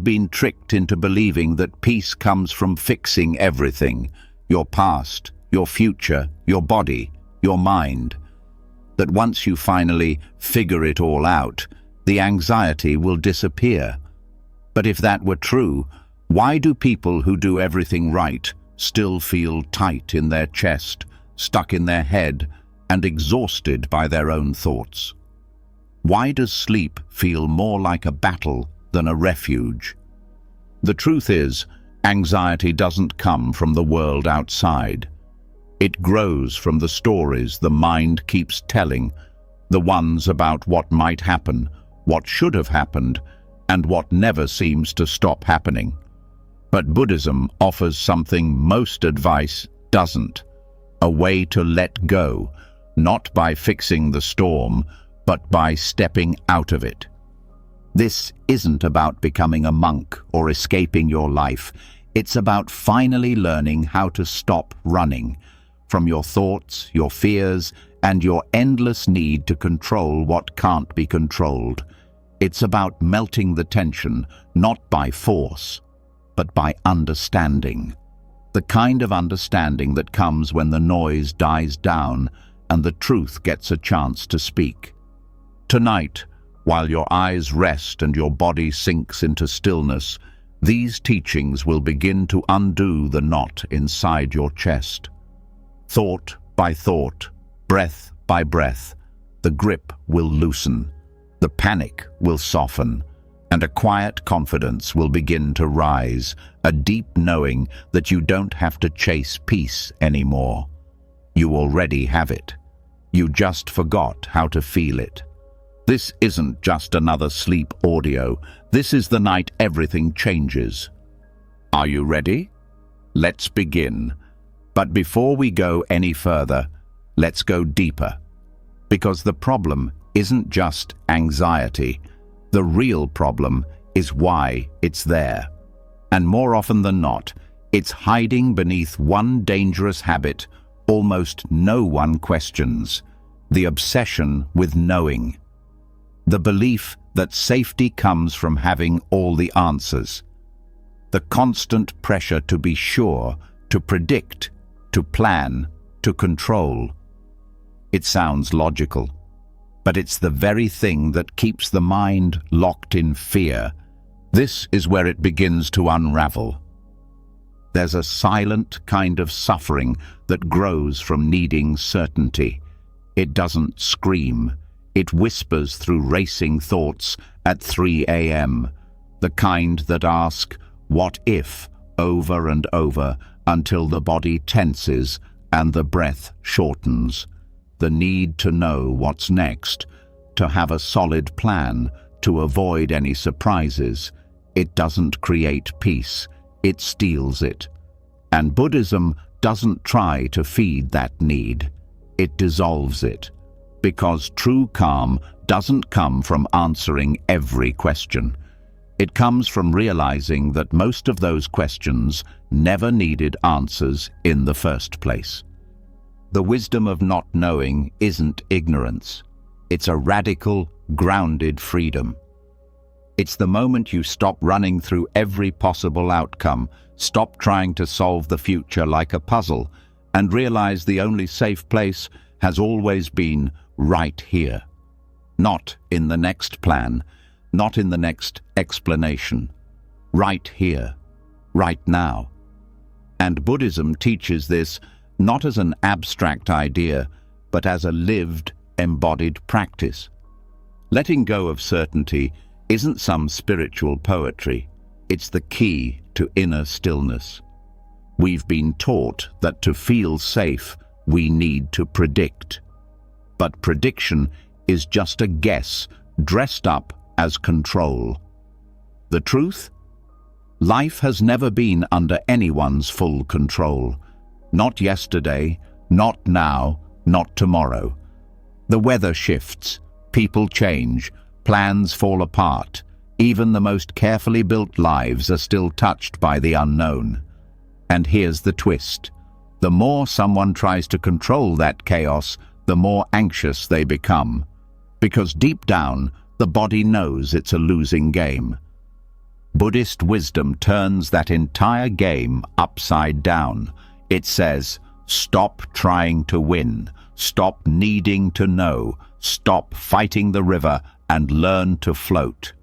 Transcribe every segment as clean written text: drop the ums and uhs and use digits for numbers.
You've been tricked into believing that peace comes from fixing everything, your past, your future, your body, your mind. That once you finally figure it all out, the anxiety will disappear. But if that were true, why do people who do everything right still feel tight in their chest, stuck in their head, and exhausted by their own thoughts? Why does sleep feel more like a battle than a refuge? The truth is, anxiety doesn't come from the world outside. It grows from the stories the mind keeps telling, the ones about what might happen, what should have happened, and what never seems to stop happening. But Buddhism offers something most advice doesn't: a way to let go, not by fixing the storm, but by stepping out of it. This isn't about becoming a monk or escaping your life. It's about finally learning how to stop running from your thoughts, your fears, and your endless need to control what can't be controlled. It's about melting the tension, not by force, but by understanding. The kind of understanding that comes when the noise dies down and the truth gets a chance to speak. Tonight, while your eyes rest and your body sinks into stillness, these teachings will begin to undo the knot inside your chest. Thought by thought, breath by breath, the grip will loosen, the panic will soften, and a quiet confidence will begin to rise, a deep knowing that you don't have to chase peace anymore. You already have it. You just forgot how to feel it. This isn't just another sleep audio. This is the night everything changes. Are you ready? Let's begin. But before we go any further, let's go deeper. Because the problem isn't just anxiety. The real problem is why it's there. And more often than not, it's hiding beneath one dangerous habit almost no one questions: the obsession with knowing. The belief that safety comes from having all the answers. The constant pressure to be sure, to predict, to plan, to control. It sounds logical, but it's the very thing that keeps the mind locked in fear. This is where it begins to unravel. There's a silent kind of suffering that grows from needing certainty. It doesn't scream. It whispers through racing thoughts at 3 a.m., the kind that ask, "What if?" over and over until the body tenses and the breath shortens. The need to know what's next, to have a solid plan, to avoid any surprises. It doesn't create peace, it steals it. And Buddhism doesn't try to feed that need. It dissolves it. Because true calm doesn't come from answering every question. It comes from realizing that most of those questions never needed answers in the first place. The wisdom of not knowing isn't ignorance. It's a radical, grounded freedom. It's the moment you stop running through every possible outcome, stop trying to solve the future like a puzzle, and realize the only safe place has always been right here. Not in the next plan, not in the next explanation. Right here, right now. And Buddhism teaches this not as an abstract idea, but as a lived, embodied practice. Letting go of certainty isn't some spiritual poetry. It's the key to inner stillness. We've been taught that to feel safe, we need to predict. But prediction is just a guess dressed up as control. The truth? Life has never been under anyone's full control. Not yesterday, not now, not tomorrow. The weather shifts, people change, plans fall apart. Even the most carefully built lives are still touched by the unknown. And here's the twist. The more someone tries to control that chaos, the more anxious they become. Because deep down, the body knows it's a losing game. Buddhist wisdom turns that entire game upside down. It says, stop trying to win, stop needing to know, stop fighting the river and learn to float.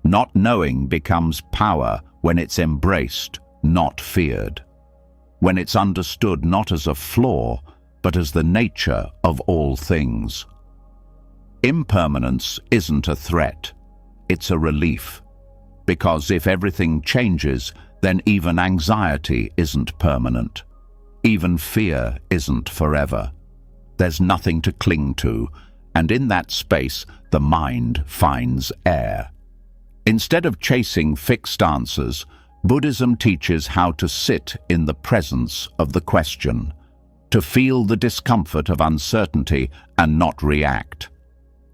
Not knowing becomes power when it's embraced, not feared. When it's understood not as a flaw, but as the nature of all things. Impermanence isn't a threat, it's a relief. Because if everything changes, then even anxiety isn't permanent. Even fear isn't forever. There's nothing to cling to, and in that space, the mind finds air. Instead of chasing fixed answers, Buddhism teaches how to sit in the presence of the question, to feel the discomfort of uncertainty and not react.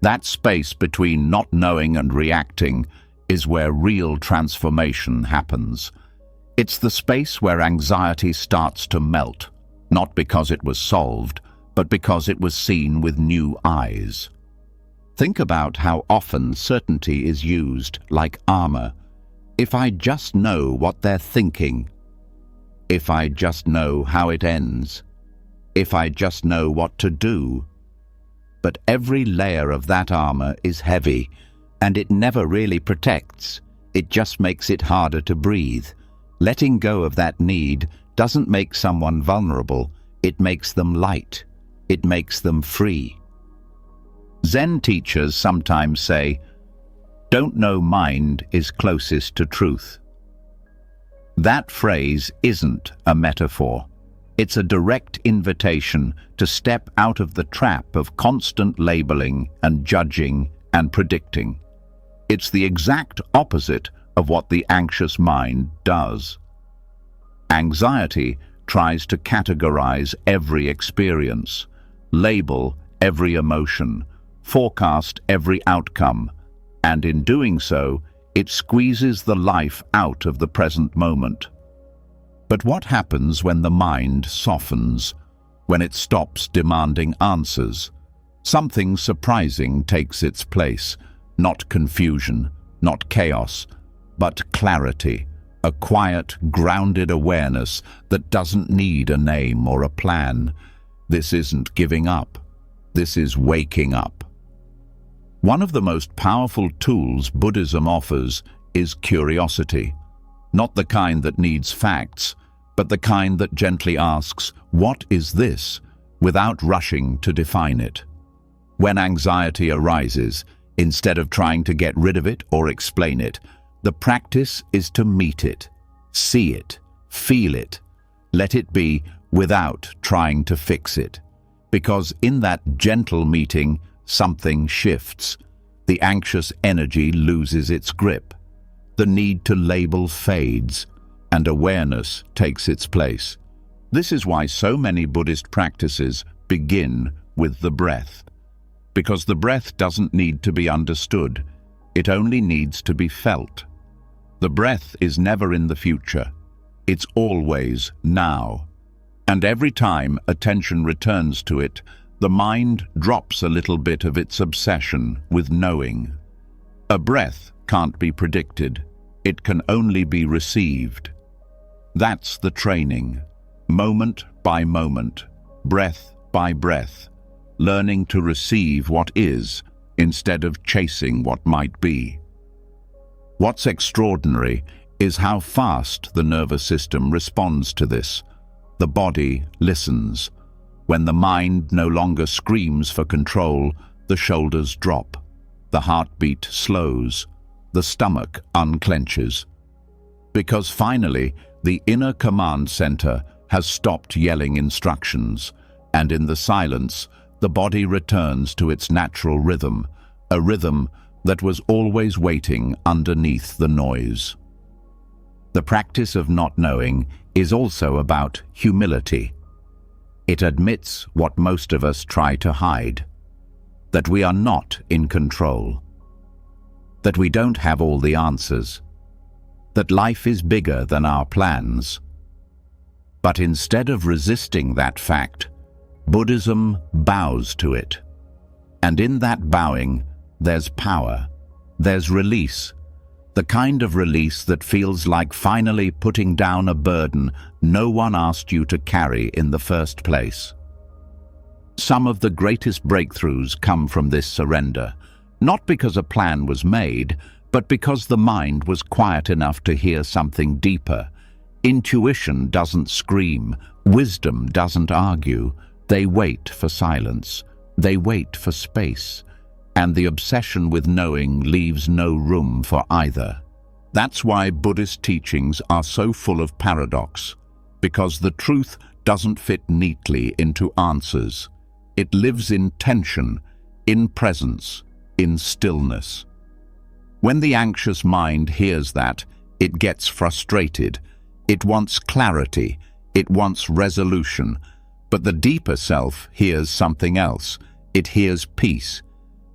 That space between not knowing and reacting is where real transformation happens. It's the space where anxiety starts to melt, not because it was solved, but because it was seen with new eyes. Think about how often certainty is used like armor. If I just know what they're thinking, if I just know how it ends, if I just know what to do. But every layer of that armor is heavy, and it never really protects. It just makes it harder to breathe. Letting go of that need doesn't make someone vulnerable, it makes them light. It makes them free. Zen teachers sometimes say, "Don't know mind is closest to truth." That phrase isn't a metaphor. It's a direct invitation to step out of the trap of constant labeling and judging and predicting. It's the exact opposite of what the anxious mind does. Anxiety tries to categorize every experience, label every emotion, forecast every outcome, and in doing so, it squeezes the life out of the present moment. But what happens when the mind softens, when it stops demanding answers? Something surprising takes its place. Not confusion, not chaos, but clarity, a quiet, grounded awareness that doesn't need a name or a plan. This isn't giving up. This is waking up. One of the most powerful tools Buddhism offers is curiosity. Not the kind that needs facts, but the kind that gently asks, "What is this?" without rushing to define it. When anxiety arises, instead of trying to get rid of it or explain it, the practice is to meet it, see it, feel it, let it be without trying to fix it. Because in that gentle meeting, something shifts. The anxious energy loses its grip. The need to label fades, and awareness takes its place. This is why so many Buddhist practices begin with the breath. Because the breath doesn't need to be understood, it only needs to be felt. The breath is never in the future, it's always now. And every time attention returns to it, the mind drops a little bit of its obsession with knowing. A breath can't be predicted, it can only be received. That's the training, moment by moment, breath by breath. Learning to receive what is instead of chasing what might be. What's extraordinary is how fast the nervous system responds to this. The body listens. When the mind no longer screams for control, the shoulders drop, the heartbeat slows, the stomach unclenches. Because finally, the inner command center has stopped yelling instructions, and in the silence, the body returns to its natural rhythm, a rhythm that was always waiting underneath the noise. The practice of not knowing is also about humility. It admits what most of us try to hide, that we are not in control, that we don't have all the answers, that life is bigger than our plans. But instead of resisting that fact, Buddhism bows to it. And in that bowing, there's power, there's release, The kind of release that feels like finally putting down a burden no one asked you to carry in the first place. Some of the greatest breakthroughs come from this surrender, not because a plan was made, but because the mind was quiet enough to hear something deeper. Intuition doesn't scream, wisdom doesn't argue. They wait for silence, they wait for space, and the obsession with knowing leaves no room for either. That's why Buddhist teachings are so full of paradox, because the truth doesn't fit neatly into answers. It lives in tension, in presence, in stillness. When the anxious mind hears that, it gets frustrated. It wants clarity, it wants resolution, but the deeper self hears something else. It hears peace,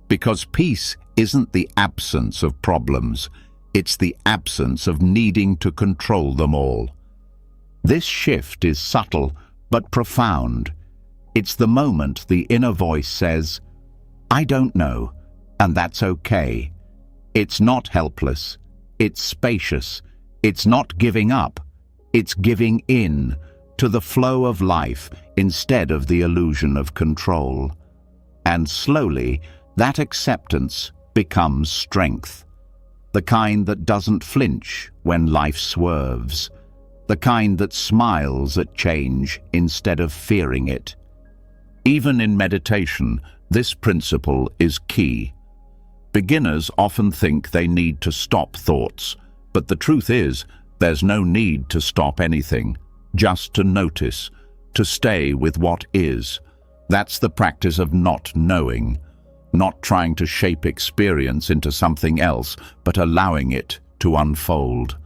because peace isn't the absence of problems, it's the absence of needing to control them all. This shift is subtle but profound. It's the moment the inner voice says, "I don't know," and that's okay. It's not helpless, it's spacious, it's not giving up, it's giving in to the flow of life instead of the illusion of control. And slowly, that acceptance becomes strength. The kind that doesn't flinch when life swerves. The kind that smiles at change instead of fearing it. Even in meditation, this principle is key. Beginners often think they need to stop thoughts, but the truth is, there's no need to stop anything, just to notice, to stay with what is. That's the practice of not knowing, not trying to shape experience into something else, but allowing it to unfold.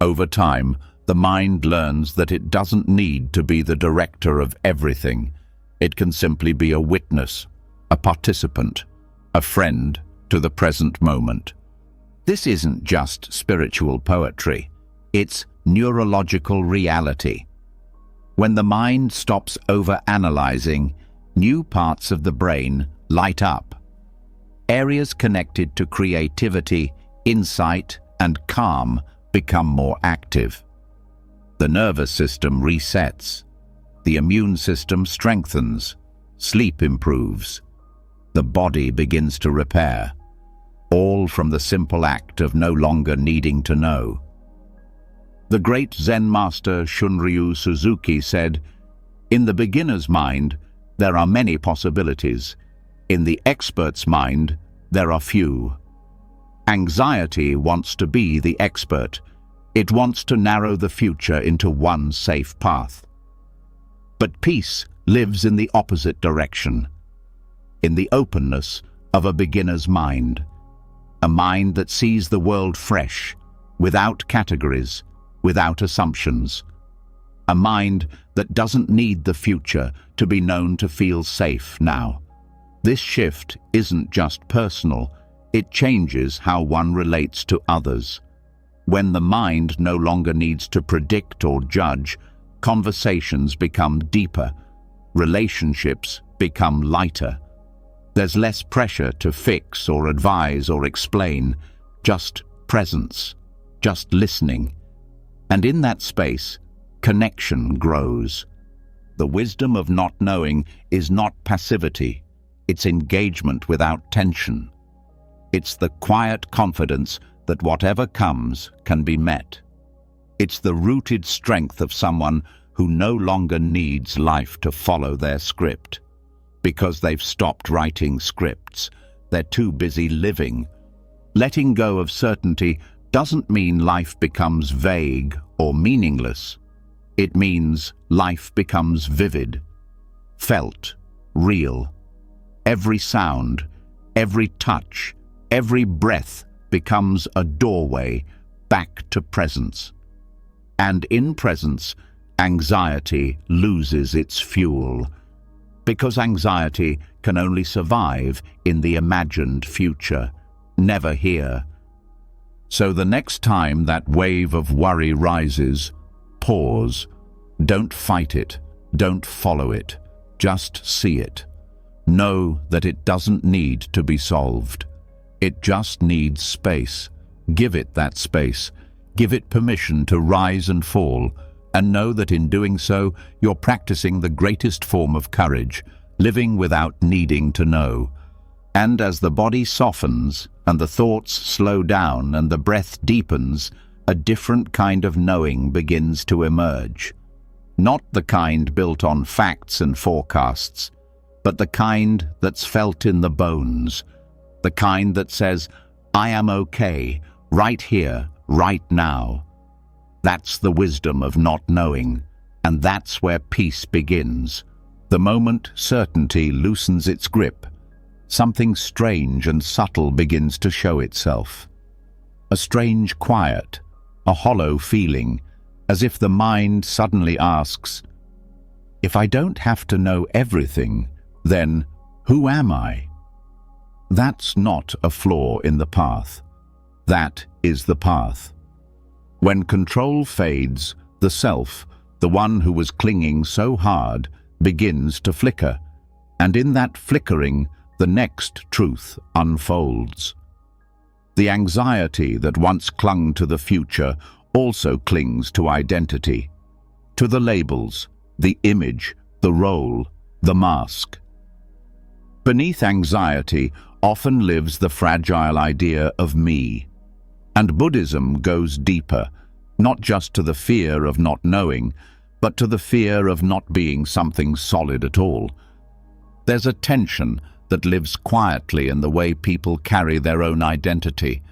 Over time, the mind learns that it doesn't need to be the director of everything. It can simply be a witness, a participant, a friend to the present moment. This isn't just spiritual poetry, it's neurological reality. When the mind stops over-analyzing, new parts of the brain light up. Areas connected to creativity, insight, and calm become more active. The nervous system resets. The immune system strengthens. Sleep improves. The body begins to repair. All from the simple act of no longer needing to know. The great Zen master Shunryu Suzuki said, "In the beginner's mind, there are many possibilities. In the expert's mind, there are few." Anxiety wants to be the expert. It wants to narrow the future into one safe path. But peace lives in the opposite direction, in the openness of a beginner's mind. A mind that sees the world fresh, without categories, without assumptions. A mind that doesn't need the future to be known to feel safe now. This shift isn't just personal, it changes how one relates to others. When the mind no longer needs to predict or judge, conversations become deeper, relationships become lighter. There's less pressure to fix or advise or explain, just presence, just listening. And in that space, connection grows. The wisdom of not knowing is not passivity, it's engagement without tension. It's the quiet confidence that whatever comes can be met. It's the rooted strength of someone who no longer needs life to follow their script. Because they've stopped writing scripts, they're too busy living. Letting go of certainty doesn't mean life becomes vague or meaningless. It means life becomes vivid, felt, real. Every sound, every touch, every breath becomes a doorway back to presence. And in presence, anxiety loses its fuel, because anxiety can only survive in the imagined future, never here. So the next time that wave of worry rises, pause. Don't fight it, don't follow it, just see it. Know that it doesn't need to be solved. It just needs space, Give it that space. Give it permission to rise and fall, and know that in doing so, you're practicing the greatest form of courage, living without needing to know. And as the body softens, and the thoughts slow down, and the breath deepens, a different kind of knowing begins to emerge. Not the kind built on facts and forecasts, but the kind that's felt in the bones, the kind that says, I am okay, right here, right now. That's the wisdom of not knowing, and that's where peace begins. The moment certainty loosens its grip, something strange and subtle begins to show itself. A strange quiet, a hollow feeling, as if the mind suddenly asks, if I don't have to know everything, then who am I? That's not a flaw in the path. That is the path. When control fades, the self, the one who was clinging so hard, begins to flicker, and in that flickering, the next truth unfolds. The anxiety that once clung to the future also clings to identity, to the labels, the image, the role, the mask. Beneath anxiety often lives the fragile idea of me. And Buddhism goes deeper, not just to the fear of not knowing, but to the fear of not being something solid at all. There's a tension that lives quietly in the way people carry their own identity,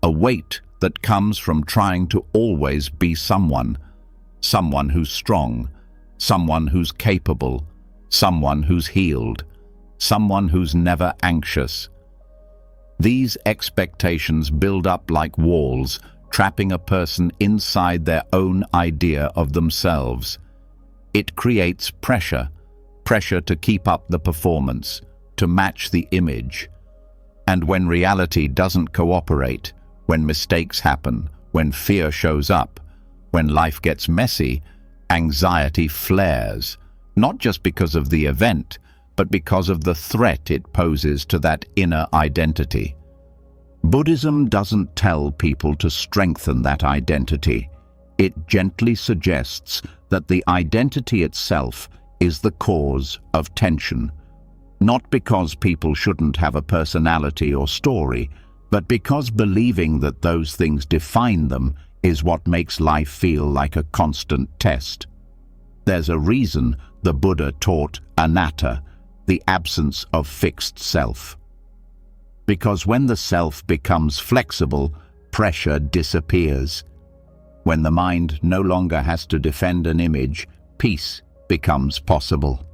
a weight that comes from trying to always be someone who's strong, someone who's capable, someone who's healed, someone who's never anxious. These expectations build up like walls, trapping a person inside their own idea of themselves. It creates pressure to keep up the performance, to match the image. And when reality doesn't cooperate, when mistakes happen, when fear shows up, when life gets messy, anxiety flares, not just because of the event, but because of the threat it poses to that inner identity. Buddhism doesn't tell people to strengthen that identity. It gently suggests that the identity itself is the cause of tension, not because people shouldn't have a personality or story, but because believing that those things define them is what makes life feel like a constant test. There's a reason the Buddha taught anatta, the absence of fixed self. Because when the self becomes flexible, pressure disappears. When the mind no longer has to defend an image, peace becomes possible.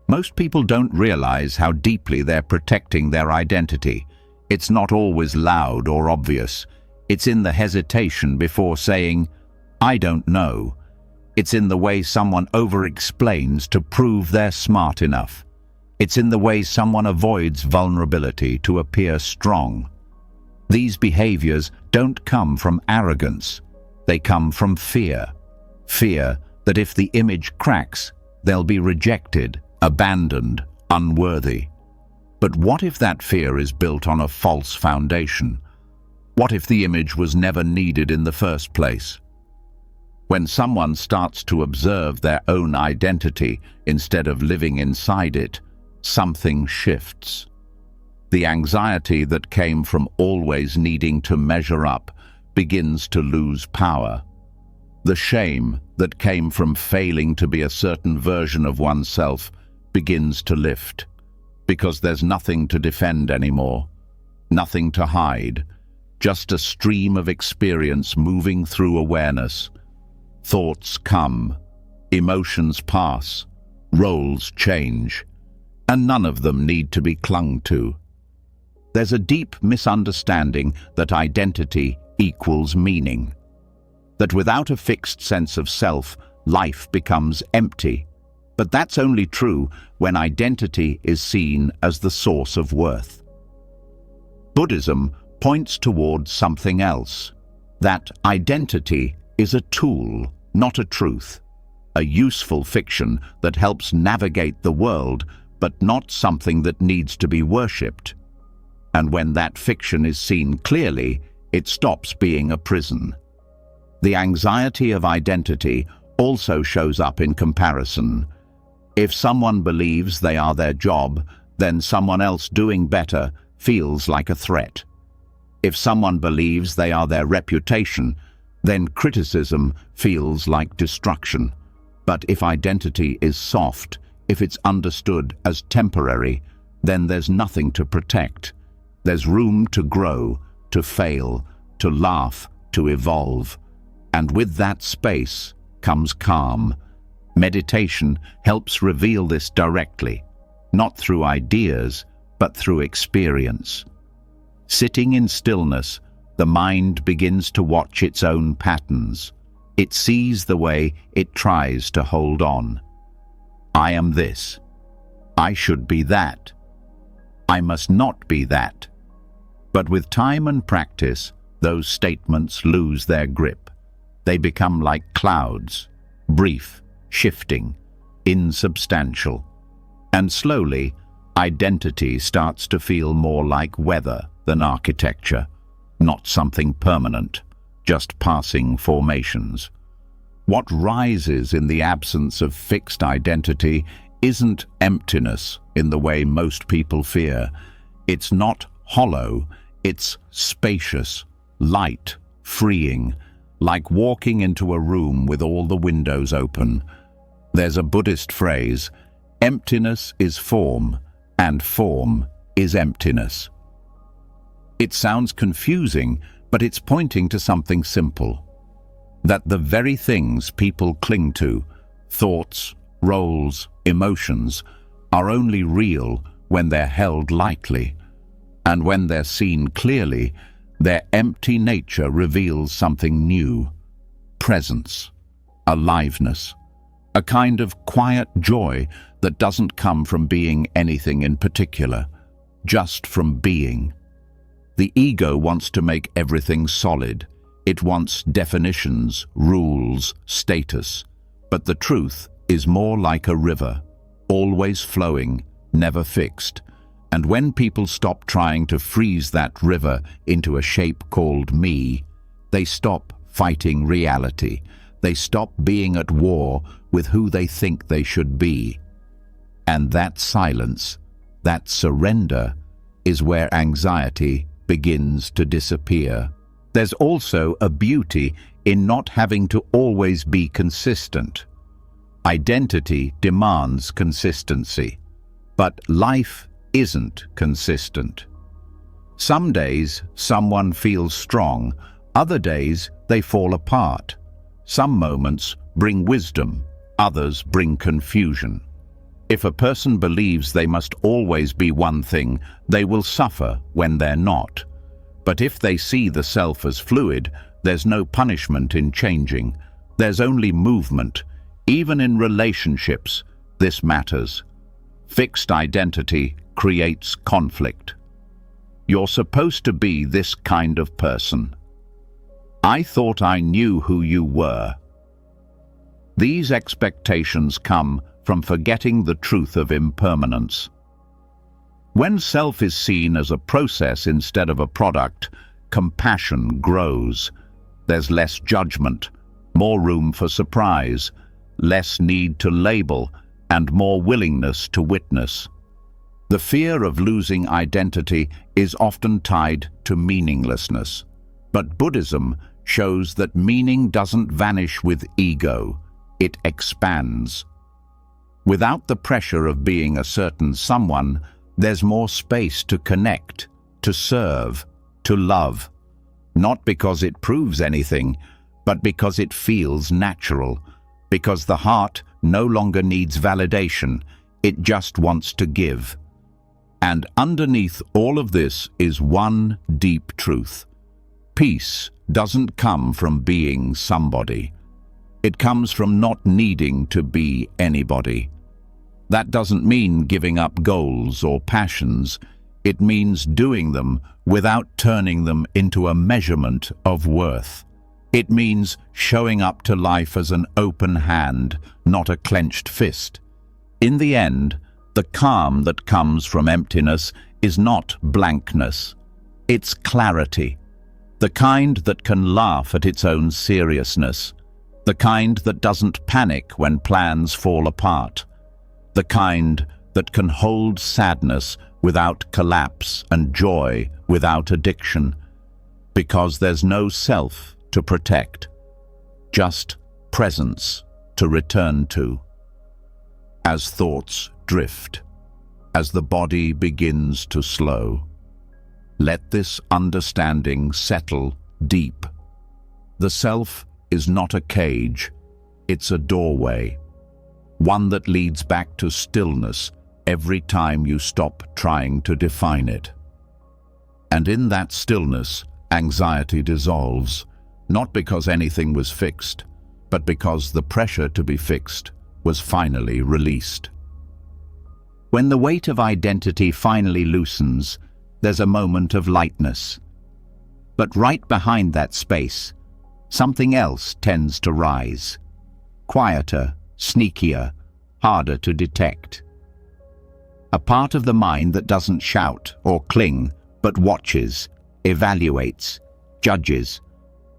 Most people don't realize how deeply they're protecting their identity. It's not always loud or obvious. It's in the hesitation before saying, I don't know. It's in the way someone over-explains to prove they're smart enough. It's in the way someone avoids vulnerability to appear strong. These behaviors don't come from arrogance. They come from fear. Fear that if the image cracks, they'll be rejected, abandoned, unworthy. But what if that fear is built on a false foundation? What if the image was never needed in the first place? When someone starts to observe their own identity instead of living inside it, something shifts. The anxiety that came from always needing to measure up begins to lose power. The shame that came from failing to be a certain version of oneself begins to lift, because there's nothing to defend anymore, nothing to hide, just a stream of experience moving through awareness. Thoughts come, emotions pass, roles change, and none of them need to be clung to. There's a deep misunderstanding that identity equals meaning, that without a fixed sense of self, life becomes empty. But that's only true when identity is seen as the source of worth. Buddhism points towards something else, that identity is a tool, not a truth, a useful fiction that helps navigate the world, but not something that needs to be worshipped. And when that fiction is seen clearly, it stops being a prison. The anxiety of identity also shows up in comparison. If someone believes they are their job, then someone else doing better feels like a threat. If someone believes they are their reputation, then criticism feels like destruction. But if identity is soft, if it's understood as temporary, then there's nothing to protect. There's room to grow, to fail, to laugh, to evolve. And with that space comes calm. Meditation helps reveal this directly, not through ideas, but through experience. Sitting in stillness, the mind begins to watch its own patterns. It sees the way it tries to hold on. I am this. I should be that. I must not be that. But with time and practice, those statements lose their grip. They become like clouds, brief, shifting, insubstantial. And slowly, identity starts to feel more like weather than architecture, not something permanent, just passing formations. What rises in the absence of fixed identity isn't emptiness in the way most people fear. It's not hollow, it's spacious, light, freeing, like walking into a room with all the windows open. There's a Buddhist phrase, emptiness is form, and form is emptiness. It sounds confusing, but it's pointing to something simple. That the very things people cling to, thoughts, roles, emotions, are only real when they're held lightly. And when they're seen clearly, their empty nature reveals something new. Presence, aliveness, a kind of quiet joy that doesn't come from being anything in particular, just from being. The ego wants to make everything solid. It wants definitions, rules, status. But the truth is more like a river, always flowing, never fixed. And when people stop trying to freeze that river into a shape called me, they stop fighting reality. They stop being at war with who they think they should be. And that silence, that surrender, is where anxiety begins to disappear. There's also a beauty in not having to always be consistent. Identity demands consistency, but life isn't consistent. Some days someone feels strong, other days they fall apart. Some moments bring wisdom, others bring confusion. If a person believes they must always be one thing, they will suffer when they're not. But if they see the self as fluid, there's no punishment in changing. There's only movement. Even in relationships, this matters. Fixed identity creates conflict. You're supposed to be this kind of person. I thought I knew who you were. These expectations come from forgetting the truth of impermanence. When self is seen as a process instead of a product, compassion grows. There's less judgment, more room for surprise, less need to label, and more willingness to witness. The fear of losing identity is often tied to meaninglessness. But Buddhism shows that meaning doesn't vanish with ego, it expands. Without the pressure of being a certain someone, there's more space to connect, to serve, to love. Not because it proves anything, but because it feels natural. Because the heart no longer needs validation, it just wants to give. And underneath all of this is one deep truth. Peace doesn't come from being somebody. It comes from not needing to be anybody. That doesn't mean giving up goals or passions. It means doing them without turning them into a measurement of worth. It means showing up to life as an open hand, not a clenched fist. In the end, the calm that comes from emptiness is not blankness. It's clarity. The kind that can laugh at its own seriousness. The kind that doesn't panic when plans fall apart. The kind that can hold sadness without collapse and joy without addiction, because there's no self to protect, just presence to return to. As thoughts drift, as the body begins to slow, let this understanding settle deep. The self is not a cage, it's a doorway, one that leads back to stillness every time you stop trying to define it. And in that stillness, anxiety dissolves, not because anything was fixed, but because the pressure to be fixed was finally released. When the weight of identity finally loosens, there's a moment of lightness. But right behind that space, something else tends to rise. Quieter, sneakier, harder to detect. A part of the mind that doesn't shout or cling, but watches, evaluates, judges.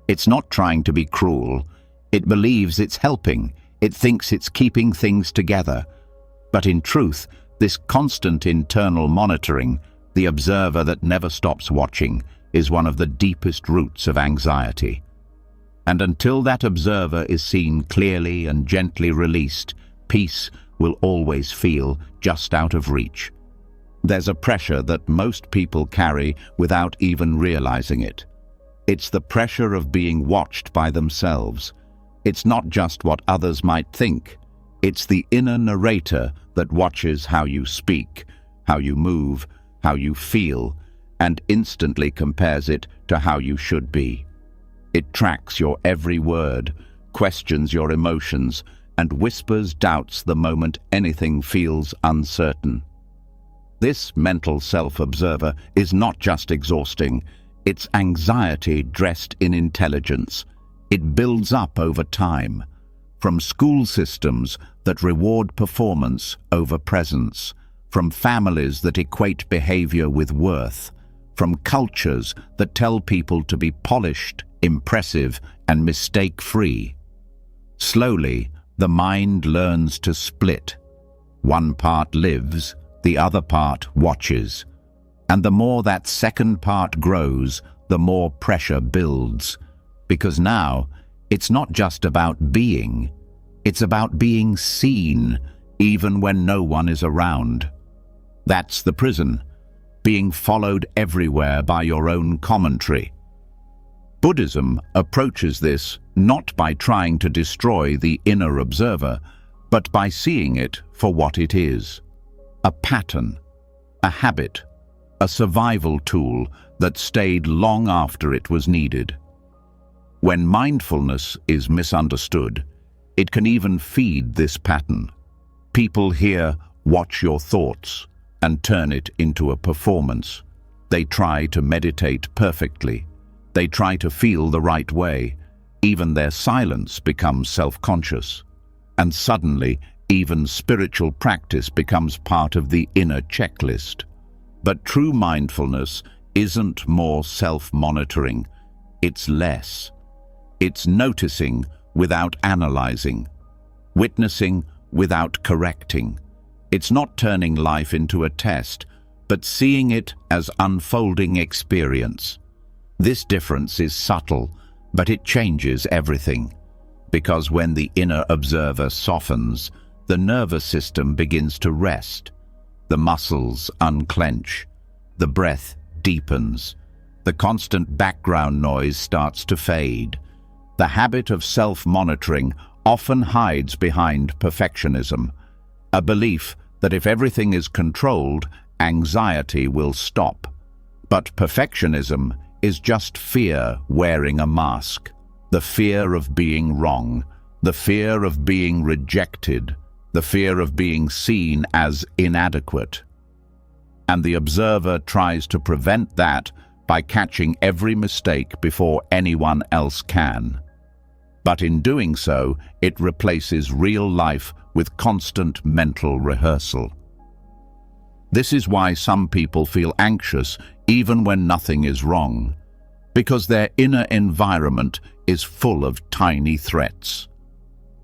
It's not trying to be cruel. It believes it's helping. It thinks it's keeping things together. But in truth, this constant internal monitoring, the observer that never stops watching, is one of the deepest roots of anxiety. And until that observer is seen clearly and gently released, peace will always feel just out of reach. There's a pressure that most people carry without even realizing it. It's the pressure of being watched by themselves. It's not just what others might think. It's the inner narrator that watches how you speak, how you move, how you feel, and instantly compares it to how you should be. It tracks your every word, questions your emotions, and whispers doubts the moment anything feels uncertain. This mental self-observer is not just exhausting, it's anxiety dressed in intelligence. It builds up over time, from school systems that reward performance over presence, from families that equate behavior with worth, from cultures that tell people to be polished, impressive, and mistake-free. Slowly, the mind learns to split. One part lives, the other part watches. And the more that second part grows, the more pressure builds. Because now, it's not just about being, it's about being seen, even when no one is around. That's the prison, being followed everywhere by your own commentary. Buddhism approaches this not by trying to destroy the inner observer, but by seeing it for what it is. A pattern, a habit, a survival tool that stayed long after it was needed. When mindfulness is misunderstood, it can even feed this pattern. People hear, "Watch your thoughts," and turn it into a performance. They try to meditate perfectly. They try to feel the right way. Even their silence becomes self-conscious. And suddenly, even spiritual practice becomes part of the inner checklist. But true mindfulness isn't more self-monitoring. It's less. It's noticing without analyzing, witnessing without correcting. It's not turning life into a test, but seeing it as unfolding experience. This difference is subtle, but it changes everything. Because when the inner observer softens, the nervous system begins to rest. The muscles unclench. The breath deepens. The constant background noise starts to fade. The habit of self-monitoring often hides behind perfectionism, a belief that if everything is controlled, anxiety will stop. But perfectionism is just fear wearing a mask. The fear of being wrong, the fear of being rejected, the fear of being seen as inadequate. And the observer tries to prevent that by catching every mistake before anyone else can. But in doing so, it replaces real life with constant mental rehearsal. This is why some people feel anxious even when nothing is wrong. because their inner environment is full of tiny threats.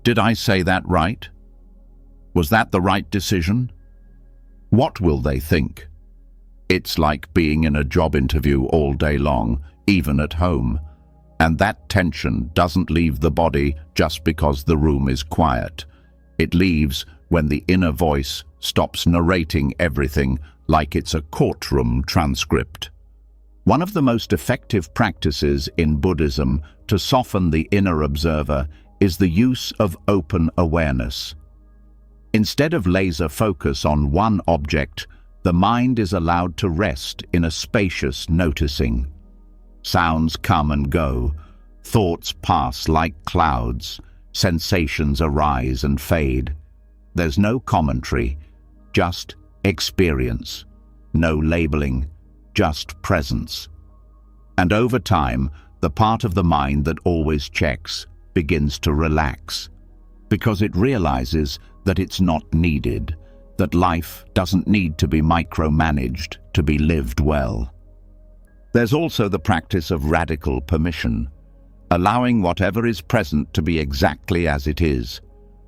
Did I say that right? Was that the right decision? What will they think? It's like being in a job interview all day long, even at home, and that tension doesn't leave the body just because the room is quiet. It leaves when the inner voice stops narrating everything like it's a courtroom transcript. One of the most effective practices in Buddhism to soften the inner observer is the use of open awareness. Instead of laser focus on one object, the mind is allowed to rest in a spacious noticing. Sounds come and go, thoughts pass like clouds, sensations arise and fade. There's no commentary, just experience, no labeling, just presence. And over time, the part of the mind that always checks begins to relax, because it realizes that it's not needed, that life doesn't need to be micromanaged to be lived well. There's also the practice of radical permission, allowing whatever is present to be exactly as it is,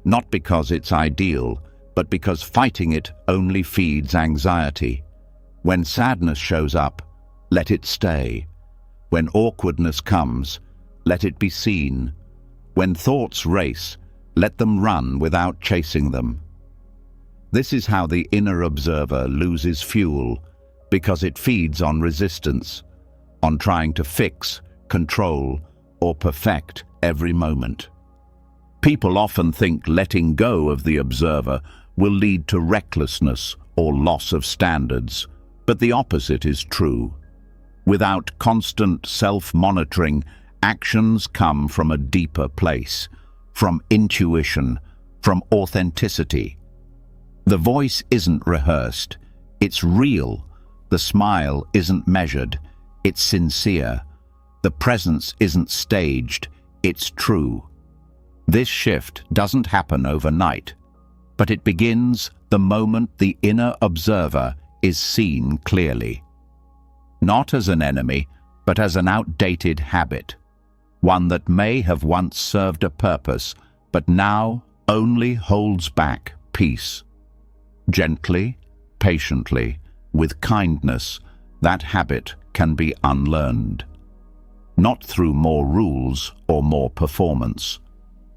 not because it's ideal, but because fighting it only feeds anxiety. When sadness shows up, let it stay. When awkwardness comes, let it be seen. When thoughts race, let them run without chasing them. This is how the inner observer loses fuel, because it feeds on resistance, on trying to fix, control, or perfect every moment. People often think letting go of the observer will lead to recklessness or loss of standards, but the opposite is true. Without constant self-monitoring, actions come from a deeper place, from intuition, from authenticity. The voice isn't rehearsed, it's real. The smile isn't measured, it's sincere. The presence isn't staged, it's true. This shift doesn't happen overnight, but it begins the moment the inner observer is seen clearly. Not as an enemy, but as an outdated habit, one that may have once served a purpose, but now only holds back peace. Gently, patiently, with kindness, that habit can be unlearned. Not through more rules or more performance,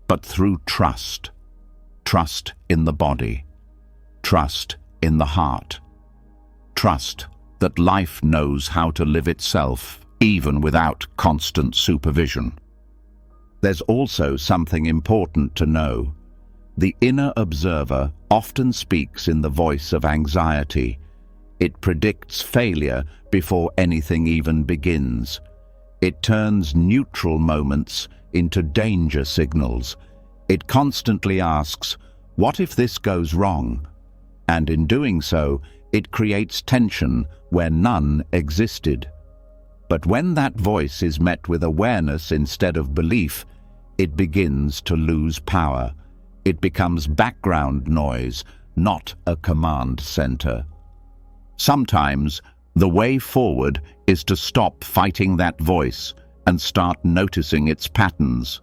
but through trust. Trust in the body, trust in the heart, trust that life knows how to live itself even without constant supervision. There's also something important to know. The inner observer often speaks in the voice of anxiety. It predicts failure before anything even begins. It turns neutral moments into danger signals. It constantly asks, "What if this goes wrong?" And in doing so, it creates tension where none existed. But when that voice is met with awareness instead of belief, it begins to lose power. It becomes background noise, not a command center. Sometimes, the way forward is to stop fighting that voice and start noticing its patterns.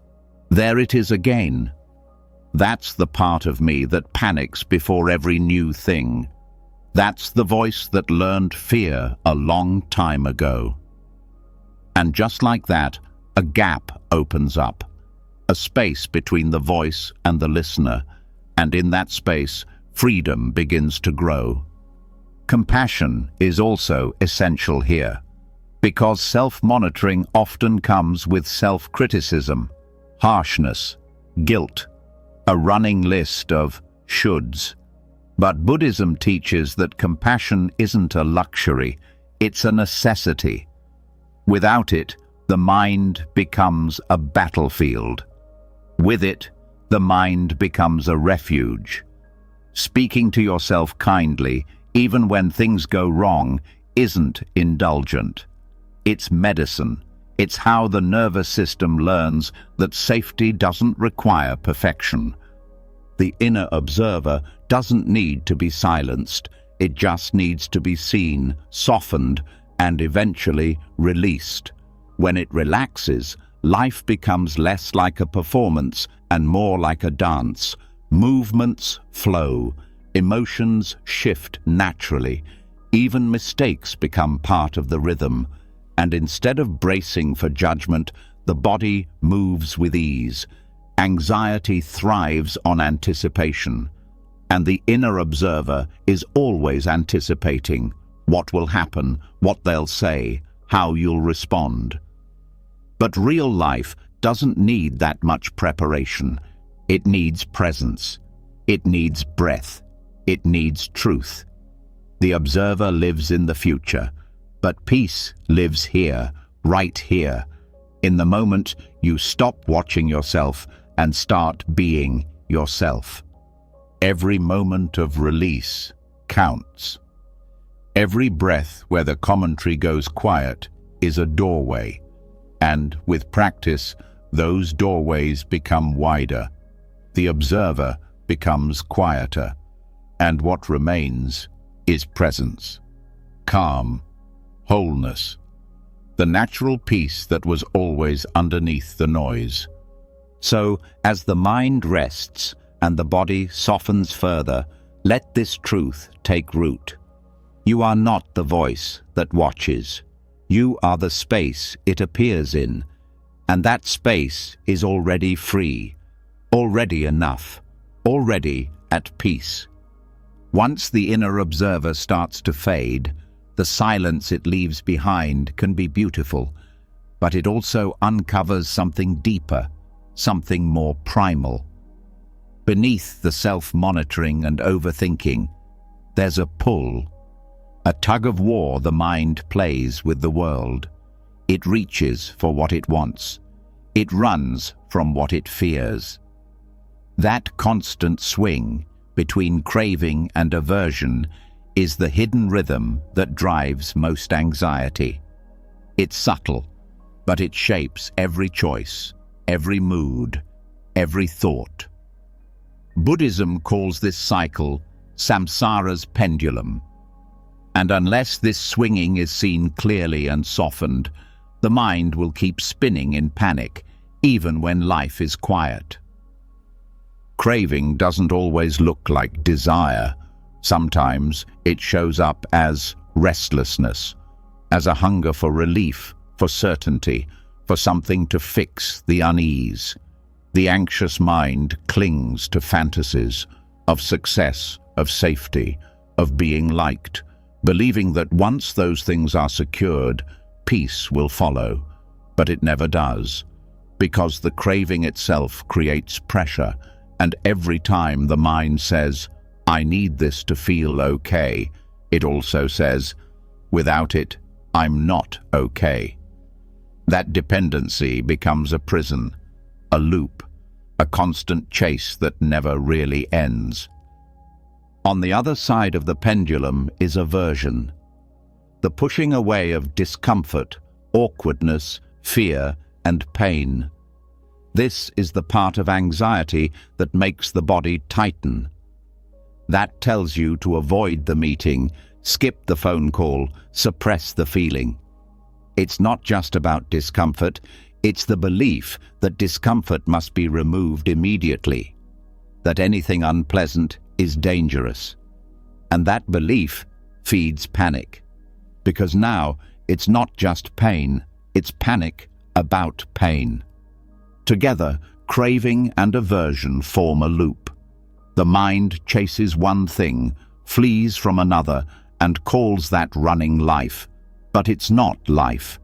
There it is again. That's the part of me that panics before every new thing. That's the voice that learned fear a long time ago. And just like that, a gap opens up, a space between the voice and the listener, and in that space, freedom begins to grow. Compassion is also essential here, because self-monitoring often comes with self-criticism, harshness, guilt, a running list of shoulds. But Buddhism teaches that compassion isn't a luxury, it's a necessity. Without it, the mind becomes a battlefield. With it, the mind becomes a refuge. Speaking to yourself kindly, even when things go wrong, isn't indulgent. It's medicine. It's how the nervous system learns that safety doesn't require perfection. The inner observer doesn't need to be silenced. It just needs to be seen, softened, and eventually released. When it relaxes, life becomes less like a performance and more like a dance. Movements flow, emotions shift naturally, even mistakes become part of the rhythm, and instead of bracing for judgment, the body moves with ease. Anxiety thrives on anticipation, and the inner observer is always anticipating what will happen, what they'll say, how you'll respond. But real life doesn't need that much preparation. It needs presence. It needs breath. It needs truth. The observer lives in the future, but peace lives here, right here. In the moment you stop watching yourself and start being yourself. Every moment of release counts. Every breath where the commentary goes quiet is a doorway, and with practice, those doorways become wider. The observer becomes quieter, and what remains is presence, calm, wholeness, the natural peace that was always underneath the noise. So, as the mind rests and the body softens further, let this truth take root. You are not the voice that watches. You are the space it appears in, and that space is already free, already enough, already at peace. Once the inner observer starts to fade, the silence it leaves behind can be beautiful, but it also uncovers something deeper, something more primal. Beneath the self-monitoring and overthinking, there's a pull, a tug-of-war the mind plays with the world. It reaches for what it wants. It runs from what it fears. That constant swing between craving and aversion is the hidden rhythm that drives most anxiety. It's subtle, but it shapes every choice, every mood, every thought. Buddhism calls this cycle samsara's pendulum. And unless this swinging is seen clearly and softened, the mind will keep spinning in panic, even when life is quiet. Craving doesn't always look like desire. Sometimes it shows up as restlessness, as a hunger for relief, for certainty, for something to fix the unease. The anxious mind clings to fantasies of success, of safety, of being liked, believing that once those things are secured, peace will follow. But it never does, because the craving itself creates pressure, and every time the mind says, "I need this to feel okay," it also says, "Without it, I'm not okay." That dependency becomes a prison, a loop, a constant chase that never really ends. On the other side of the pendulum is aversion, the pushing away of discomfort, awkwardness, fear, and pain. This is the part of anxiety that makes the body tighten. That tells you to avoid the meeting, skip the phone call, suppress the feeling. It's not just about discomfort, it's the belief that discomfort must be removed immediately, that anything unpleasant is dangerous. And that belief feeds panic, because now it's not just pain, it's panic about pain. Together, craving and aversion form a loop. The mind chases one thing, flees from another, and calls that running life. But it's not life.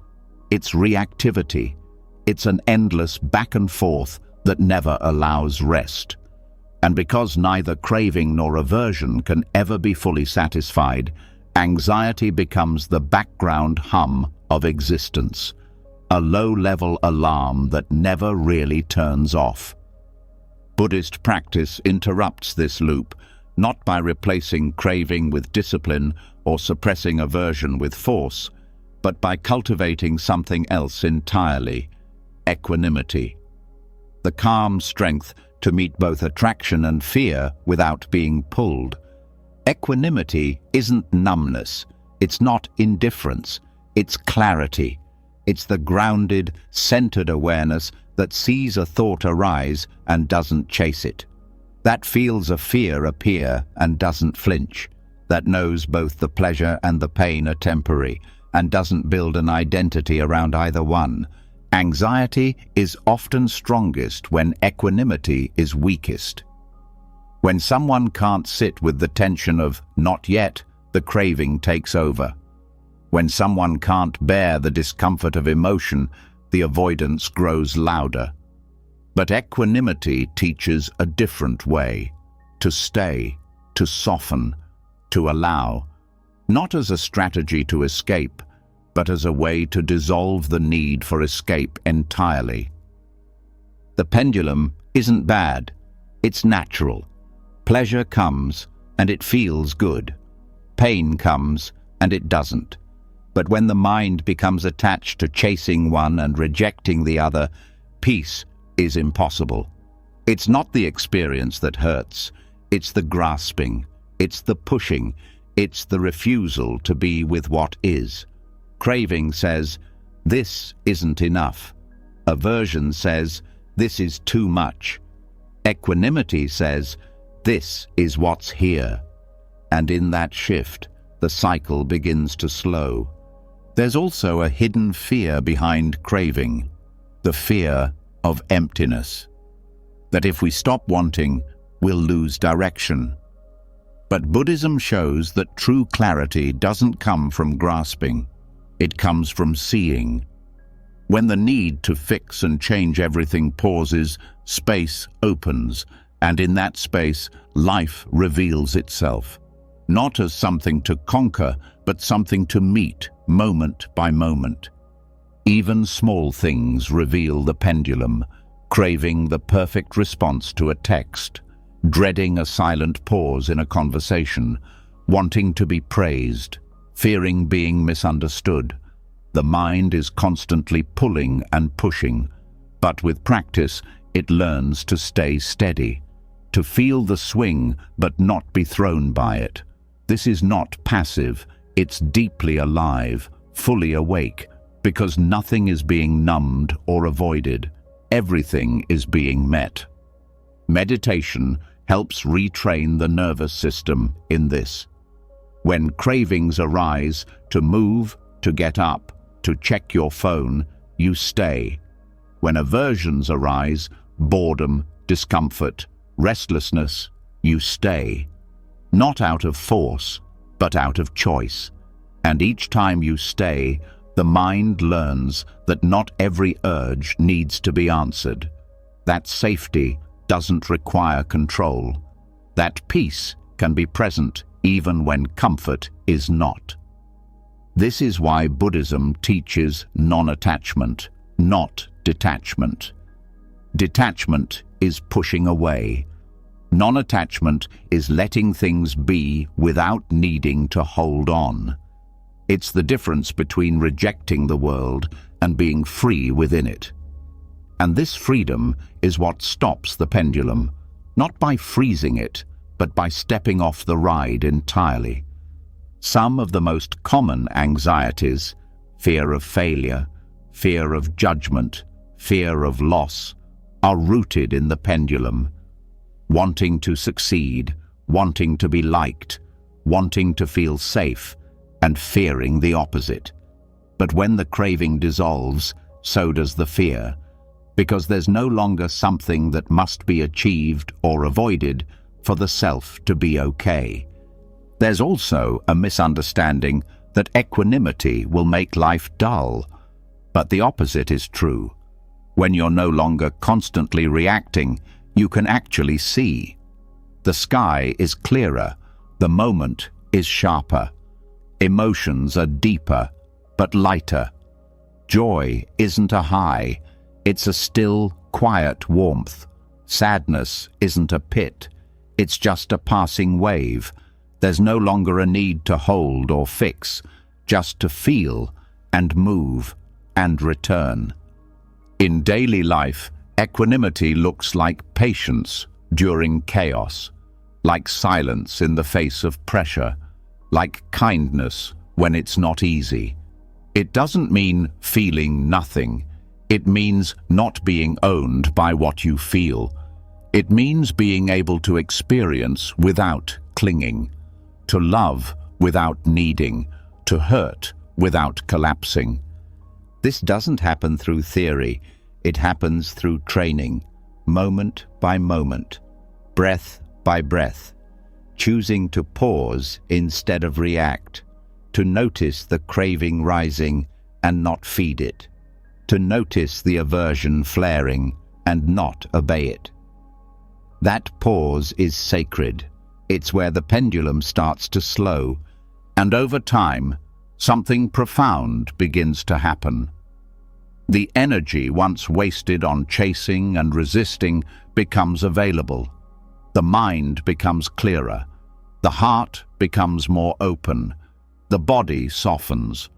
It's reactivity. It's an endless back and forth that never allows rest. And because neither craving nor aversion can ever be fully satisfied, anxiety becomes the background hum of existence, a low-level alarm that never really turns off. Buddhist practice interrupts this loop, not by replacing craving with discipline or suppressing aversion with force, but by cultivating something else entirely: equanimity. The calm strength to meet both attraction and fear without being pulled. Equanimity isn't numbness, it's not indifference, it's clarity. It's the grounded, centered awareness that sees a thought arise and doesn't chase it. That feels a fear appear and doesn't flinch. That knows both the pleasure and the pain are temporary and doesn't build an identity around either one. Anxiety is often strongest when equanimity is weakest. When someone can't sit with the tension of "not yet," the craving takes over. When someone can't bear the discomfort of emotion, the avoidance grows louder. But equanimity teaches a different way: to stay, to soften, to allow, not as a strategy to escape, but as a way to dissolve the need for escape entirely. The pendulum isn't bad, it's natural. Pleasure comes and it feels good. Pain comes and it doesn't. But when the mind becomes attached to chasing one and rejecting the other, peace is impossible. It's not the experience that hurts, it's the grasping, it's the pushing, it's the refusal to be with what is. Craving says, "This isn't enough." Aversion says, "This is too much." Equanimity says, "This is what's here." And in that shift, the cycle begins to slow. There's also a hidden fear behind craving, the fear of emptiness. That if we stop wanting, we'll lose direction. But Buddhism shows that true clarity doesn't come from grasping. It comes from seeing. When the need to fix and change everything pauses, space opens, and in that space, life reveals itself. Not as something to conquer, but something to meet, moment by moment. Even small things reveal the pendulum, craving the perfect response to a text, dreading a silent pause in a conversation, wanting to be praised, fearing being misunderstood. The mind is constantly pulling and pushing, but with practice, it learns to stay steady, to feel the swing but not be thrown by it. This is not passive, it's deeply alive, fully awake, because nothing is being numbed or avoided. Everything is being met. Meditation helps retrain the nervous system in this. When cravings arise, to move, to get up, to check your phone, you stay. When aversions arise, boredom, discomfort, restlessness, you stay. Not out of force, but out of choice. And each time you stay, the mind learns that not every urge needs to be answered. That safety doesn't require control. That peace can be present even when comfort is not. This is why Buddhism teaches non-attachment, not detachment. Detachment is pushing away. Non-attachment is letting things be without needing to hold on. It's the difference between rejecting the world and being free within it. And this freedom is what stops the pendulum, not by freezing it, but by stepping off the ride entirely. Some of the most common anxieties, fear of failure, fear of judgment, fear of loss, are rooted in the pendulum. Wanting to succeed, wanting to be liked, wanting to feel safe, and fearing the opposite. But when the craving dissolves, so does the fear, because there's no longer something that must be achieved or avoided for the self to be okay. There's also a misunderstanding that equanimity will make life dull, but the opposite is true. When you're no longer constantly reacting, you can actually see. The sky is clearer, the moment is sharper. Emotions are deeper, but lighter. Joy isn't a high, it's a still, quiet warmth. Sadness isn't a pit, it's just a passing wave. There's no longer a need to hold or fix, just to feel and move and return. In daily life, equanimity looks like patience during chaos, like silence in the face of pressure, like kindness when it's not easy. It doesn't mean feeling nothing. It means not being owned by what you feel. It means being able to experience without clinging, to love without needing, to hurt without collapsing. This doesn't happen through theory. It happens through training, moment by moment, breath by breath, choosing to pause instead of react, to notice the craving rising and not feed it, to notice the aversion flaring and not obey it. That pause is sacred. It's where the pendulum starts to slow, and over time, something profound begins to happen. The energy once wasted on chasing and resisting becomes available. The mind becomes clearer. The heart becomes more open. The body softens.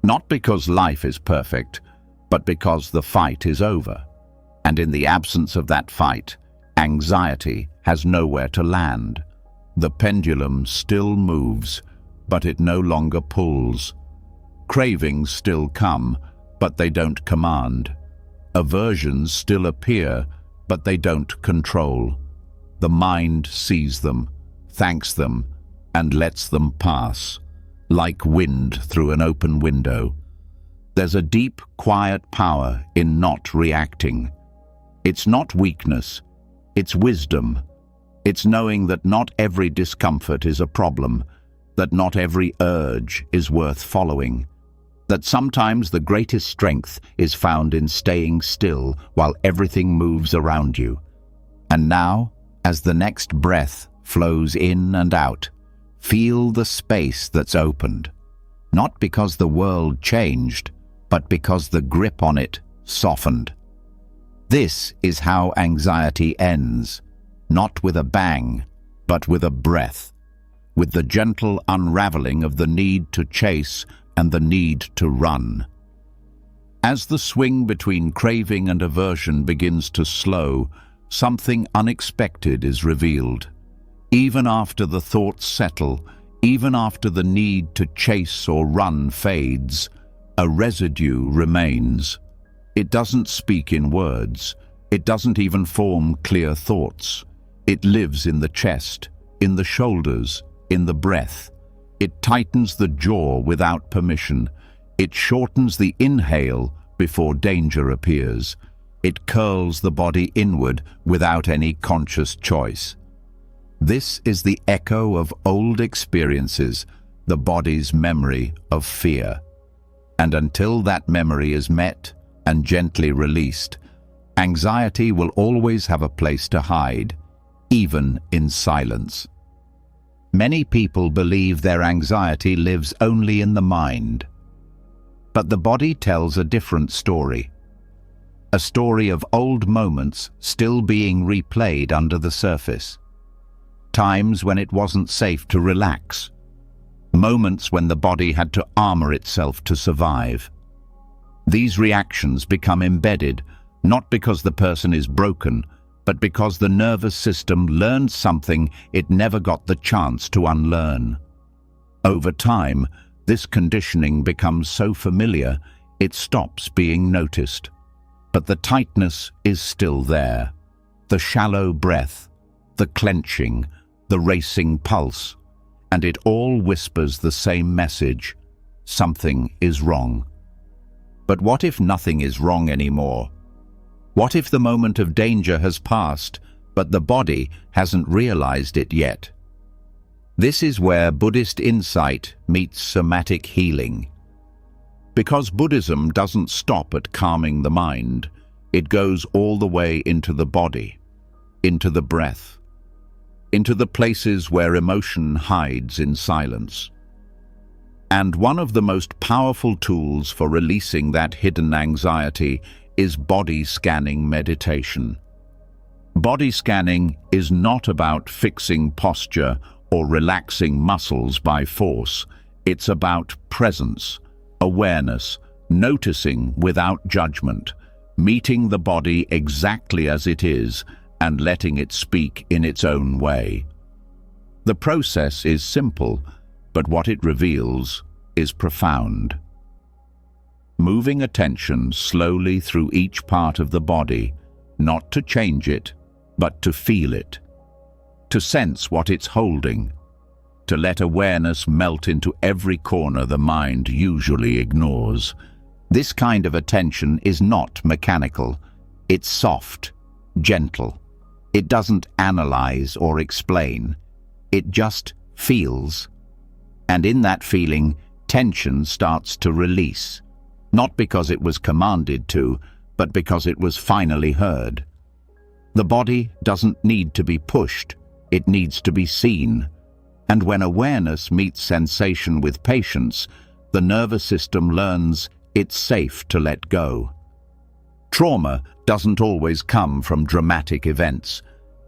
Not because life is perfect, but because the fight is over. And in the absence of that fight, anxiety has nowhere to land. The pendulum still moves, but it no longer pulls. Cravings still come, but they don't command. Aversions still appear, but they don't control. The mind sees them, thanks them, and lets them pass, like wind through an open window. There's a deep, quiet power in not reacting. It's not weakness, it's wisdom. It's knowing that not every discomfort is a problem, that not every urge is worth following, that sometimes the greatest strength is found in staying still while everything moves around you. And now, as the next breath flows in and out, feel the space that's opened, not because the world changed, but because the grip on it softened. This is how anxiety ends, not with a bang, but with a breath, with the gentle unraveling of the need to chase and the need to run. As the swing between craving and aversion begins to slow, something unexpected is revealed. Even after the thoughts settle, even after the need to chase or run fades, a residue remains. It doesn't speak in words. It doesn't even form clear thoughts. It lives in the chest, in the shoulders, in the breath. It tightens the jaw without permission. It shortens the inhale before danger appears. It curls the body inward without any conscious choice. This is the echo of old experiences, the body's memory of fear. And until that memory is met and gently released, anxiety will always have a place to hide, even in silence. Many people believe their anxiety lives only in the mind. But the body tells a different story. A story of old moments still being replayed under the surface. Times when it wasn't safe to relax. Moments when the body had to armor itself to survive. These reactions become embedded, not because the person is broken, but because the nervous system learned something it never got the chance to unlearn. Over time, this conditioning becomes so familiar, it stops being noticed. But the tightness is still there. The shallow breath, the clenching, the racing pulse, and it all whispers the same message: something is wrong. But what if nothing is wrong anymore? What if the moment of danger has passed, but the body hasn't realized it yet? This is where Buddhist insight meets somatic healing. Because Buddhism doesn't stop at calming the mind, it goes all the way into the body, into the breath, into the places where emotion hides in silence. And one of the most powerful tools for releasing that hidden anxiety is body scanning meditation. Body scanning is not about fixing posture or relaxing muscles by force. It's about presence, awareness, noticing without judgment, meeting the body exactly as it is and letting it speak in its own way. The process is simple, but what it reveals is profound. moving attention slowly through each part of the body, not to change it, but to feel it, to sense what it's holding, to let awareness melt into every corner the mind usually ignores. This kind of attention is not mechanical. It's soft, gentle. It doesn't analyze or explain. It just feels. And in that feeling, tension starts to release, not because it was commanded to, but because it was finally heard. The body doesn't need to be pushed. It needs to be seen. And when awareness meets sensation with patience, the nervous system learns it's safe to let go. Trauma doesn't always come from dramatic events.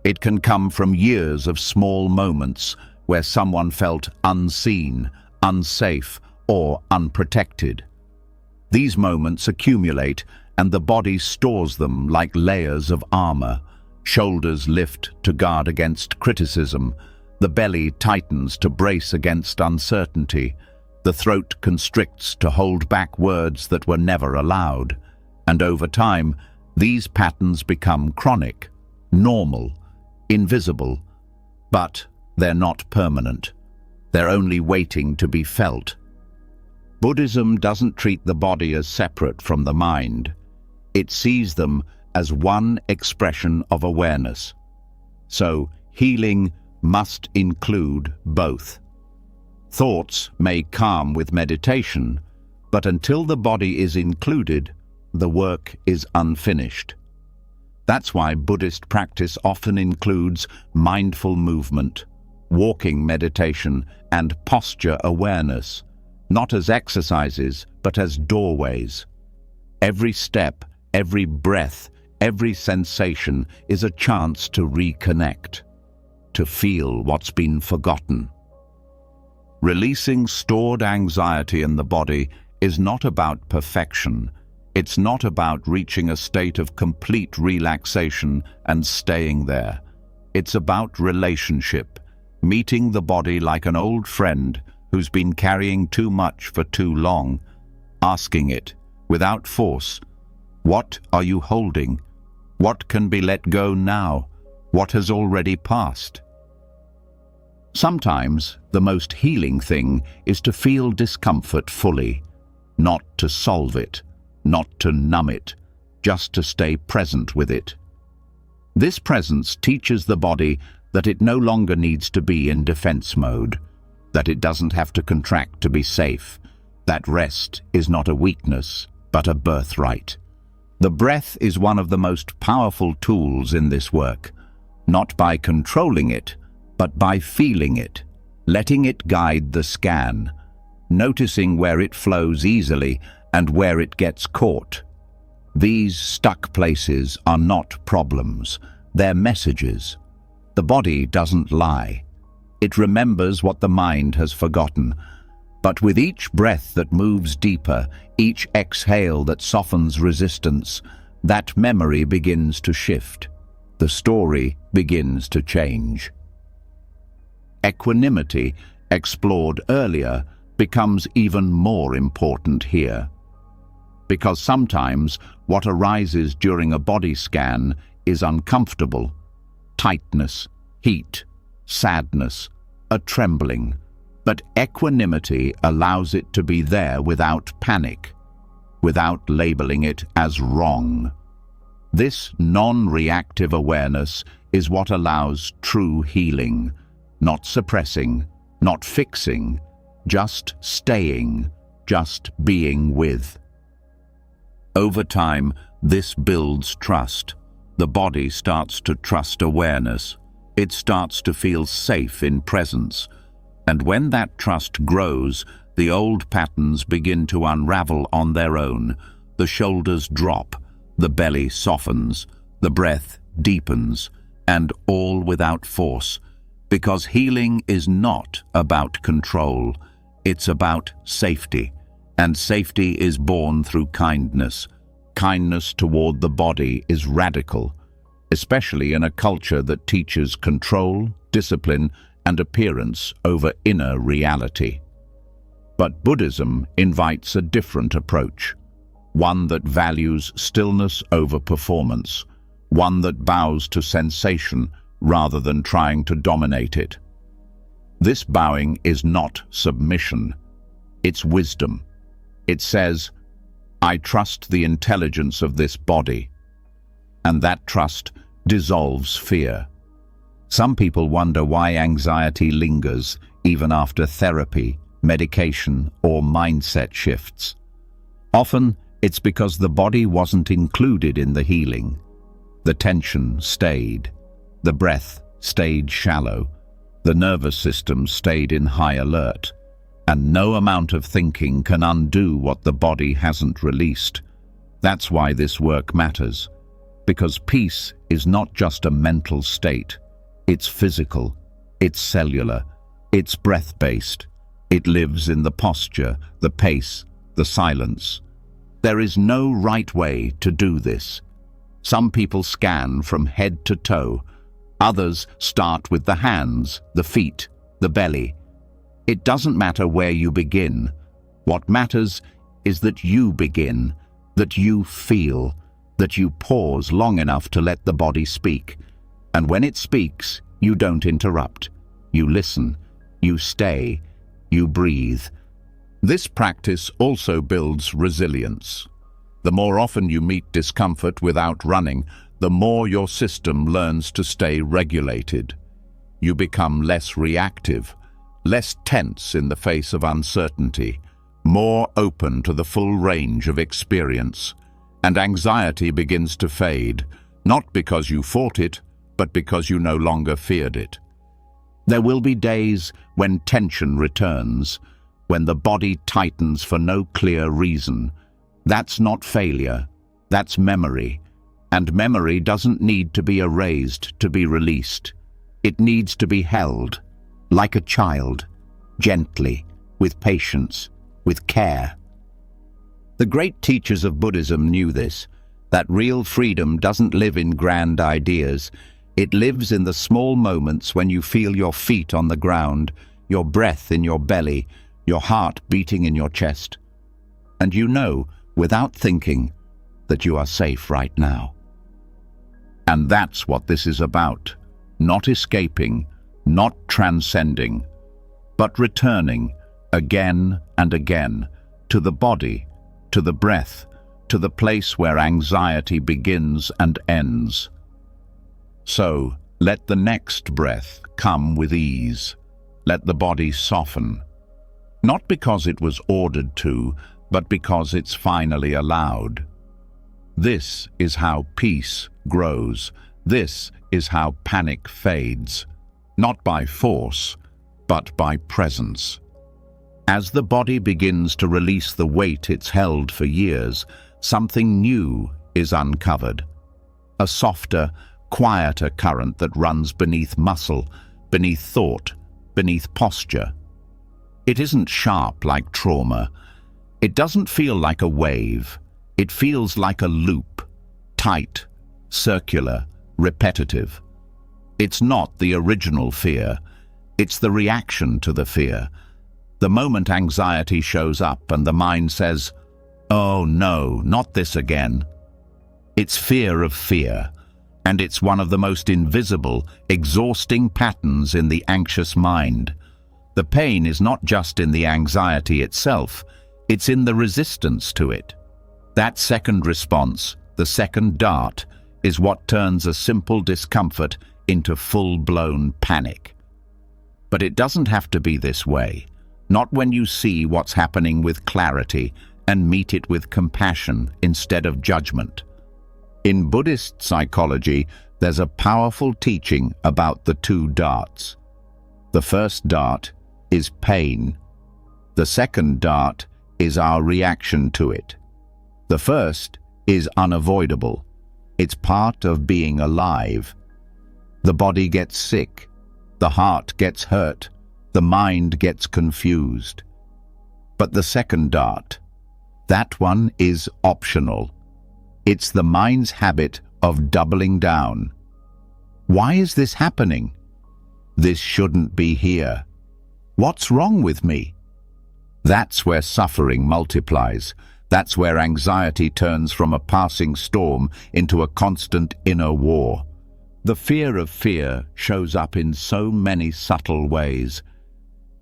It can come from years of small moments where someone felt unseen, unsafe, or unprotected. These moments accumulate, and the body stores them like layers of armor. Shoulders lift to guard against criticism. The belly tightens to brace against uncertainty. The throat constricts to hold back words that were never allowed. And over time, these patterns become chronic, normal, invisible. But they're not permanent. They're only waiting to be felt. Buddhism doesn't treat the body as separate from the mind. It sees them as one expression of awareness. So, healing must include both. Thoughts may calm with meditation, but until the body is included, the work is unfinished. That's why Buddhist practice often includes mindful movement, walking meditation, and posture awareness, not as exercises, but as doorways. Every step, every breath, every sensation is a chance to reconnect, to feel what's been forgotten. Releasing stored anxiety in the body is not about perfection. It's not about reaching a state of complete relaxation and staying there. It's about relationship, meeting the body like an old friend who's been carrying too much for too long, asking it, without force, "What are you holding? What can be let go now? What has already passed?" Sometimes the most healing thing is to feel discomfort fully, not to solve it, not to numb it, just to stay present with it. This presence teaches the body that it no longer needs to be in defense mode, that it doesn't have to contract to be safe, that rest is not a weakness, but a birthright. The breath is one of the most powerful tools in this work, not by controlling it, but by feeling it, letting it guide the scan, noticing where it flows easily and where it gets caught. These stuck places are not problems, they're messages. The body doesn't lie. It remembers what the mind has forgotten. But with each breath that moves deeper, each exhale that softens resistance, that memory begins to shift. The story begins to change. Equanimity, explored earlier, becomes even more important here. Because sometimes what arises during a body scan is uncomfortable. Tightness, heat, sadness, a trembling. But equanimity allows it to be there without panic, without labeling it as wrong. This non-reactive awareness is what allows true healing, not suppressing, not fixing, just staying, just being with. Over time, this builds trust. The body starts to trust awareness. It starts to feel safe in presence. And when that trust grows, the old patterns begin to unravel on their own. The shoulders drop, the belly softens, the breath deepens, and all without force. Because healing is not about control, it's about safety. And safety is born through kindness. Kindness toward the body is radical, especially in a culture that teaches control, discipline, and appearance over inner reality. But Buddhism invites a different approach, one that values stillness over performance, one that bows to sensation rather than trying to dominate it. This bowing is not submission, it's wisdom. It says, I trust the intelligence of this body, and that trust dissolves fear. Some people wonder why anxiety lingers even after therapy, medication, or mindset shifts. Often, it's because the body wasn't included in the healing. The tension stayed. The breath stayed shallow. The nervous system stayed in high alert. And no amount of thinking can undo what the body hasn't released. That's why this work matters. Because peace is not just a mental state. It's physical. It's cellular. It's breath-based. It lives in the posture, the pace, the silence. There is no right way to do this. Some people scan from head to toe. Others start with the hands, the feet, the belly. It doesn't matter where you begin. What matters is that you begin, that you feel, that you pause long enough to let the body speak. And when it speaks, you don't interrupt. You listen, you stay, you breathe. This practice also builds resilience. The more often you meet discomfort without running, the more your system learns to stay regulated. You become less reactive, less tense in the face of uncertainty, more open to the full range of experience. And anxiety begins to fade, not because you fought it, but because you no longer feared it. There will be days when tension returns, when the body tightens for no clear reason. That's not failure, that's memory. And memory doesn't need to be erased to be released. It needs to be held, like a child, gently, with patience, with care. The great teachers of Buddhism knew this, that real freedom doesn't live in grand ideas. It lives in the small moments when you feel your feet on the ground, your breath in your belly, your heart beating in your chest. And you know, without thinking, that you are safe right now. And that's what this is about. Not escaping, not transcending, but returning again and again to the body, to the breath, to the place where anxiety begins and ends. So, let the next breath come with ease. Let the body soften. Not because it was ordered to, but because it's finally allowed. This is how peace grows. This is how panic fades. Not by force, but by presence. As the body begins to release the weight it's held for years, something new is uncovered. A softer, quieter current that runs beneath muscle, beneath thought, beneath posture. It isn't sharp like trauma. It doesn't feel like a wave. It feels like a loop, tight, circular, repetitive. It's not the original fear. It's the reaction to the fear. The moment anxiety shows up and the mind says, "Oh no, not this again." It's fear of fear, and it's one of the most invisible, exhausting patterns in the anxious mind. The pain is not just in the anxiety itself, it's in the resistance to it. That second response, the second dart, is what turns a simple discomfort into full-blown panic. But it doesn't have to be this way. Not when you see what's happening with clarity and meet it with compassion instead of judgment. In Buddhist psychology, there's a powerful teaching about the two darts. The first dart is pain. The second dart is our reaction to it. The first is unavoidable. It's part of being alive. The body gets sick. The heart gets hurt. The mind gets confused. But the second dart, that one is optional. It's the mind's habit of doubling down. Why is this happening? This shouldn't be here. What's wrong with me? That's where suffering multiplies. That's where anxiety turns from a passing storm into a constant inner war. The fear of fear shows up in so many subtle ways.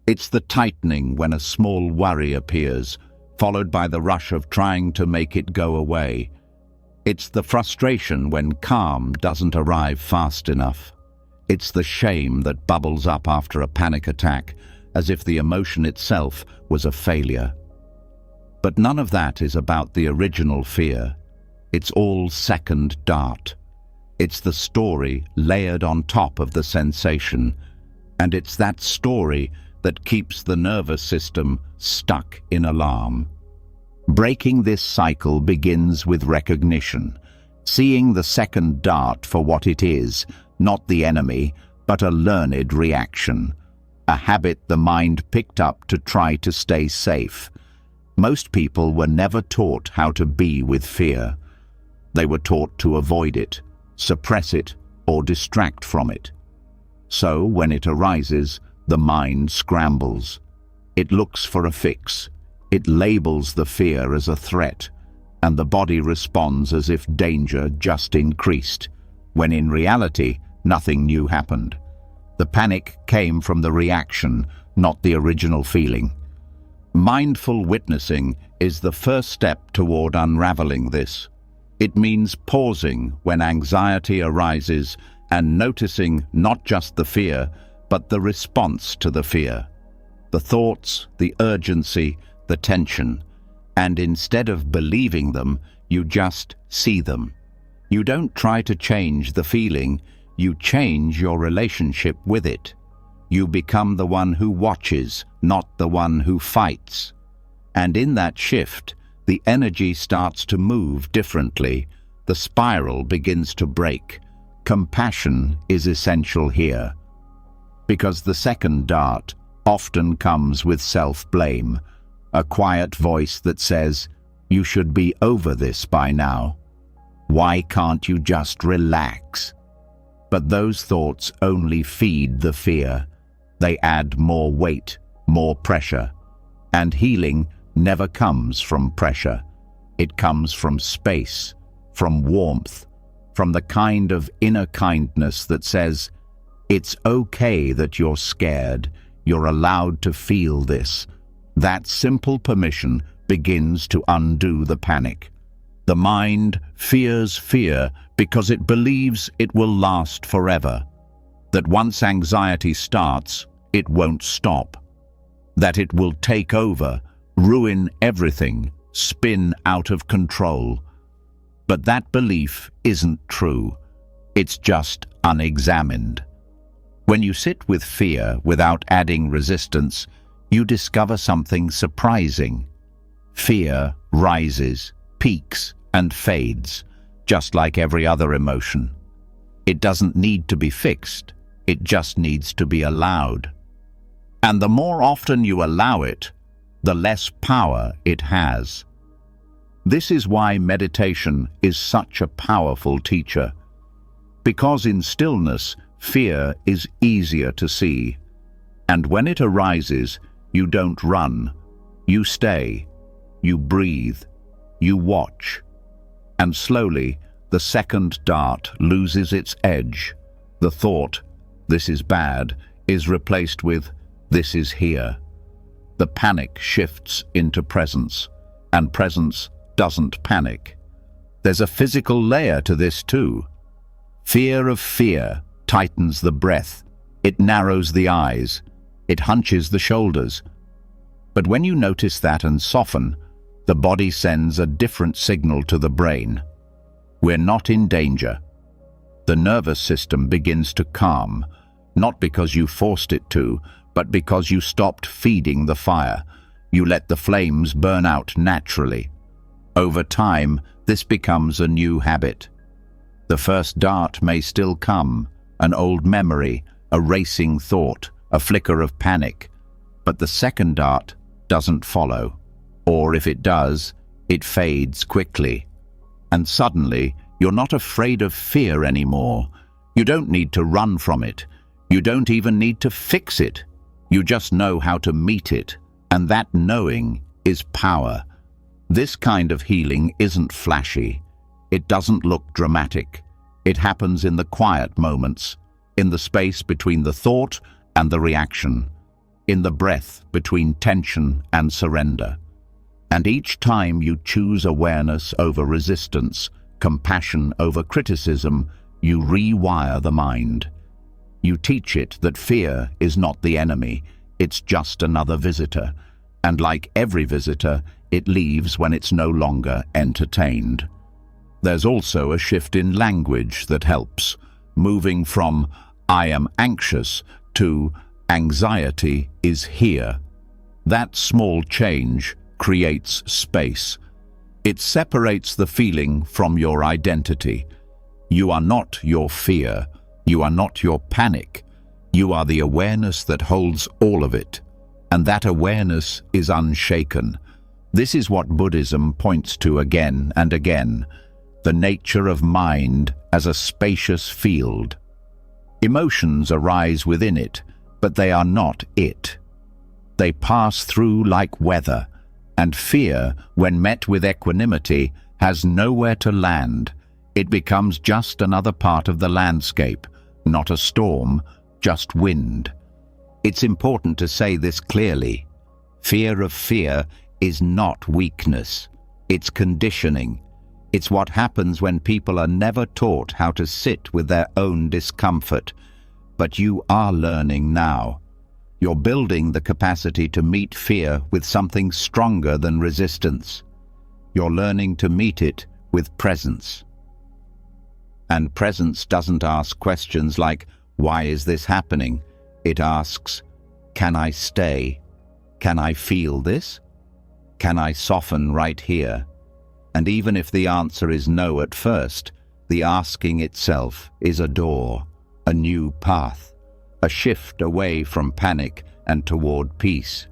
It's the tightening when a small worry appears, followed by the rush of trying to make it go away. It's the frustration when calm doesn't arrive fast enough. It's the shame that bubbles up after a panic attack, as if the emotion itself was a failure. But none of that is about the original fear. It's all second dart. It's the story layered on top of the sensation, and it's that story that keeps the nervous system stuck in alarm. Breaking this cycle begins with recognition, seeing the second dart for what it is, not the enemy, but a learned reaction, a habit the mind picked up to try to stay safe. Most people were never taught how to be with fear. They were taught to avoid it, suppress it, or distract from it. So, when it arises, the mind scrambles. It looks for a fix. It labels the fear as a threat, and the body responds as if danger just increased, when in reality, nothing new happened. The panic came from the reaction, not the original feeling. Mindful witnessing is the first step toward unraveling this. It means pausing when anxiety arises and noticing not just the fear, but the response to the fear. The thoughts, the urgency, the tension. And instead of believing them, you just see them. You don't try to change the feeling, you change your relationship with it. You become the one who watches, not the one who fights. And in that shift, the energy starts to move differently. The spiral begins to break. Compassion is essential here. Because the second dart often comes with self-blame, a quiet voice that says, "You should be over this by now. Why can't you just relax?" But those thoughts only feed the fear. They add more weight, more pressure. And healing never comes from pressure. It comes from space, from warmth, from the kind of inner kindness that says, "It's okay that you're scared. You're allowed to feel this." That simple permission begins to undo the panic. The mind fears fear because it believes it will last forever. That once anxiety starts, it won't stop. That it will take over, ruin everything, spin out of control. But that belief isn't true. It's just unexamined. When you sit with fear without adding resistance, you discover something surprising. Fear rises, peaks, and fades, just like every other emotion. It doesn't need to be fixed. It just needs to be allowed. And the more often you allow it, the less power it has. This is why meditation is such a powerful teacher. Because in stillness, fear is easier to see. And when it arises, you don't run. You stay. You breathe. You watch. And slowly, the second dart loses its edge. The thought, "This is bad," is replaced with, "This is here." The panic shifts into presence, and presence doesn't panic. There's a physical layer to this too. Fear of fear tightens the breath. It narrows the eyes. It hunches the shoulders. But when you notice that and soften, the body sends a different signal to the brain. We're not in danger. The nervous system begins to calm, not because you forced it to, but because you stopped feeding the fire. You let the flames burn out naturally. Over time, this becomes a new habit. The first dart may still come, an old memory, a racing thought, a flicker of panic, but the second dart doesn't follow. Or if it does, it fades quickly. And suddenly, you're not afraid of fear anymore. You don't need to run from it. You don't even need to fix it. You just know how to meet it, and that knowing is power. This kind of healing isn't flashy. It doesn't look dramatic. It happens in the quiet moments, in the space between the thought and the reaction, in the breath between tension and surrender. And each time you choose awareness over resistance, compassion over criticism, you rewire the mind. You teach it that fear is not the enemy, it's just another visitor. And like every visitor, it leaves when it's no longer entertained. There's also a shift in language that helps, moving from "I am anxious" to "anxiety is here." That small change creates space. It separates the feeling from your identity. You are not your fear. You are not your panic. You are the awareness that holds all of it. And that awareness is unshaken. This is what Buddhism points to again and again, the nature of mind as a spacious field. Emotions arise within it, but they are not it. They pass through like weather, and fear, when met with equanimity, has nowhere to land. It becomes just another part of the landscape, not a storm, just wind. It's important to say this clearly. Fear of fear is not weakness. It's conditioning. It's what happens when people are never taught how to sit with their own discomfort. But you are learning now. You're building the capacity to meet fear with something stronger than resistance. You're learning to meet it with presence. And presence doesn't ask questions like, "Why is this happening?" It asks, "Can I stay? Can I feel this? Can I soften right here?" And even if the answer is no at first, the asking itself is a door, a new path, a shift away from panic and toward peace.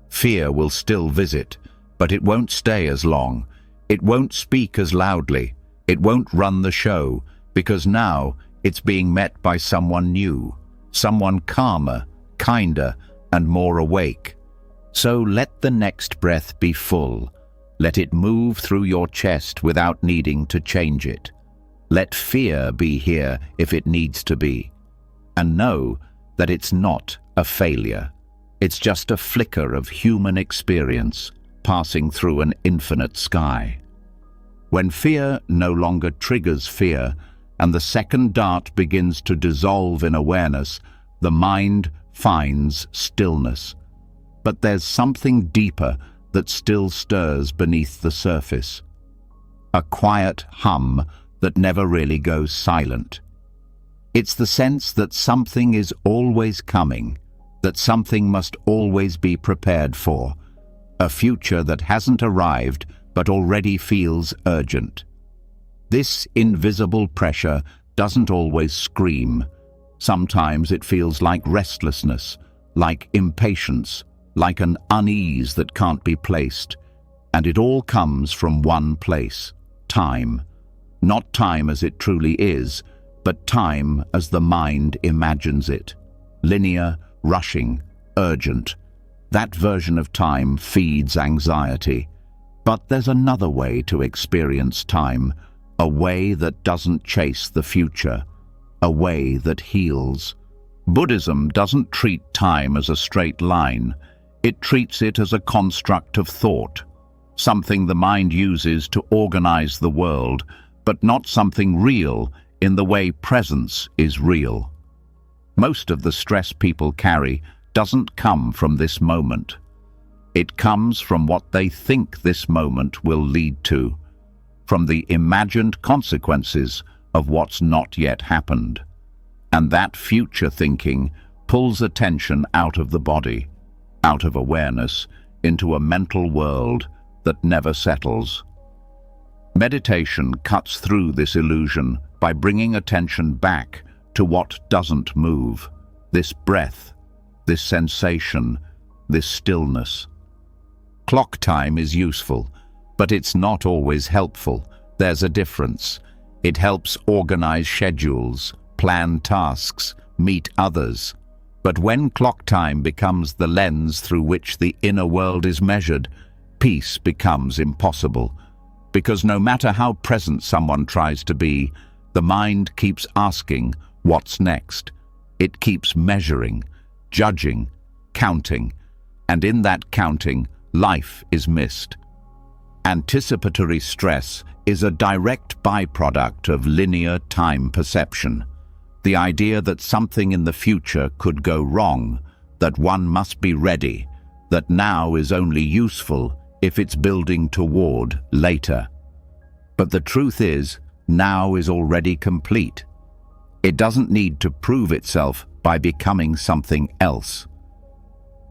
Fear will still visit, but it won't stay as long. It won't speak as loudly. It won't run the show, because now it's being met by someone new, someone calmer, kinder, and more awake. So let the next breath be full. Let it move through your chest without needing to change it. Let fear be here if it needs to be. And know that it's not a failure. It's just a flicker of human experience passing through an infinite sky. When fear no longer triggers fear, and the second dart begins to dissolve in awareness, the mind finds stillness. But there's something deeper that still stirs beneath the surface. A quiet hum that never really goes silent. It's the sense that something is always coming, that something must always be prepared for, a future that hasn't arrived but already feels urgent. This invisible pressure doesn't always scream. Sometimes it feels like restlessness, like impatience, like an unease that can't be placed. And it all comes from one place: time. Not time as it truly is, but time as the mind imagines it. Linear, rushing, urgent. That version of time feeds anxiety. But there's another way to experience time, a way that doesn't chase the future, a way that heals. Buddhism doesn't treat time as a straight line. It treats it as a construct of thought, something the mind uses to organize the world, but not something real in the way presence is real. Most of the stress people carry doesn't come from this moment. It comes from what they think this moment will lead to, from the imagined consequences of what's not yet happened. And that future thinking pulls attention out of the body, out of awareness, into a mental world that never settles. Meditation cuts through this illusion by bringing attention back to what doesn't move, this breath, this sensation, this stillness. Clock time is useful, but it's not always helpful. There's a difference. It helps organize schedules, plan tasks, meet others. But when clock time becomes the lens through which the inner world is measured, peace becomes impossible. Because no matter how present someone tries to be, the mind keeps asking, what's next? It keeps measuring, judging, counting, and in that counting, life is missed. Anticipatory stress is a direct byproduct of linear time perception. The idea that something in the future could go wrong, that one must be ready, that now is only useful if it's building toward later. But the truth is, now is already complete. It doesn't need to prove itself by becoming something else.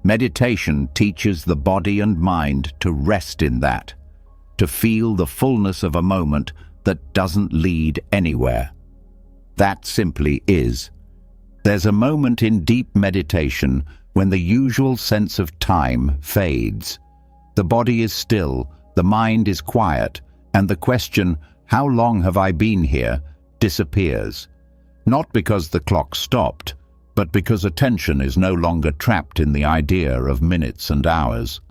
Meditation teaches the body and mind to rest in that, to feel the fullness of a moment that doesn't lead anywhere. That simply is. There's a moment in deep meditation when the usual sense of time fades. The body is still, the mind is quiet, and the question, how long have I been here, disappears. Not because the clock stopped, but because attention is no longer trapped in the idea of minutes and hours.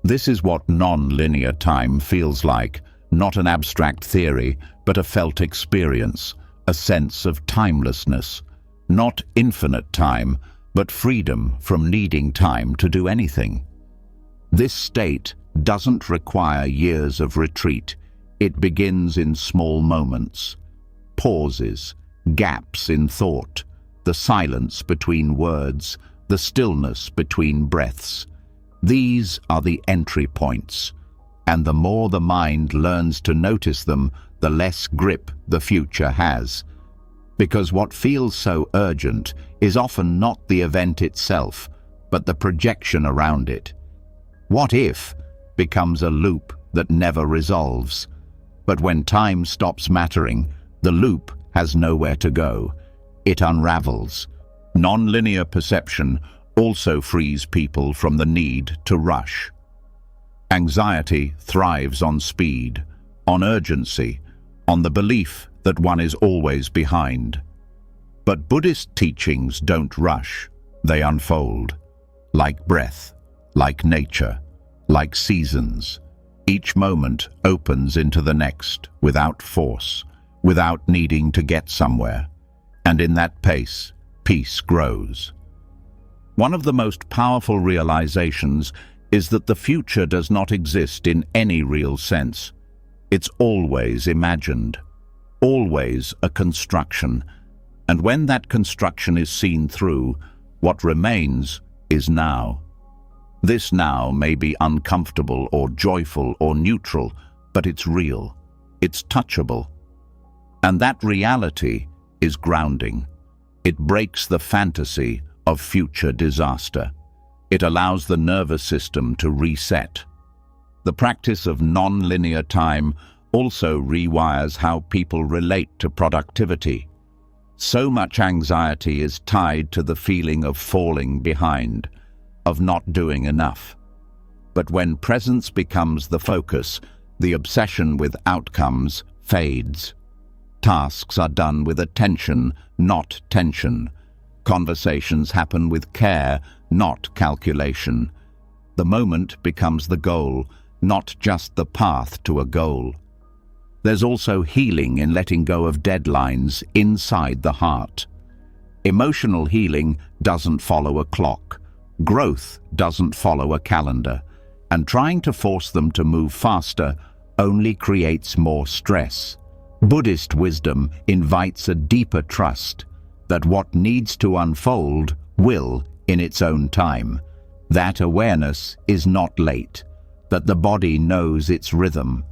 This is what non-linear time feels like, not an abstract theory, but a felt experience, a sense of timelessness. Not infinite time, but freedom from needing time to do anything. This state doesn't require years of retreat. It begins in small moments, pauses, gaps in thought, the silence between words, the stillness between breaths. These are the entry points, and the more the mind learns to notice them, the less grip the future has. Because what feels so urgent is often not the event itself, but the projection around it. What if becomes a loop that never resolves. But when time stops mattering, the loop has nowhere to go. It unravels. Non-linear perception also frees people from the need to rush. Anxiety thrives on speed, on urgency, on the belief that one is always behind. But Buddhist teachings don't rush, they unfold. Like breath, like nature, like seasons. Each moment opens into the next without force, without needing to get somewhere. And in that pace, peace grows. One of the most powerful realizations is that the future does not exist in any real sense. It's always imagined, always a construction. And when that construction is seen through, what remains is now. This now may be uncomfortable or joyful or neutral, but it's real, it's touchable. And that reality is grounding. It breaks the fantasy of future disaster. It allows the nervous system to reset. The practice of non-linear time also rewires how people relate to productivity. So much anxiety is tied to the feeling of falling behind, of not doing enough. But when presence becomes the focus, the obsession with outcomes fades. Tasks are done with attention, not tension. Conversations happen with care, not calculation. The moment becomes the goal, not just the path to a goal. There's also healing in letting go of deadlines inside the heart. Emotional healing doesn't follow a clock. Growth doesn't follow a calendar. And trying to force them to move faster only creates more stress. Buddhist wisdom invites a deeper trust that what needs to unfold will in its own time. That awareness is not late, that the body knows its rhythm.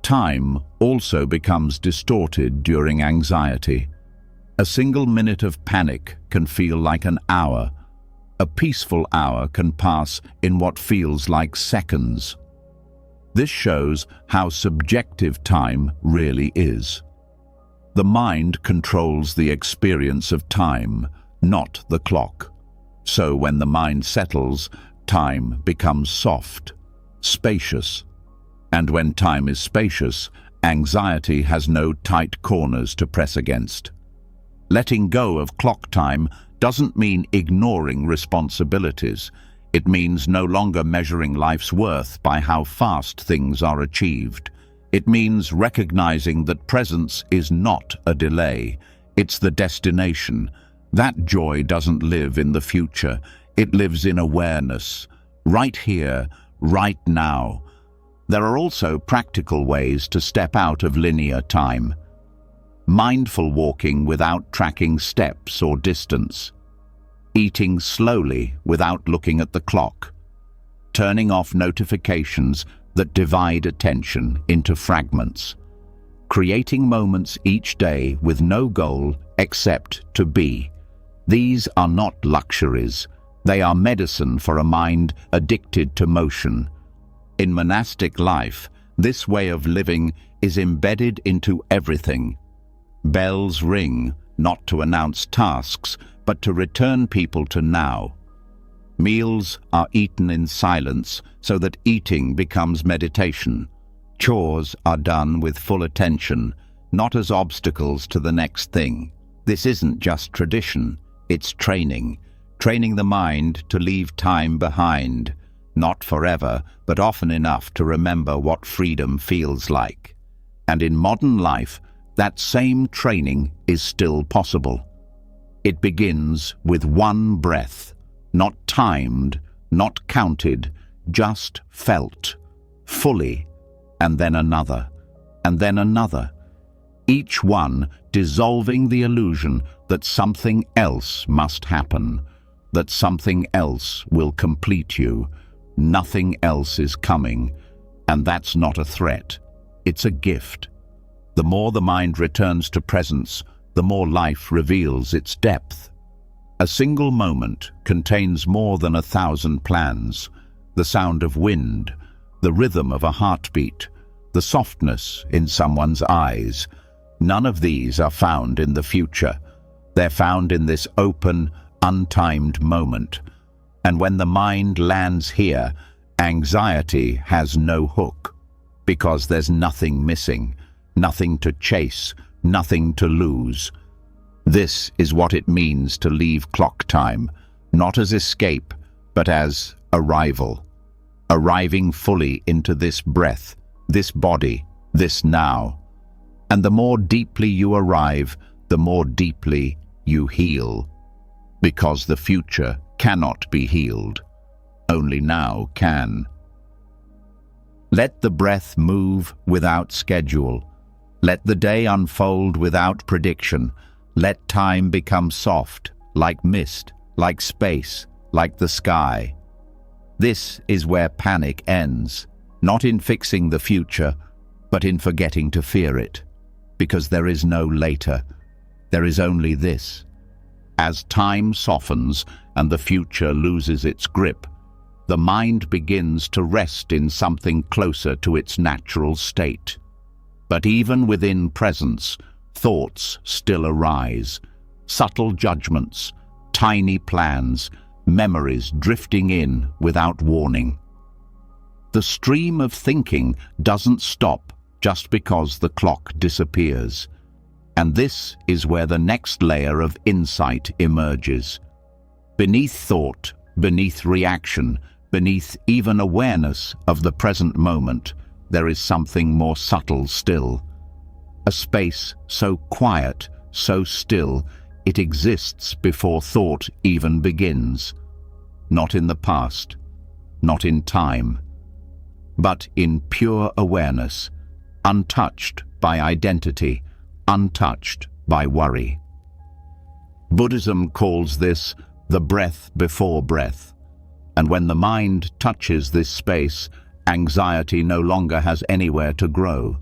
Time also becomes distorted during anxiety. A single minute of panic can feel like an hour. A peaceful hour can pass in what feels like seconds. This shows how subjective time really is. The mind controls the experience of time, not the clock. So when the mind settles, time becomes soft, spacious. And when time is spacious, anxiety has no tight corners to press against. Letting go of clock time doesn't mean ignoring responsibilities. It means no longer measuring life's worth by how fast things are achieved. It means recognizing that presence is not a delay, it's the destination. That joy doesn't live in the future, it lives in awareness, right here, right now. There are also practical ways to step out of linear time. Mindful walking without tracking steps or distance. Eating slowly without looking at the clock. Turning off notifications that divide attention into fragments. Creating moments each day with no goal except to be. These are not luxuries. They are medicine for a mind addicted to motion. In monastic life, this way of living is embedded into everything. Bells ring, not to announce tasks, but to return people to now. Meals are eaten in silence so that eating becomes meditation. Chores are done with full attention, not as obstacles to the next thing. This isn't just tradition, it's training. Training the mind to leave time behind, not forever, but often enough to remember what freedom feels like. And in modern life, that same training is still possible. It begins with one breath, not timed, not counted, just felt, fully, and then another, and then another. Each one dissolving the illusion that something else must happen, that something else will complete you, nothing else is coming, and that's not a threat, it's a gift. The more the mind returns to presence, the more life reveals its depth. A single moment contains more than 1,000 plans, the sound of wind, the rhythm of a heartbeat, the softness in someone's eyes. None of these are found in the future. They're found in this open, untimed moment. And when the mind lands here, anxiety has no hook, because there's nothing missing, nothing to chase, nothing to lose. This is what it means to leave clock time, not as escape, but as arrival. Arriving fully into this breath, this body, this now. And the more deeply you arrive, the more deeply you heal. Because the future cannot be healed. Only now can. Let the breath move without schedule. Let the day unfold without prediction. Let time become soft, like mist, like space, like the sky. This is where panic ends, not in fixing the future, but in forgetting to fear it. Because there is no later. There is only this. As time softens and the future loses its grip, the mind begins to rest in something closer to its natural state. But even within presence, thoughts still arise, subtle judgments, tiny plans, memories drifting in without warning. The stream of thinking doesn't stop just because the clock disappears. And this is where the next layer of insight emerges. Beneath thought, beneath reaction, beneath even awareness of the present moment, there is something more subtle still. A space so quiet, so still, it exists before thought even begins. Not in the past, not in time, but in pure awareness, untouched by identity, untouched by worry. Buddhism calls this the breath before breath, and when the mind touches this space, anxiety no longer has anywhere to grow.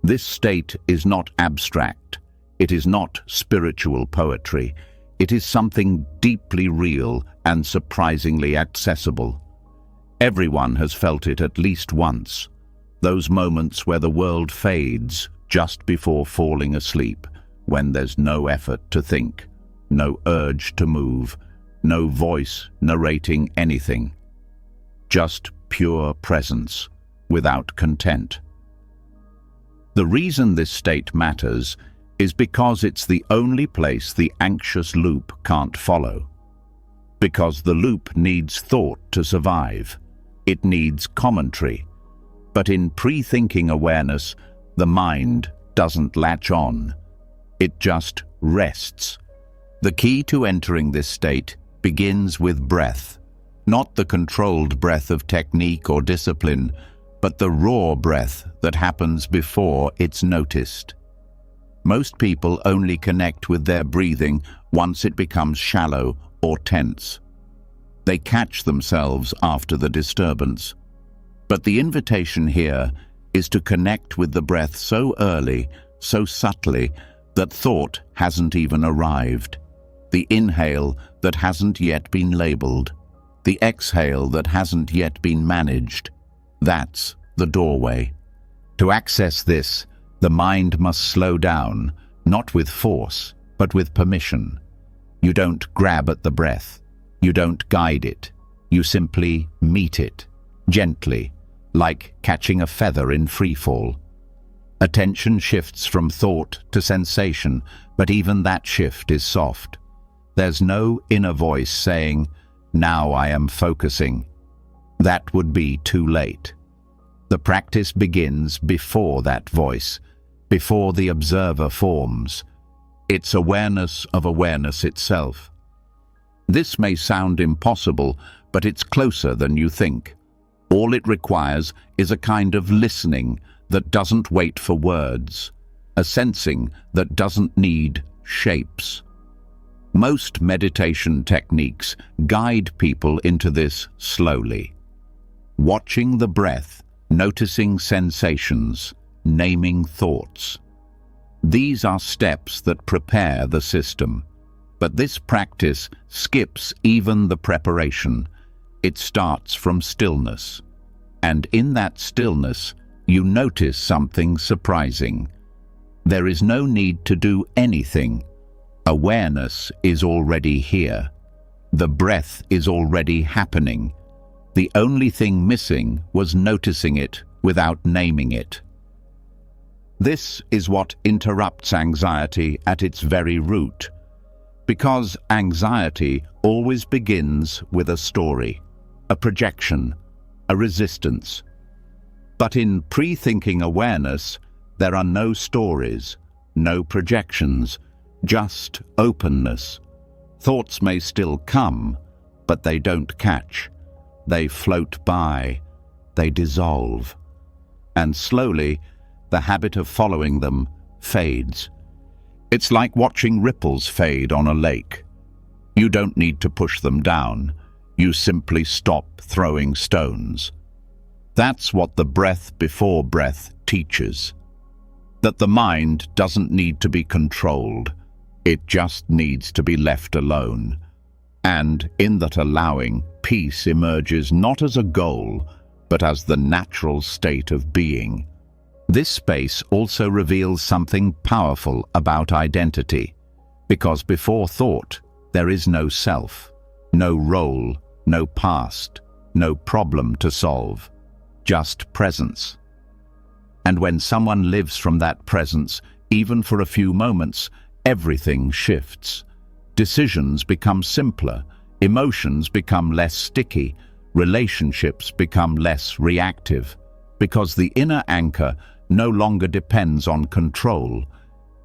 This state is not abstract, it is not spiritual poetry, it is something deeply real and surprisingly accessible. Everyone has felt it at least once, those moments where the world fades just before falling asleep, when there's no effort to think, no urge to move, no voice narrating anything. Just pure presence, without content. The reason this state matters is because it's the only place the anxious loop can't follow. because the loop needs thought to survive. It needs commentary. But in pre-thinking awareness, the mind doesn't latch on. It just rests. The key to entering this state begins with breath, not the controlled breath of technique or discipline, but the raw breath that happens before it's noticed. Most people only connect with their breathing once it becomes shallow or tense. They catch themselves after the disturbance. But the invitation here is to connect with the breath so early, so subtly, that thought hasn't even arrived. The inhale that hasn't yet been labeled. The exhale that hasn't yet been managed. That's the doorway. To access this, the mind must slow down, not with force, but with permission. You don't grab at the breath. You don't guide it. You simply meet it, gently, like catching a feather in freefall. Attention shifts from thought to sensation, but even that shift is soft. There's no inner voice saying, "Now I am focusing." That would be too late. The practice begins before that voice, before the observer forms. It's awareness of awareness itself. This may sound impossible, but it's closer than you think. All it requires is a kind of listening that doesn't wait for words, a sensing that doesn't need shapes. Most meditation techniques guide people into this slowly. Watching the breath, noticing sensations, naming thoughts. These are steps that prepare the system. But this practice skips even the preparation. It starts from stillness. And in that stillness, you notice something surprising. There is no need to do anything. Awareness is already here. The breath is already happening. The only thing missing was noticing it without naming it. This is what interrupts anxiety at its very root. Because anxiety always begins with a story, a projection, a resistance. But in pre-thinking awareness, there are no stories, no projections, just openness. Thoughts may still come, but they don't catch. They float by, they dissolve. And slowly, the habit of following them fades. It's like watching ripples fade on a lake. You don't need to push them down. You simply stop throwing stones. That's what the breath before breath teaches. That the mind doesn't need to be controlled. It just needs to be left alone. And in that allowing, peace emerges not as a goal, but as the natural state of being. This space also reveals something powerful about identity, because before thought, there is no self, no role, no past, no problem to solve, just presence. And when someone lives from that presence, even for a few moments, everything shifts. Decisions become simpler, emotions become less sticky, relationships become less reactive, because the inner anchor no longer depends on control.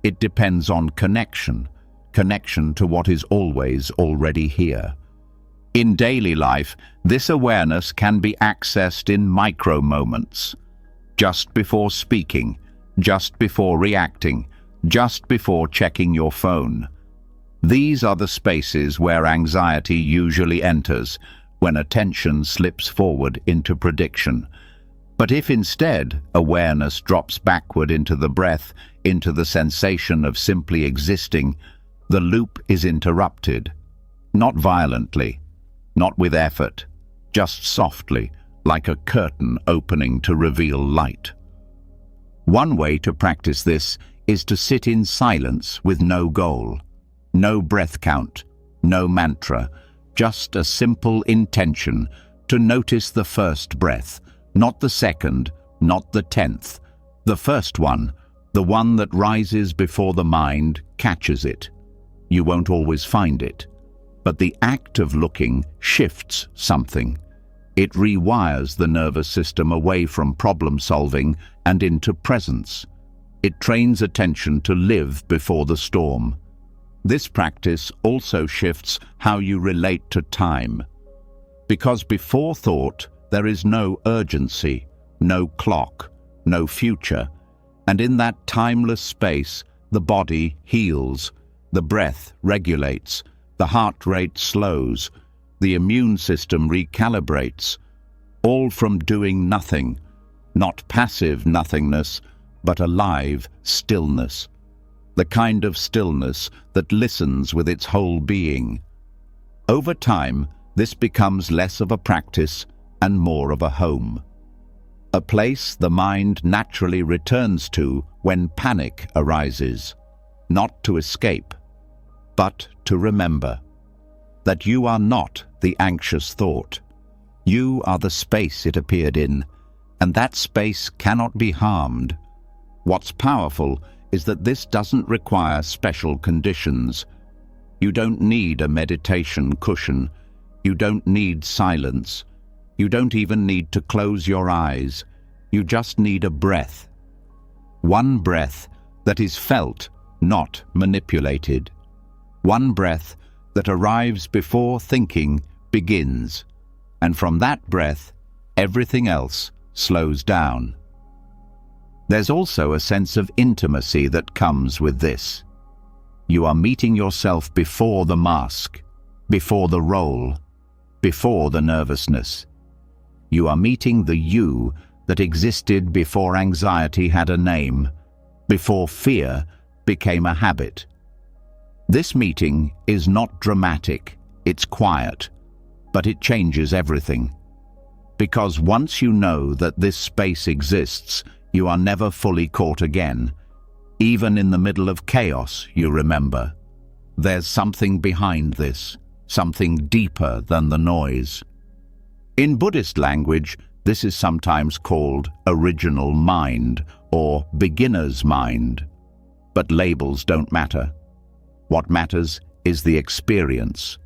It depends on connection, connection to what is always already here. In daily life, this awareness can be accessed in micro moments. Just before speaking, just before reacting, just before checking your phone. These are the spaces where anxiety usually enters, when attention slips forward into prediction. But if instead awareness drops backward into the breath, into the sensation of simply existing, the loop is interrupted. Not violently, not with effort, just softly, like a curtain opening to reveal light. One way to practice this is to sit in silence with no goal, no breath count, no mantra, just a simple intention to notice the first breath, not the second, not the 10th, the first one, the one that rises before the mind catches it. You won't always find it. But the act of looking shifts something. It rewires the nervous system away from problem solving and into presence. It trains attention to live before the storm. This practice also shifts how you relate to time. Because before thought, there is no urgency, no clock, no future, and in that timeless space, the body heals, the breath regulates, the heart rate slows, the immune system recalibrates, all from doing nothing, not passive nothingness, but alive stillness, the kind of stillness that listens with its whole being. Over time, this becomes less of a practice and more of a home. A place the mind naturally returns to when panic arises, not to escape, but to remember that you are not the anxious thought. You are the space it appeared in, and that space cannot be harmed. What's powerful is that this doesn't require special conditions. You don't need a meditation cushion. You don't need silence. You don't even need to close your eyes. You just need a breath. One breath that is felt, not manipulated. One breath that arrives before thinking begins. And from that breath, everything else slows down. There's also a sense of intimacy that comes with this. You are meeting yourself before the mask, before the role, before the nervousness. You are meeting the you that existed before anxiety had a name, before fear became a habit. This meeting is not dramatic, it's quiet, but it changes everything. Because once you know that this space exists, you are never fully caught again. Even in the middle of chaos, you remember. There's something behind this, something deeper than the noise. In Buddhist language, this is sometimes called original mind or beginner's mind. But labels don't matter. What matters is the experience.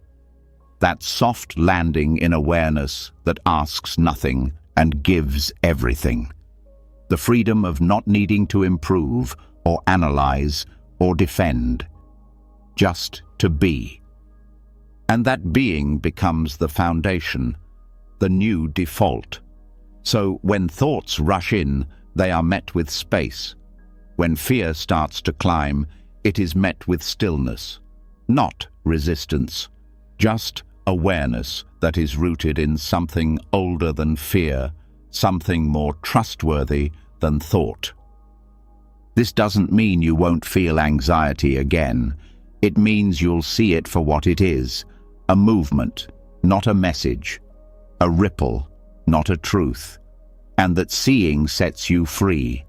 That soft landing in awareness that asks nothing and gives everything. The freedom of not needing to improve or analyze or defend. Just to be. And that being becomes the foundation, the new default. So when thoughts rush in, they are met with space. When fear starts to climb, it is met with stillness. Not resistance, just awareness that is rooted in something older than fear, something more trustworthy than thought. This doesn't mean you won't feel anxiety again. It means you'll see it for what it is, a movement, not a message, a ripple, not a truth, and that seeing sets you free.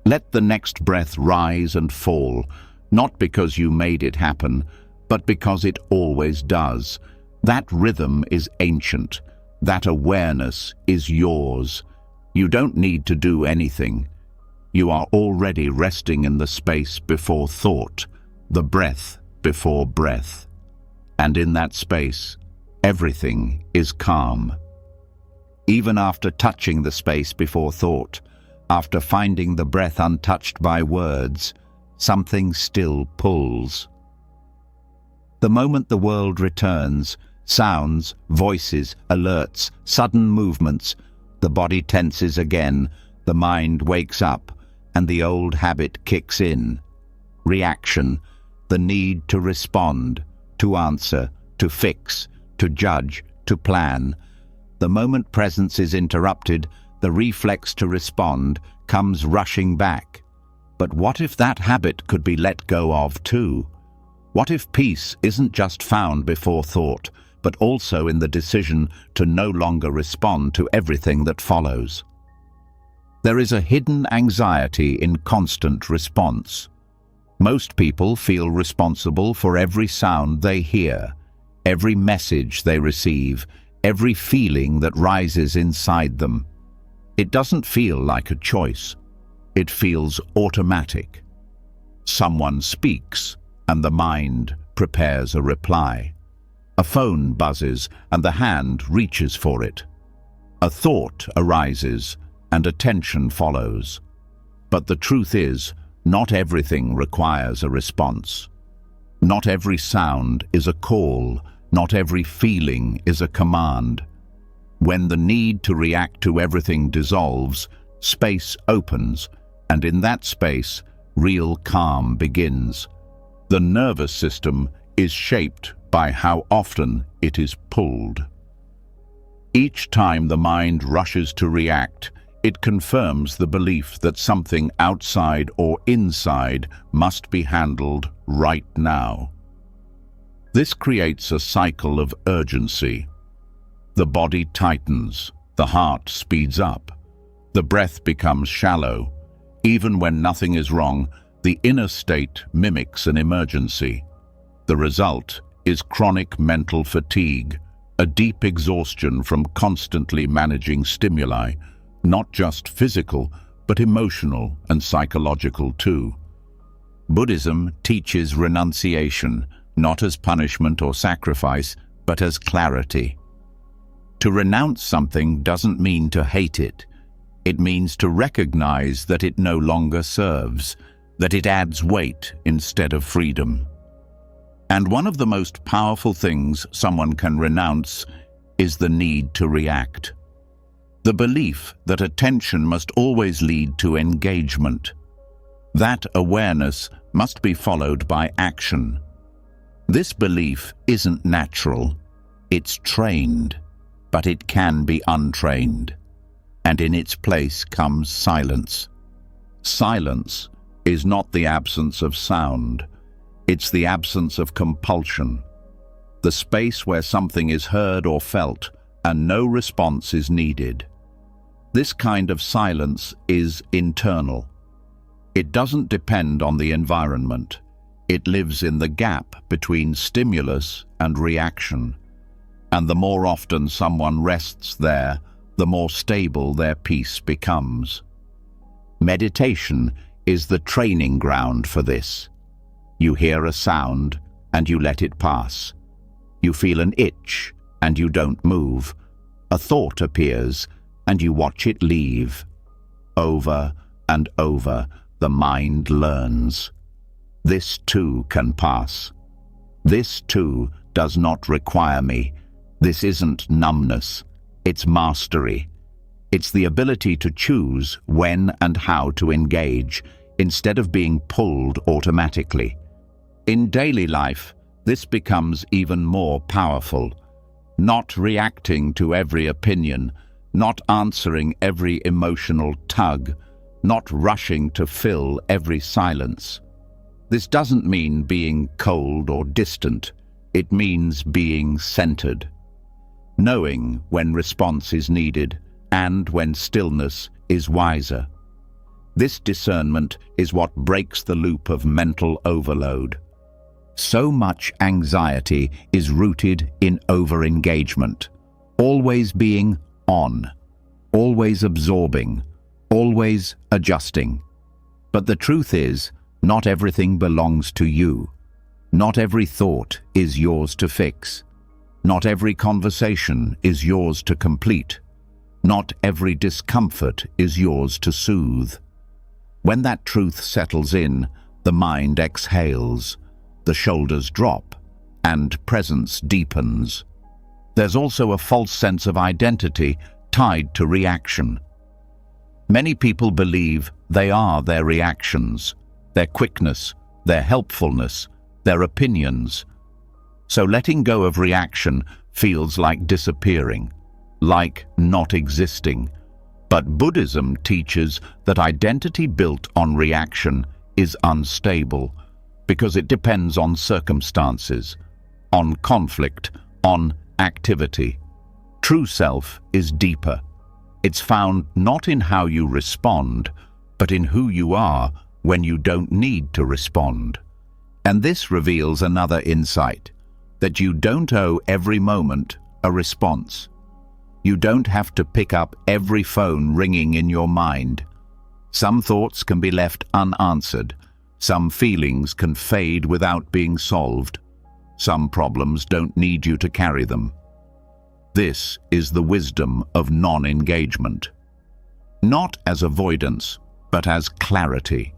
Let the next breath rise and fall, not because you made it happen, but because it always does. That rhythm is ancient. That awareness is yours. You don't need to do anything. You are already resting in the space before thought, the breath before breath. And in that space, everything is calm. Even after touching the space before thought, after finding the breath untouched by words, something still pulls. The moment the world returns, sounds, voices, alerts, sudden movements, the body tenses again, the mind wakes up, and the old habit kicks in. Reaction, the need to respond, to answer, to fix, to judge, to plan. The moment presence is interrupted, the reflex to respond comes rushing back. But what if that habit could be let go of too? What if peace isn't just found before thought, but also in the decision to no longer respond to everything that follows? There is a hidden anxiety in constant response. Most people feel responsible for every sound they hear, every message they receive, every feeling that rises inside them. It doesn't feel like a choice. It feels automatic. Someone speaks, and the mind prepares a reply. A phone buzzes and the hand reaches for it. A thought arises and attention follows. But the truth is, not everything requires a response. Not every sound is a call. Not every feeling is a command. When the need to react to everything dissolves, space opens, and in that space, real calm begins. The nervous system is shaped by how often it is pulled. Each time the mind rushes to react, it confirms the belief that something outside or inside must be handled right now. This creates a cycle of urgency. The body tightens, the heart speeds up, the breath becomes shallow. Even when nothing is wrong, the inner state mimics an emergency. The result is chronic mental fatigue, a deep exhaustion from constantly managing stimuli, not just physical, but emotional and psychological too. Buddhism teaches renunciation, not as punishment or sacrifice, but as clarity. To renounce something doesn't mean to hate it. It means to recognize that it no longer serves, that it adds weight instead of freedom. And one of the most powerful things someone can renounce is the need to react. The belief that attention must always lead to engagement. That awareness must be followed by action. This belief isn't natural, it's trained, but it can be untrained. And in its place comes silence. Silence is not the absence of sound, it's the absence of compulsion. The space where something is heard or felt and no response is needed. This kind of silence is internal. It doesn't depend on the environment. It lives in the gap between stimulus and reaction. And the more often someone rests there, the more stable their peace becomes. Meditation is the training ground for this. You hear a sound and you let it pass. You feel an itch and you don't move. A thought appears and you watch it leave. Over and over, the mind learns. This too can pass. This too does not require me. This isn't numbness. It's mastery. It's the ability to choose when and how to engage instead of being pulled automatically. In daily life, this becomes even more powerful. Not reacting to every opinion, not answering every emotional tug, not rushing to fill every silence. This doesn't mean being cold or distant. It means being centered. Knowing when response is needed and when stillness is wiser. This discernment is what breaks the loop of mental overload. So much anxiety is rooted in over-engagement, always being on, always absorbing, always adjusting. But the truth is, not everything belongs to you. Not every thought is yours to fix. Not every conversation is yours to complete. Not every discomfort is yours to soothe. When that truth settles in, the mind exhales, the shoulders drop, and presence deepens. There's also a false sense of identity tied to reaction. Many people believe they are their reactions, their quickness, their helpfulness, their opinions. So letting go of reaction feels like disappearing, like not existing. But Buddhism teaches that identity built on reaction is unstable because it depends on circumstances, on conflict, on activity. True self is deeper. It's found not in how you respond, but in who you are when you don't need to respond. And this reveals another insight, that you don't owe every moment a response. You don't have to pick up every phone ringing in your mind. Some thoughts can be left unanswered. Some feelings can fade without being solved. Some problems don't need you to carry them. This is the wisdom of non-engagement. Not as avoidance, but as clarity.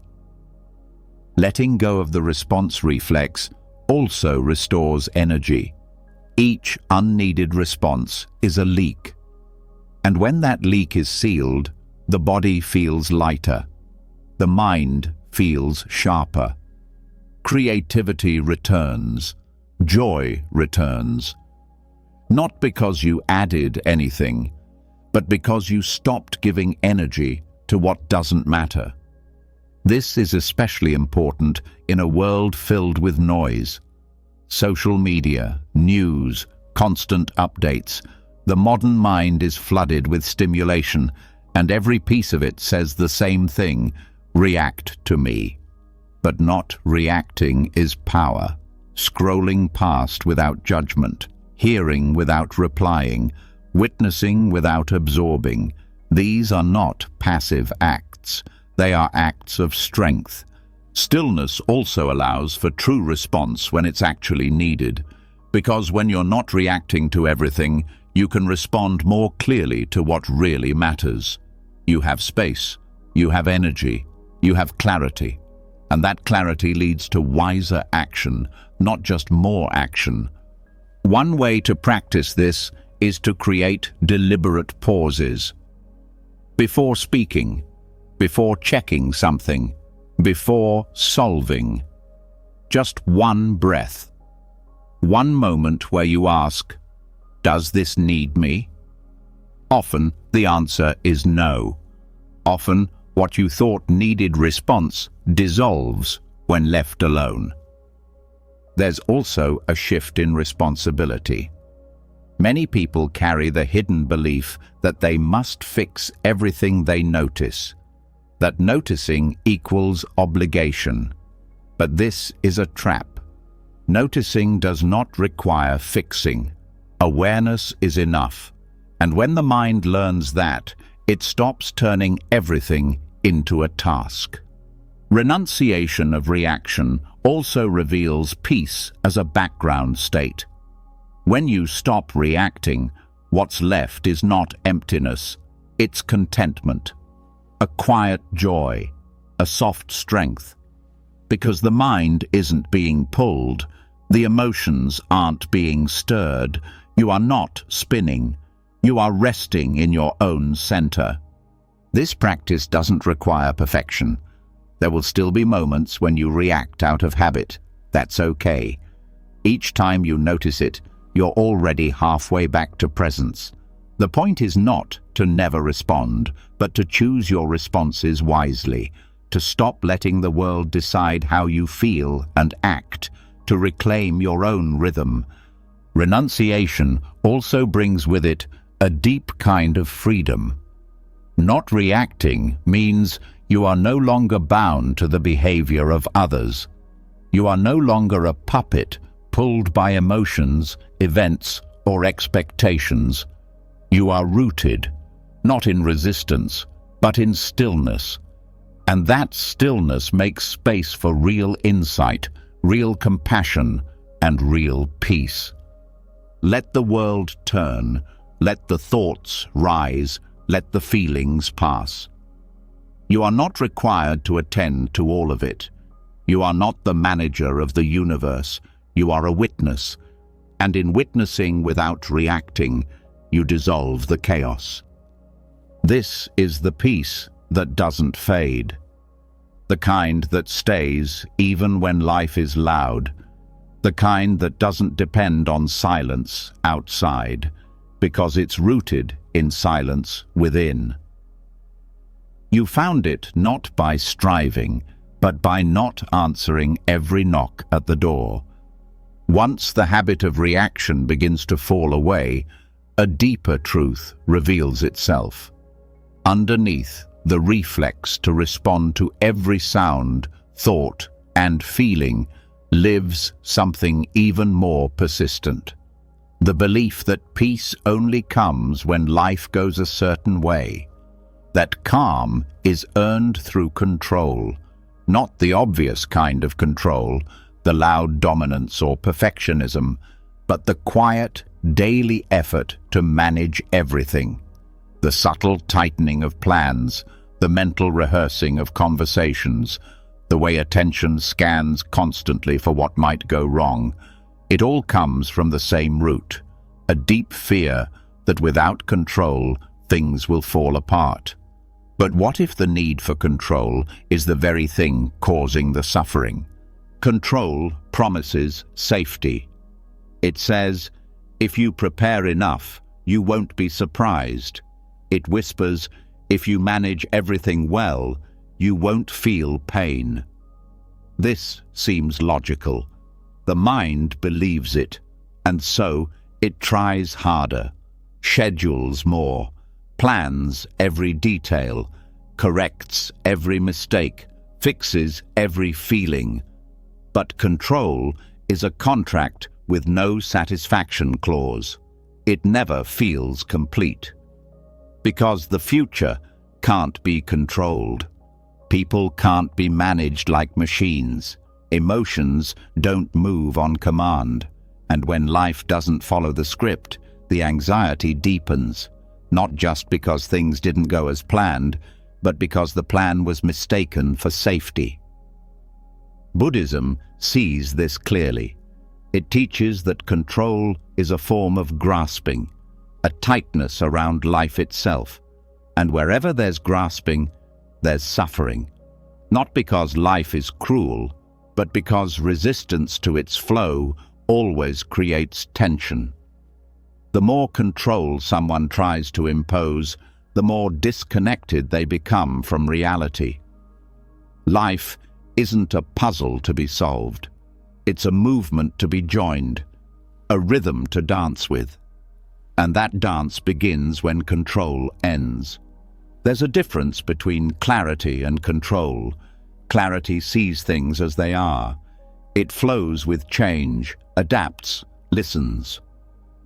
Letting go of the response reflex also restores energy. Each unneeded response is a leak. And when that leak is sealed, the body feels lighter. The mind feels sharper. Creativity returns. Joy returns. Not because you added anything, but because you stopped giving energy to what doesn't matter. This is especially important in a world filled with noise. Social media, news, constant updates. The modern mind is flooded with stimulation, and every piece of it says the same thing: react to me. But not reacting is power. Scrolling past without judgment, hearing without replying, witnessing without absorbing. These are not passive acts. They are acts of strength. Stillness also allows for true response when it's actually needed, because when you're not reacting to everything, you can respond more clearly to what really matters. You have space, you have energy, you have clarity, and that clarity leads to wiser action, not just more action. One way to practice this is to create deliberate pauses. Before speaking, before checking something, before solving. Just one breath. One moment where you ask, does this need me? Often the answer is no. Often what you thought needed response dissolves when left alone. There's also a shift in responsibility. Many people carry the hidden belief that they must fix everything they notice, that noticing equals obligation. But this is a trap. Noticing does not require fixing. Awareness is enough. And when the mind learns that, it stops turning everything into a task. Renunciation of reaction also reveals peace as a background state. When you stop reacting, what's left is not emptiness, it's contentment, a quiet joy, a soft strength. Because the mind isn't being pulled, the emotions aren't being stirred, you are not spinning, you are resting in your own center. This practice doesn't require perfection. There will still be moments when you react out of habit. That's okay. Each time you notice it, you're already halfway back to presence. The point is not to never respond, but to choose your responses wisely, to stop letting the world decide how you feel and act, to reclaim your own rhythm. Renunciation also brings with it a deep kind of freedom. Not reacting means you are no longer bound to the behavior of others. You are no longer a puppet pulled by emotions, events, or expectations. You are rooted, not in resistance, but in stillness. And that stillness makes space for real insight, real compassion, and real peace. Let the world turn, let the thoughts rise, let the feelings pass. You are not required to attend to all of it. You are not the manager of the universe. You are a witness, and in witnessing without reacting, you dissolve the chaos. This is the peace that doesn't fade, the kind that stays even when life is loud, the kind that doesn't depend on silence outside, because it's rooted in silence within. You found it not by striving, but by not answering every knock at the door. Once the habit of reaction begins to fall away, a deeper truth reveals itself. Underneath the reflex to respond to every sound, thought, and feeling lives something even more persistent. The belief that peace only comes when life goes a certain way, that calm is earned through control, not the obvious kind of control, the loud dominance or perfectionism, but the quiet, daily effort to manage everything. The subtle tightening of plans, the mental rehearsing of conversations, the way attention scans constantly for what might go wrong. It all comes from the same root, a deep fear that without control, things will fall apart. But what if the need for control is the very thing causing the suffering? Control promises safety. It says, if you prepare enough, you won't be surprised. It whispers, if you manage everything well, you won't feel pain. This seems logical. The mind believes it, and so it tries harder, schedules more, plans every detail, corrects every mistake, fixes every feeling. But control is a contract with no satisfaction clause. It never feels complete. Because the future can't be controlled. People can't be managed like machines. Emotions don't move on command. And when life doesn't follow the script, the anxiety deepens, not just because things didn't go as planned, but because the plan was mistaken for safety. Buddhism sees this clearly. It teaches that control is a form of grasping, a tightness around life itself. And wherever there's grasping, there's suffering. Not because life is cruel, but because resistance to its flow always creates tension. The more control someone tries to impose, the more disconnected they become from reality. Life isn't a puzzle to be solved. It's a movement to be joined, a rhythm to dance with. And that dance begins when control ends. There's a difference between clarity and control. Clarity sees things as they are. It flows with change, adapts, listens.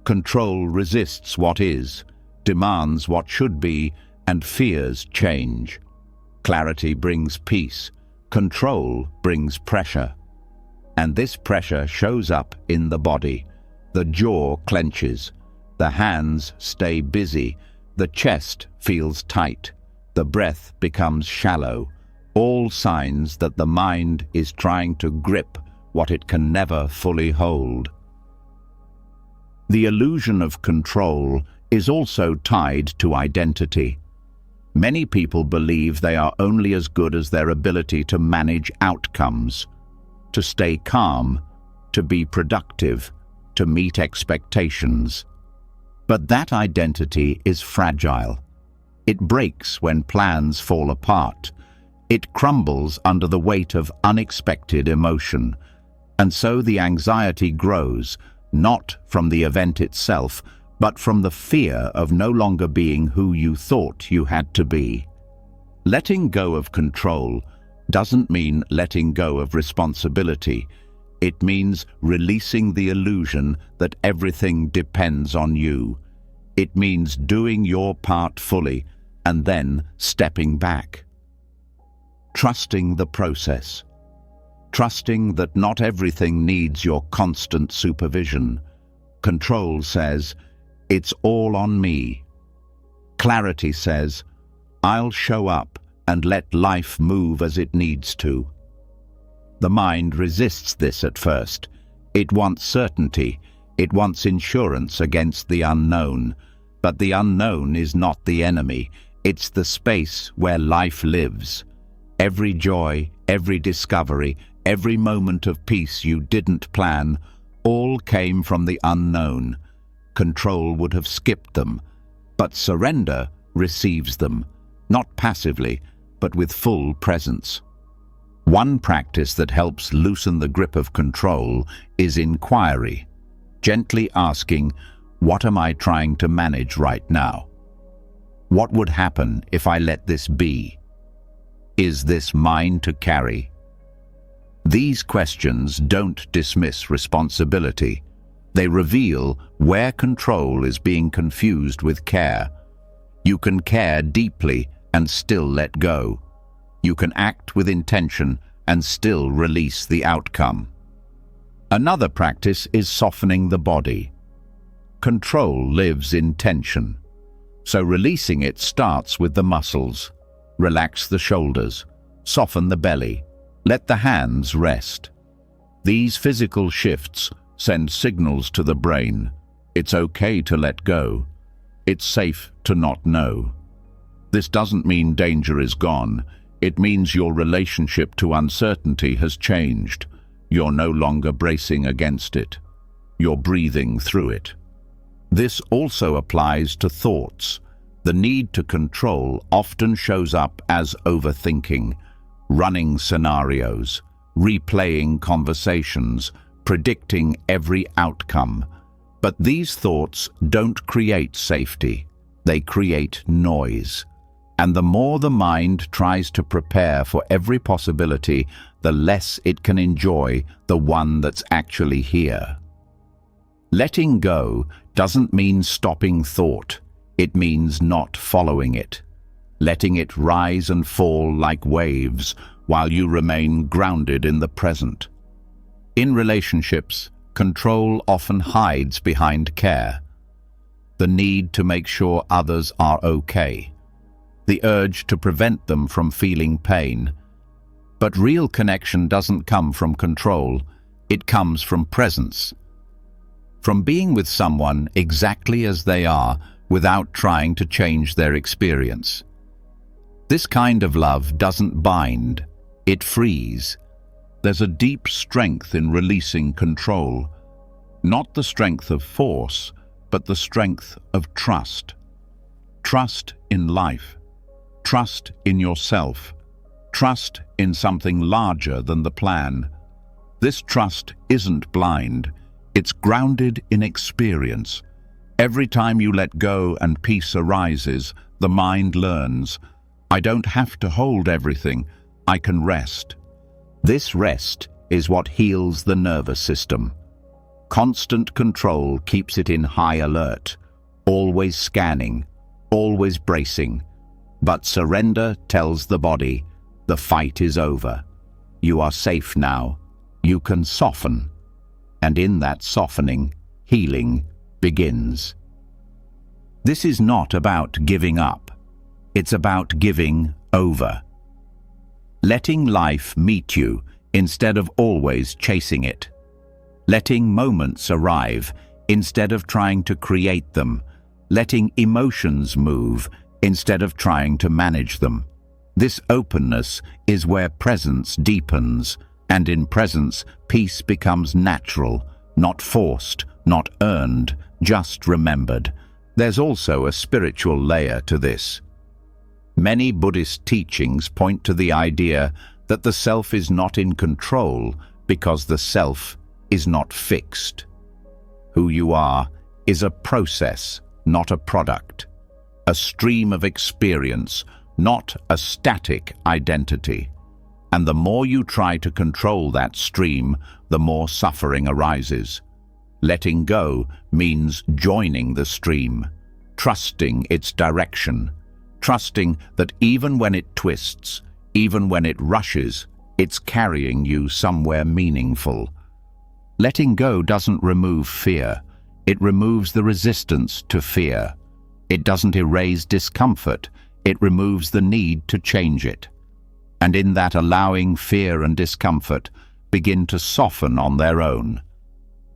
Control resists what is, demands what should be, and fears change. Clarity brings peace. Control brings pressure. And this pressure shows up in the body. The jaw clenches. The hands stay busy. The chest feels tight. The breath becomes shallow. All signs that the mind is trying to grip what it can never fully hold. The illusion of control is also tied to identity. Many people believe they are only as good as their ability to manage outcomes, to stay calm, to be productive, to meet expectations. But that identity is fragile. It breaks when plans fall apart. It crumbles under the weight of unexpected emotion. And so the anxiety grows, not from the event itself, but from the fear of no longer being who you thought you had to be. Letting go of control doesn't mean letting go of responsibility. It means releasing the illusion that everything depends on you. It means doing your part fully and then stepping back. Trusting the process. Trusting that not everything needs your constant supervision. Control says, it's all on me. Clarity says, I'll show up and let life move as it needs to. The mind resists this at first. It wants certainty. It wants insurance against the unknown. But the unknown is not the enemy. It's the space where life lives. Every joy, every discovery, every moment of peace you didn't plan, all came from the unknown. Control would have skipped them, but surrender receives them, not passively, but with full presence. One practice that helps loosen the grip of control is inquiry, gently asking, what am I trying to manage right now? What would happen if I let this be? Is this mine to carry? These questions don't dismiss responsibility. They reveal where control is being confused with care. You can care deeply and still let go. You can act with intention and still release the outcome. Another practice is softening the body. Control lives in tension, so releasing it starts with the muscles. Relax the shoulders, soften the belly, let the hands rest. These physical shifts send signals to the brain. It's okay to let go. It's safe to not know. This doesn't mean danger is gone. It means your relationship to uncertainty has changed. You're no longer bracing against it. You're breathing through it. This also applies to thoughts. The need to control often shows up as overthinking, running scenarios, replaying conversations, predicting every outcome. But these thoughts don't create safety. They create noise. And the more the mind tries to prepare for every possibility, the less it can enjoy the one that's actually here. Letting go doesn't mean stopping thought. It means not following it, letting it rise and fall like waves while you remain grounded in the present. In relationships, control often hides behind care. The need to make sure others are okay. The urge to prevent them from feeling pain. But real connection doesn't come from control. It comes from presence. From being with someone exactly as they are without trying to change their experience. This kind of love doesn't bind, it frees. There's a deep strength in releasing control. Not the strength of force, but the strength of trust. Trust in life. Trust in yourself. Trust in something larger than the plan. This trust isn't blind. It's grounded in experience. Every time you let go and peace arises, the mind learns, I don't have to hold everything. I can rest. This rest is what heals the nervous system. Constant control keeps it in high alert, always scanning, always bracing. But surrender tells the body, the fight is over. You are safe now. You can soften. And in that softening, healing begins. This is not about giving up. It's about giving over. Letting life meet you instead of always chasing it. Letting moments arrive instead of trying to create them. Letting emotions move instead of trying to manage them. This openness is where presence deepens, and in presence, peace becomes natural, not forced, not earned, just remembered. There's also a spiritual layer to this. Many Buddhist teachings point to the idea that the self is not in control because the self is not fixed. Who you are is a process, not a product. A stream of experience, not a static identity. And the more you try to control that stream, the more suffering arises. Letting go means joining the stream, trusting its direction, trusting that even when it twists, even when it rushes, it's carrying you somewhere meaningful. Letting go doesn't remove fear. It removes the resistance to fear. It doesn't erase discomfort. It removes the need to change it. And in that, allowing fear and discomfort begin to soften on their own,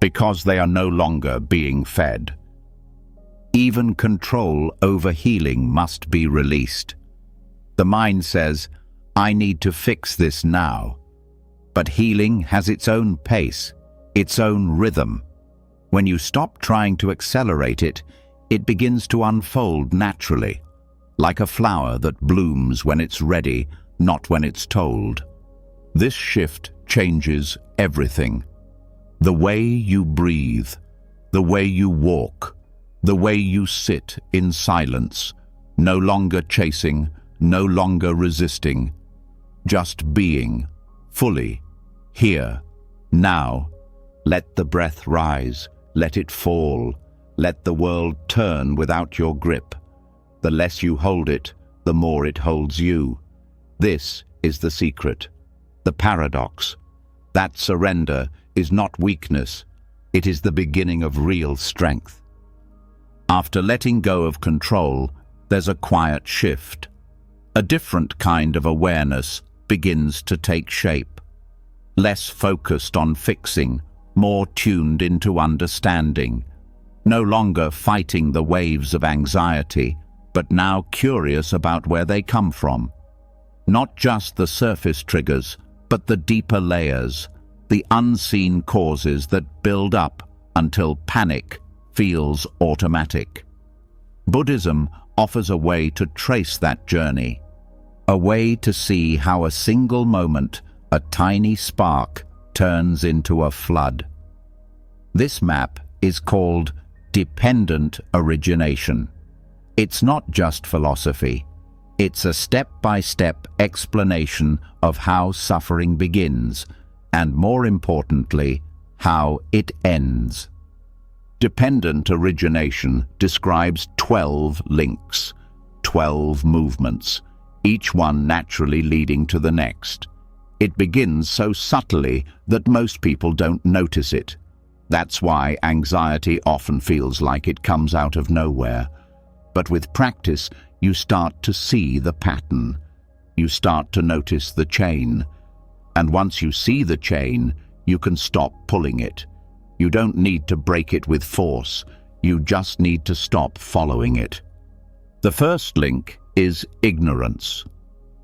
because they are no longer being fed. Even control over healing must be released. The mind says, I need to fix this now. But healing has its own pace, its own rhythm. When you stop trying to accelerate it, it begins to unfold naturally, like a flower that blooms when it's ready, not when it's told. This shift changes everything. The way you breathe, the way you walk, the way you sit in silence, no longer chasing, no longer resisting, just being, fully, here, now. Let the breath rise, let it fall, let the world turn without your grip. The less you hold it, the more it holds you. This is the secret, the paradox. That surrender is not weakness, it is the beginning of real strength. After letting go of control, there's a quiet shift. A different kind of awareness begins to take shape. Less focused on fixing, more tuned into understanding. No longer fighting the waves of anxiety, but now curious about where they come from. Not just the surface triggers, but the deeper layers, the unseen causes that build up until panic feels automatic. Buddhism offers a way to trace that journey, a way to see how a single moment, a tiny spark, turns into a flood. This map is called dependent origination. It's not just philosophy. It's a step-by-step explanation of how suffering begins, and more importantly, how it ends. Dependent origination describes 12 links, 12 movements, each one naturally leading to the next. It begins so subtly that most people don't notice it. That's why anxiety often feels like it comes out of nowhere. But with practice, you start to see the pattern. You start to notice the chain. And once you see the chain, you can stop pulling it. You don't need to break it with force. You just need to stop following it. The first link is ignorance.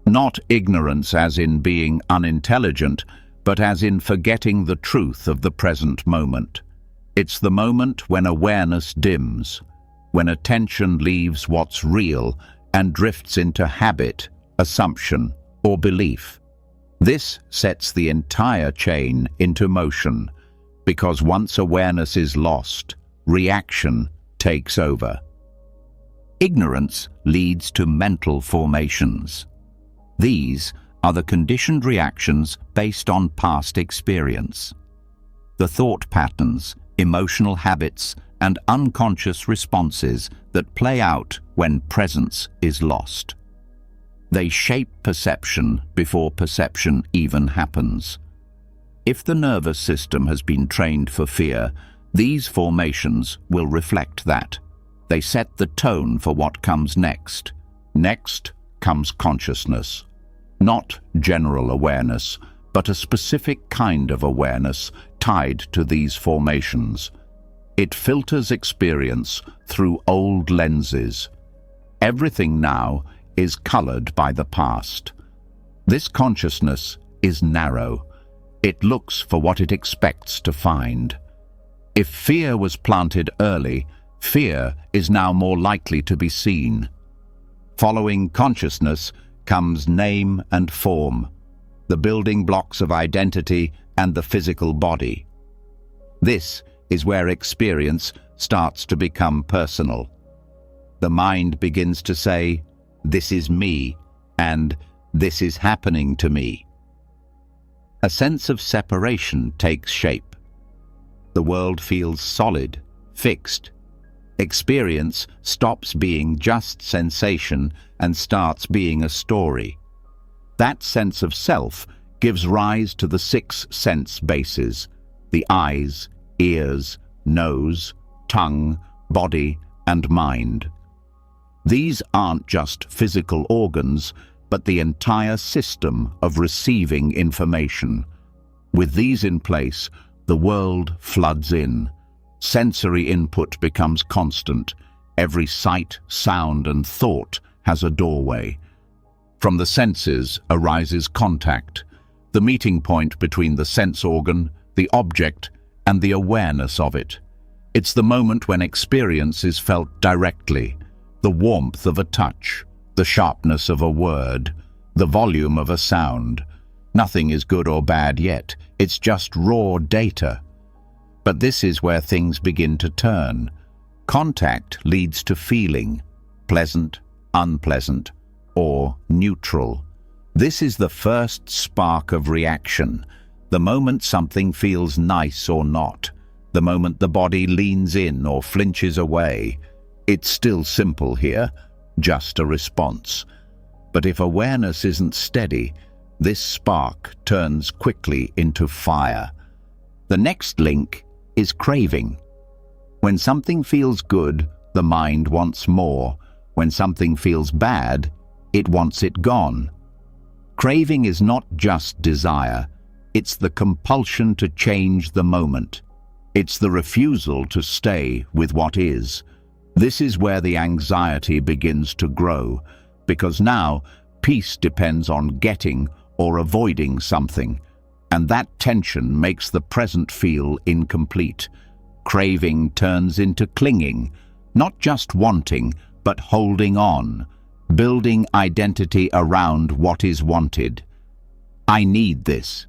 Not ignorance as in being unintelligent, but as in forgetting the truth of the present moment. It's the moment when awareness dims, when attention leaves what's real and drifts into habit, assumption, or belief. This sets the entire chain into motion, because once awareness is lost, reaction takes over. Ignorance leads to mental formations. These are the conditioned reactions based on past experience. The thought patterns, emotional habits, and unconscious responses that play out when presence is lost. They shape perception before perception even happens. If the nervous system has been trained for fear, these formations will reflect that. They set the tone for what comes next. Next comes consciousness. Not general awareness, but a specific kind of awareness tied to these formations. It filters experience through old lenses. Everything now is colored by the past. This consciousness is narrow. It looks for what it expects to find. If fear was planted early, fear is now more likely to be seen. Following consciousness comes name and form, the building blocks of identity and the physical body. This is where experience starts to become personal. The mind begins to say, "This is me," and "This is happening to me." A sense of separation takes shape. The world feels solid, fixed. Experience stops being just sensation and starts being a story. That sense of self gives rise to the 6 sense bases: the eyes, ears, nose, tongue, body, and mind. These aren't just physical organs, but the entire system of receiving information. With these in place, the world floods in. Sensory input becomes constant. Every sight, sound, and thought has a doorway. From the senses arises contact, the meeting point between the sense organ, the object, and the awareness of it. It's the moment when experience is felt directly, the warmth of a touch, the sharpness of a word, the volume of a sound. Nothing is good or bad yet, it's just raw data. But this is where things begin to turn. Contact leads to feeling, pleasant, unpleasant, or neutral. This is the first spark of reaction, the moment something feels nice or not, the moment the body leans in or flinches away. It's still simple here, just a response. But if awareness isn't steady, this spark turns quickly into fire. The next link is craving. When something feels good, the mind wants more. When something feels bad, it wants it gone. Craving is not just desire, it's the compulsion to change the moment. It's the refusal to stay with what is. This is where the anxiety begins to grow, because now peace depends on getting or avoiding something, and that tension makes the present feel incomplete. Craving turns into clinging, not just wanting, but holding on, building identity around what is wanted. I need this.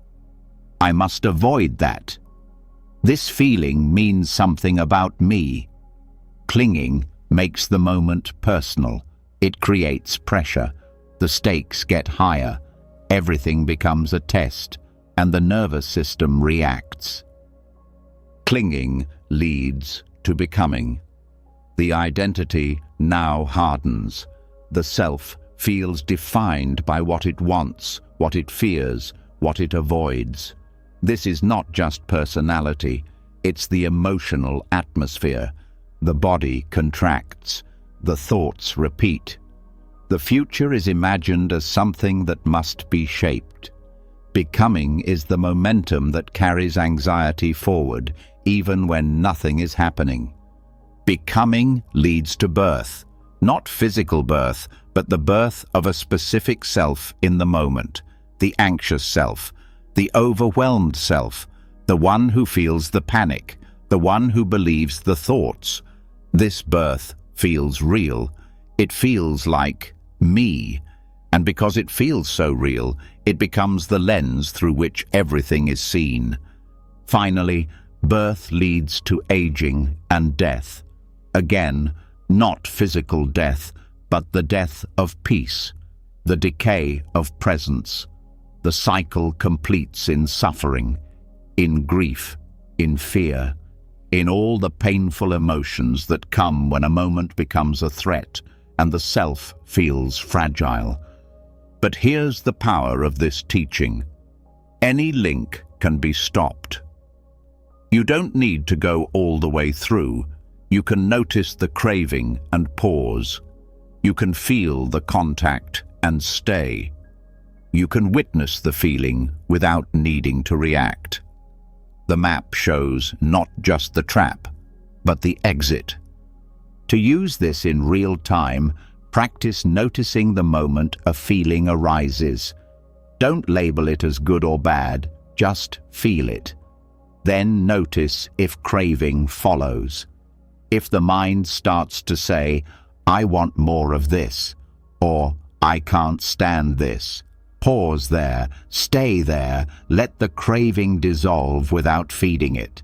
I must avoid that. This feeling means something about me. Clinging makes the moment personal. It creates pressure. The stakes get higher. Everything becomes a test, and the nervous system reacts. Clinging leads to becoming. The identity now hardens. The self feels defined by what it wants, what it fears, what it avoids. This is not just personality, it's the emotional atmosphere. The body contracts, the thoughts repeat. The future is imagined as something that must be shaped. Becoming is the momentum that carries anxiety forward, even when nothing is happening. Becoming leads to birth, not physical birth, but the birth of a specific self in the moment, the anxious self, the overwhelmed self, the one who feels the panic, the one who believes the thoughts. This birth feels real. It feels like me, and because it feels so real, it becomes the lens through which everything is seen. Finally, birth leads to aging and death. Again, not physical death, but the death of peace, the decay of presence. The cycle completes in suffering, in grief, in fear, in all the painful emotions that come when a moment becomes a threat and the self feels fragile. But here's the power of this teaching. Any link can be stopped. You don't need to go all the way through. You can notice the craving and pause. You can feel the contact and stay. You can witness the feeling without needing to react. The map shows not just the trap, but the exit. To use this in real time, practice noticing the moment a feeling arises. Don't label it as good or bad, just feel it. Then notice if craving follows. If the mind starts to say, "I want more of this," or "I can't stand this," pause there, stay there, let the craving dissolve without feeding it.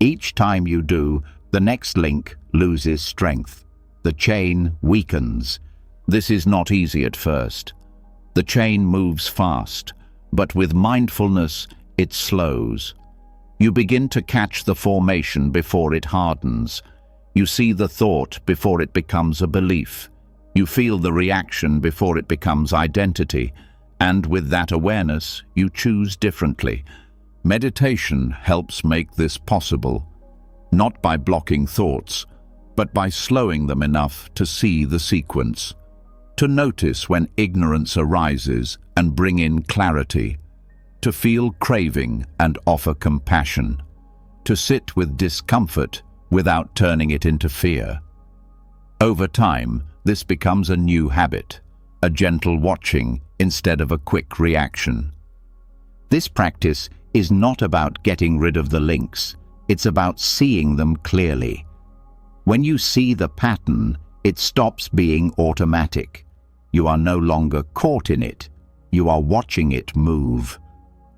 Each time you do, the next link loses strength. The chain weakens. This is not easy at first. The chain moves fast, but with mindfulness, it slows. You begin to catch the formation before it hardens. You see the thought before it becomes a belief. You feel the reaction before it becomes identity. And with that awareness, you choose differently. Meditation helps make this possible, not by blocking thoughts, but by slowing them enough to see the sequence, to notice when ignorance arises and bring in clarity, to feel craving and offer compassion, to sit with discomfort without turning it into fear. Over time, this becomes a new habit, a gentle watching instead of a quick reaction. This practice is not about getting rid of the links, it's about seeing them clearly. When you see the pattern, it stops being automatic. You are no longer caught in it, you are watching it move.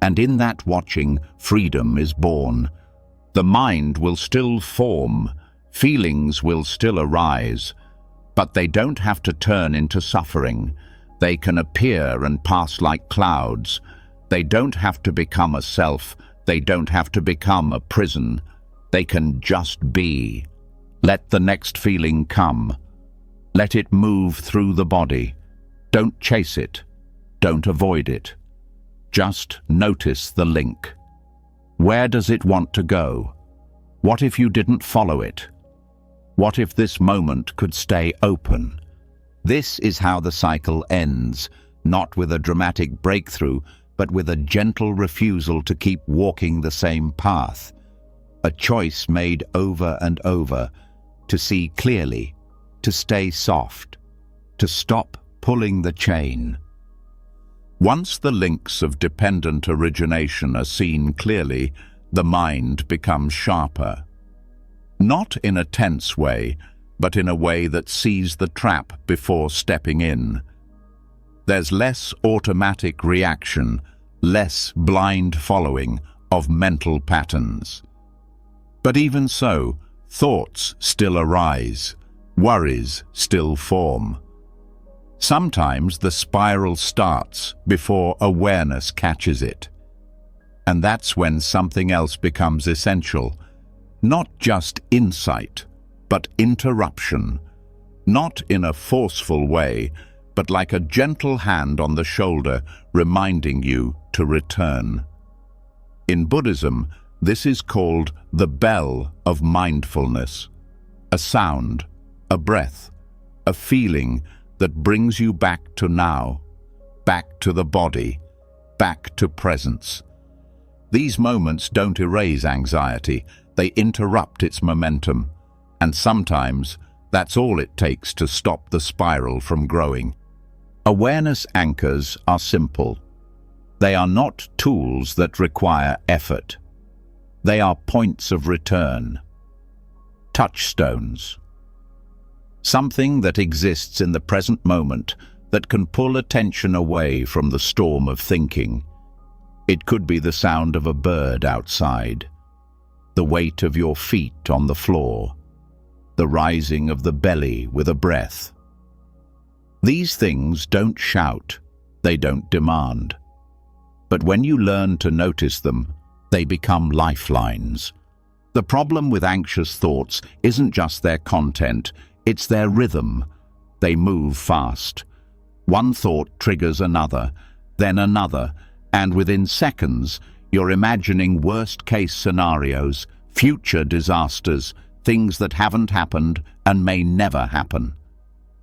And in that watching, freedom is born. The mind will still form, feelings will still arise, but they don't have to turn into suffering. They can appear and pass like clouds. They don't have to become a self. They don't have to become a prison. They can just be. Let the next feeling come. Let it move through the body. Don't chase it. Don't avoid it. Just notice the link. Where does it want to go? What if you didn't follow it? What if this moment could stay open? This is how the cycle ends, not with a dramatic breakthrough, but with a gentle refusal to keep walking the same path. A choice made over and over, to see clearly, to stay soft, to stop pulling the chain. Once the links of dependent origination are seen clearly, the mind becomes sharper. Not in a tense way, but in a way that sees the trap before stepping in. There's less automatic reaction, less blind following of mental patterns. But even so, thoughts still arise, worries still form. Sometimes the spiral starts before awareness catches it. And that's when something else becomes essential. Not just insight, but interruption. Not in a forceful way, but like a gentle hand on the shoulder reminding you to return. In Buddhism, this is called the bell of mindfulness. A sound, a breath, a feeling that brings you back to now, back to the body, back to presence. These moments don't erase anxiety, they interrupt its momentum, and sometimes that's all it takes to stop the spiral from growing. Awareness anchors are simple. They are not tools that require effort. They are points of return, touchstones. Something that exists in the present moment that can pull attention away from the storm of thinking. It could be the sound of a bird outside, the weight of your feet on the floor, the rising of the belly with a breath. These things don't shout, they don't demand. But when you learn to notice them, they become lifelines. The problem with anxious thoughts isn't just their content, it's their rhythm. They move fast. One thought triggers another, then another, and within seconds, you're imagining worst-case scenarios, future disasters, things that haven't happened and may never happen.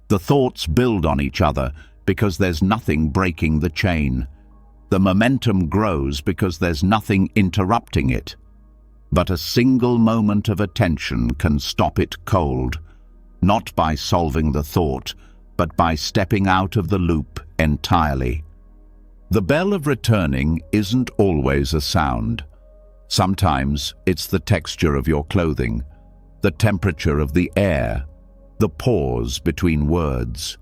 The thoughts build on each other because there's nothing breaking the chain. The momentum grows because there's nothing interrupting it. But a single moment of attention can stop it cold, not by solving the thought, but by stepping out of the loop entirely. The bell of returning isn't always a sound. Sometimes it's the texture of your clothing, the temperature of the air, the pause between words.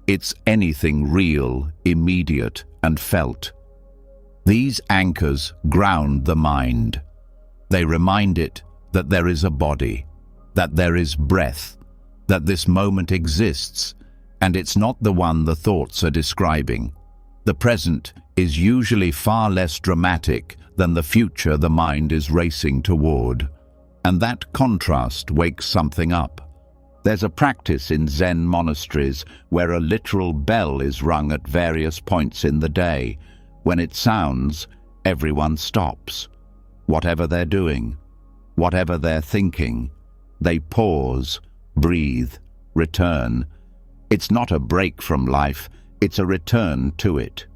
It's anything real, immediate, and felt. These anchors ground the mind. They remind it that there is a body, that there is breath, that this moment exists, and it's not the one the thoughts are describing. The present is usually far less dramatic than the future the mind is racing toward, and that contrast wakes something up. There's a practice in Zen monasteries where a literal bell is rung at various points in the day. When it sounds, everyone stops. Whatever they're doing, whatever they're thinking, they pause, breathe, return. It's not a break from life, it's a return to it.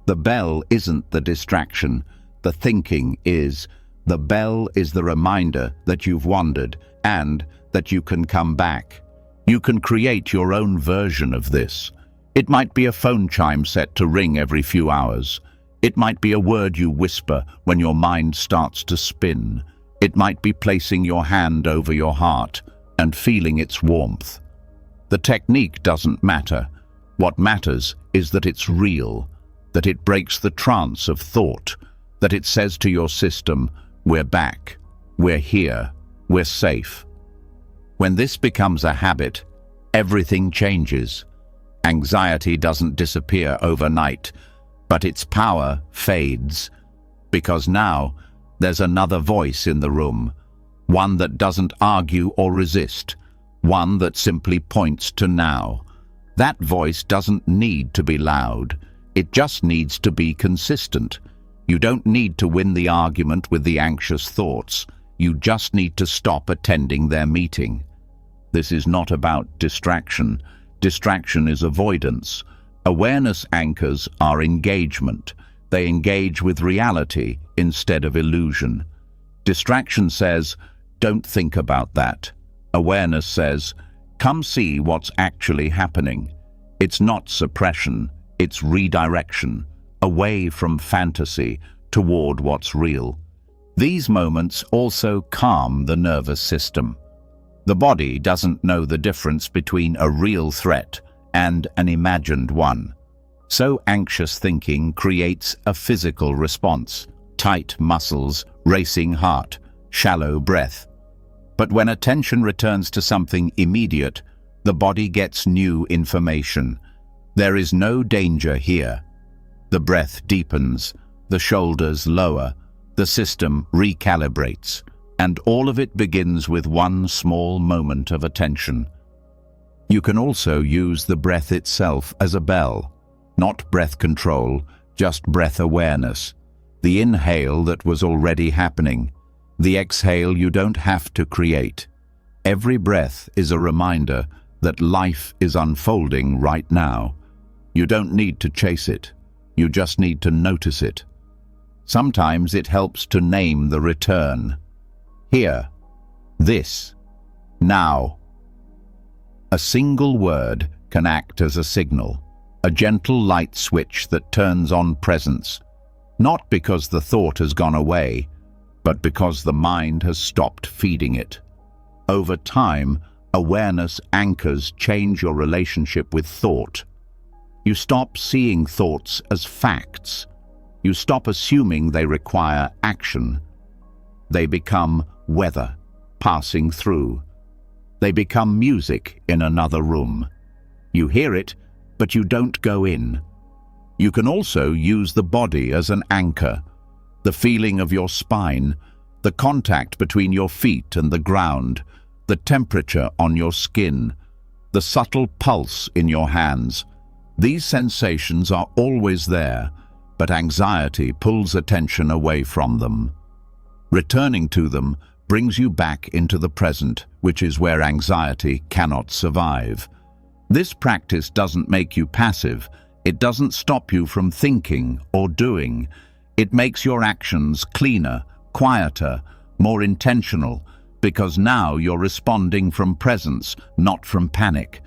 The bell isn't the distraction, the thinking is. The bell is the reminder that you've wandered and that you can come back. You can create your own version of this. It might be a phone chime set to ring every few hours. It might be a word you whisper when your mind starts to spin. It might be placing your hand over your heart and feeling its warmth. The technique doesn't matter. What matters is that it's real, that it breaks the trance of thought, that it says to your system, we're back, we're here, we're safe. When this becomes a habit, everything changes. Anxiety doesn't disappear overnight, but its power fades, because now there's another voice in the room, one that doesn't argue or resist, one that simply points to now. That voice doesn't need to be loud, it just needs to be consistent. You don't need to win the argument with the anxious thoughts. You just need to stop attending their meeting. This is not about distraction. Distraction is avoidance. Awareness anchors are engagement. They engage with reality instead of illusion. Distraction says, don't think about that. Awareness says, come see what's actually happening. It's not suppression, it's redirection, away from fantasy toward what's real. These moments also calm the nervous system. The body doesn't know the difference between a real threat and an imagined one. So anxious thinking creates a physical response: tight muscles, racing heart, shallow breath. But when attention returns to something immediate, the body gets new information. There is no danger here. The breath deepens, the shoulders lower, the system recalibrates, and all of it begins with one small moment of attention. You can also use the breath itself as a bell. Not breath control, just breath awareness. The inhale that was already happening. The exhale you don't have to create. Every breath is a reminder that life is unfolding right now. You don't need to chase it. You just need to notice it. Sometimes it helps to name the return. Here, this, now. A single word can act as a signal, a gentle light switch that turns on presence, not because the thought has gone away, but because the mind has stopped feeding it. Over time, awareness anchors change your relationship with thought. You stop seeing thoughts as facts. You stop assuming they require action. They become weather, passing through. They become music in another room. You hear it, but you don't go in. You can also use the body as an anchor. The feeling of your spine, the contact between your feet and the ground, the temperature on your skin, the subtle pulse in your hands. These sensations are always there, but anxiety pulls attention away from them. Returning to them brings you back into the present, which is where anxiety cannot survive. This practice doesn't make you passive. It doesn't stop you from thinking or doing. It makes your actions cleaner, quieter, more intentional, because now you're responding from presence, not from panic.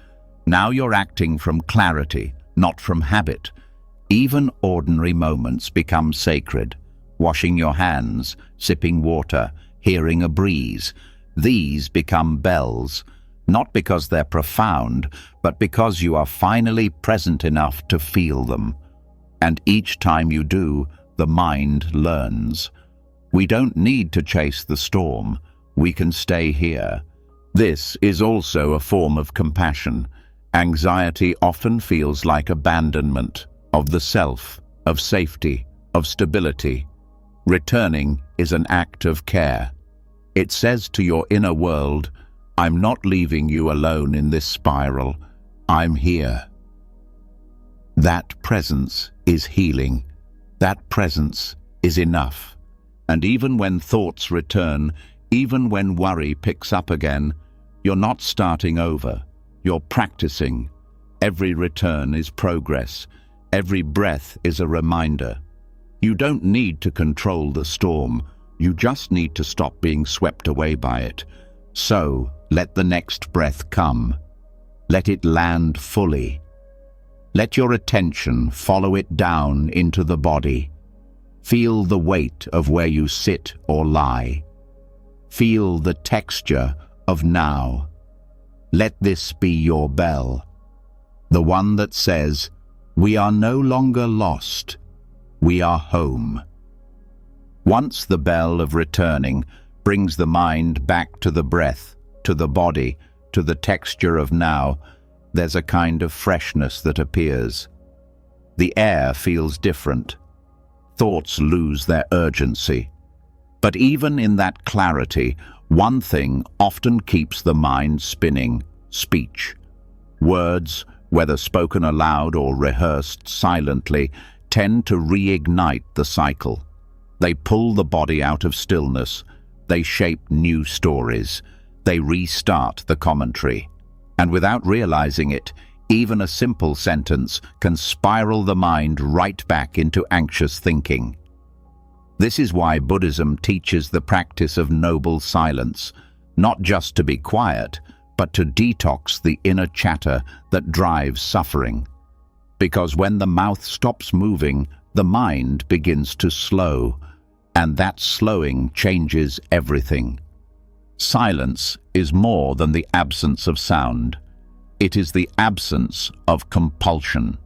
Now you're acting from clarity, not from habit. Even ordinary moments become sacred. Washing your hands, sipping water, hearing a breeze. These become bells, not because they're profound, but because you are finally present enough to feel them. And each time you do, the mind learns. We don't need to chase the storm. We can stay here. This is also a form of compassion. Anxiety often feels like abandonment of the self, of safety, of stability. Returning is an act of care. It says to your inner world, I'm not leaving you alone in this spiral. I'm here. That presence is healing. That presence is enough. And even when thoughts return, even when worry picks up again, you're not starting over. You're practicing. Every return is progress. Every breath is a reminder. You don't need to control the storm. You just need to stop being swept away by it. So, let the next breath come. Let it land fully. Let your attention follow it down into the body. Feel the weight of where you sit or lie. Feel the texture of now. Let this be your bell, the one that says, we are no longer lost, we are home. Once the bell of returning brings the mind back to the breath, to the body, to the texture of now, there's a kind of freshness that appears. The air feels different. Thoughts lose their urgency. But even in that clarity, one thing often keeps the mind spinning: speech. Words, whether spoken aloud or rehearsed silently, tend to reignite the cycle. They pull the body out of stillness. They shape new stories. They restart the commentary. And without realizing it, even a simple sentence can spiral the mind right back into anxious thinking. This is why Buddhism teaches the practice of noble silence, not just to be quiet, but to detox the inner chatter that drives suffering. Because when the mouth stops moving, the mind begins to slow, and that slowing changes everything. Silence is more than the absence of sound. It is the absence of compulsion.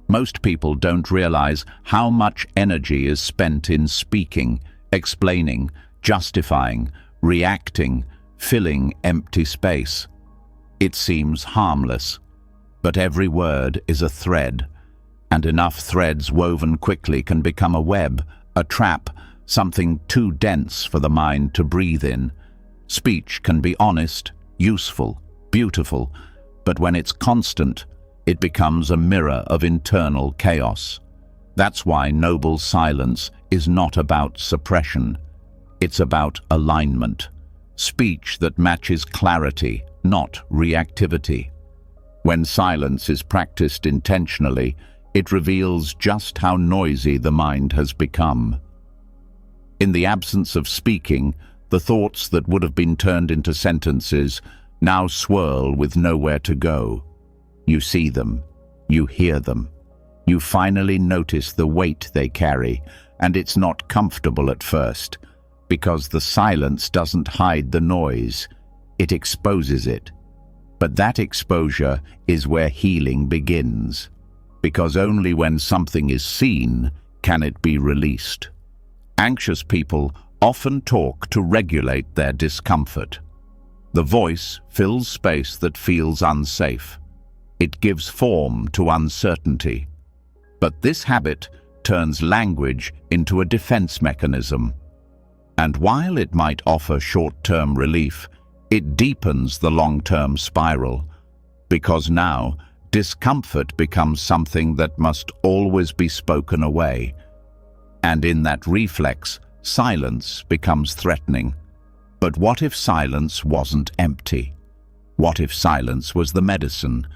Most people don't realize how much energy is spent in speaking, explaining, justifying, reacting, filling empty space. It seems harmless, but every word is a thread, and enough threads woven quickly can become a web, a trap, something too dense for the mind to breathe in. Speech can be honest, useful, beautiful, but when it's constant, it becomes a mirror of internal chaos. That's why noble silence is not about suppression. It's about alignment. Speech that matches clarity, not reactivity. When silence is practiced intentionally, it reveals just how noisy the mind has become. In the absence of speaking, the thoughts that would have been turned into sentences now swirl with nowhere to go. You see them, you hear them, you finally notice the weight they carry, and it's not comfortable at first, because the silence doesn't hide the noise, it exposes it. But that exposure is where healing begins, because only when something is seen can it be released. Anxious people often talk to regulate their discomfort. The voice fills space that feels unsafe. It gives form to uncertainty. But this habit turns language into a defense mechanism. And while it might offer short-term relief, it deepens the long-term spiral, because now discomfort becomes something that must always be spoken away. And in that reflex, silence becomes threatening. But what if silence wasn't empty? What if silence was the medicine?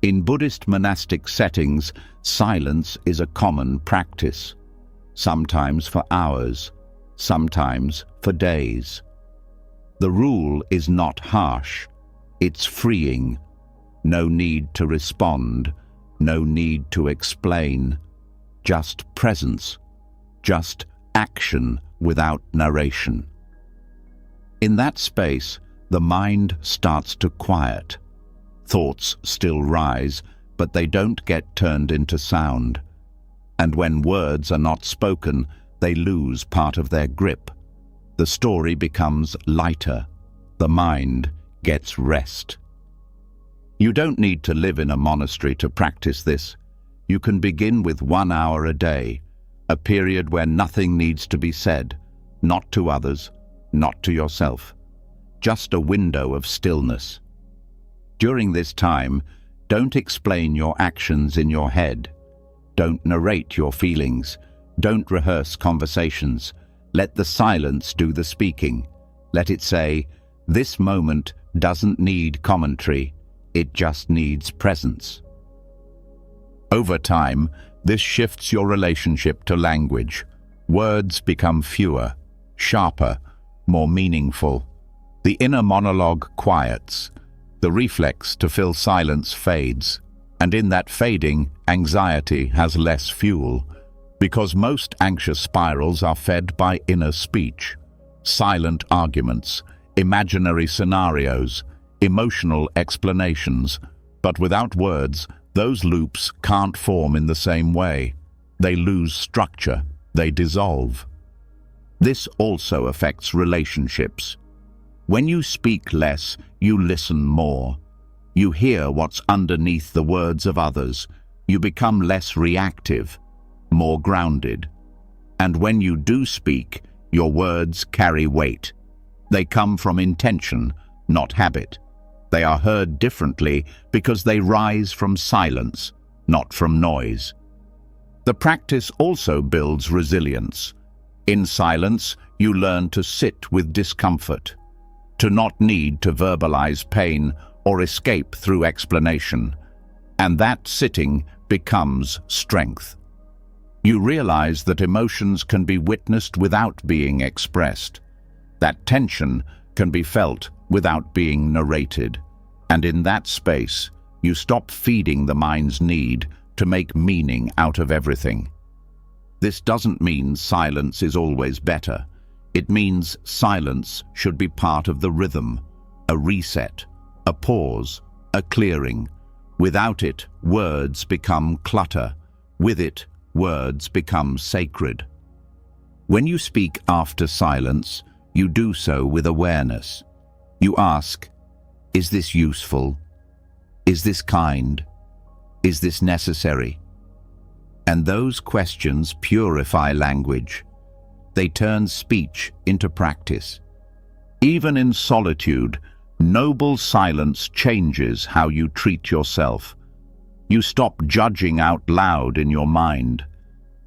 In Buddhist monastic settings, silence is a common practice, sometimes for hours, sometimes for days. The rule is not harsh, it's freeing. No need to respond, no need to explain, just presence, just action without narration. In that space, the mind starts to quiet. Thoughts still rise, but they don't get turned into sound. And when words are not spoken, they lose part of their grip. The story becomes lighter. The mind gets rest. You don't need to live in a monastery to practice this. You can begin with 1 hour a day, a period where nothing needs to be said, not to others, not to yourself. Just a window of stillness. During this time, don't explain your actions in your head. Don't narrate your feelings. Don't rehearse conversations. Let the silence do the speaking. Let it say, "This moment doesn't need commentary. It just needs presence." Over time, this shifts your relationship to language. Words become fewer, sharper, more meaningful. The inner monologue quiets. The reflex to fill silence fades. And in that fading, anxiety has less fuel. Because most anxious spirals are fed by inner speech. Silent arguments, imaginary scenarios, emotional explanations. But without words, those loops can't form in the same way. They lose structure. They dissolve. This also affects relationships. When you speak less, you listen more. You hear what's underneath the words of others. You become less reactive, more grounded. And when you do speak, your words carry weight. They come from intention, not habit. They are heard differently because they rise from silence, not from noise. The practice also builds resilience. In silence, you learn to sit with discomfort, to not need to verbalize pain or escape through explanation. And that sitting becomes strength. You realize that emotions can be witnessed without being expressed, that tension can be felt without being narrated. And in that space, you stop feeding the mind's need to make meaning out of everything. This doesn't mean silence is always better. It means silence should be part of the rhythm, a reset, a pause, a clearing. Without it, words become clutter. With it, words become sacred. When you speak after silence, you do so with awareness. You ask, is this useful? Is this kind? Is this necessary? And those questions purify language. They turn speech into practice. Even in solitude, noble silence changes how you treat yourself. You stop judging out loud in your mind.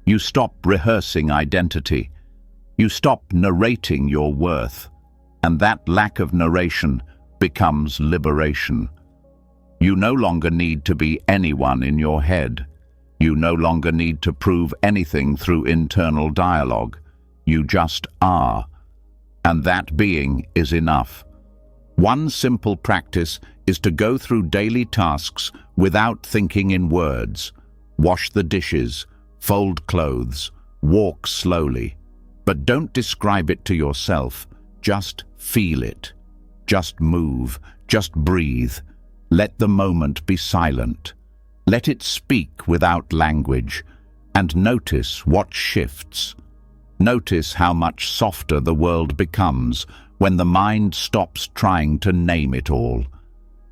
You stop rehearsing identity. You stop narrating your worth. And that lack of narration becomes liberation. You no longer need to be anyone in your head. You no longer need to prove anything through internal dialogue. You just are. And that being is enough. One simple practice is to go through daily tasks without thinking in words. Wash the dishes, fold clothes, walk slowly. But don't describe it to yourself. Just feel it. Just move. Just breathe. Let the moment be silent. Let it speak without language. And notice what shifts. Notice how much softer the world becomes when the mind stops trying to name it all.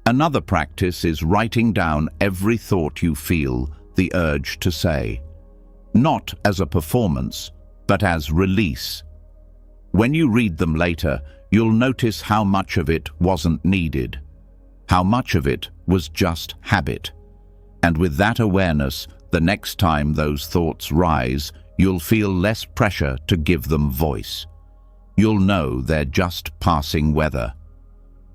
Another practice is writing down every thought you feel the urge to say. Not as a performance, but as release. When you read them later, you'll notice how much of it wasn't needed. How much of it was just habit. And with that awareness, the next time those thoughts rise, you'll feel less pressure to give them voice. You'll know they're just passing weather.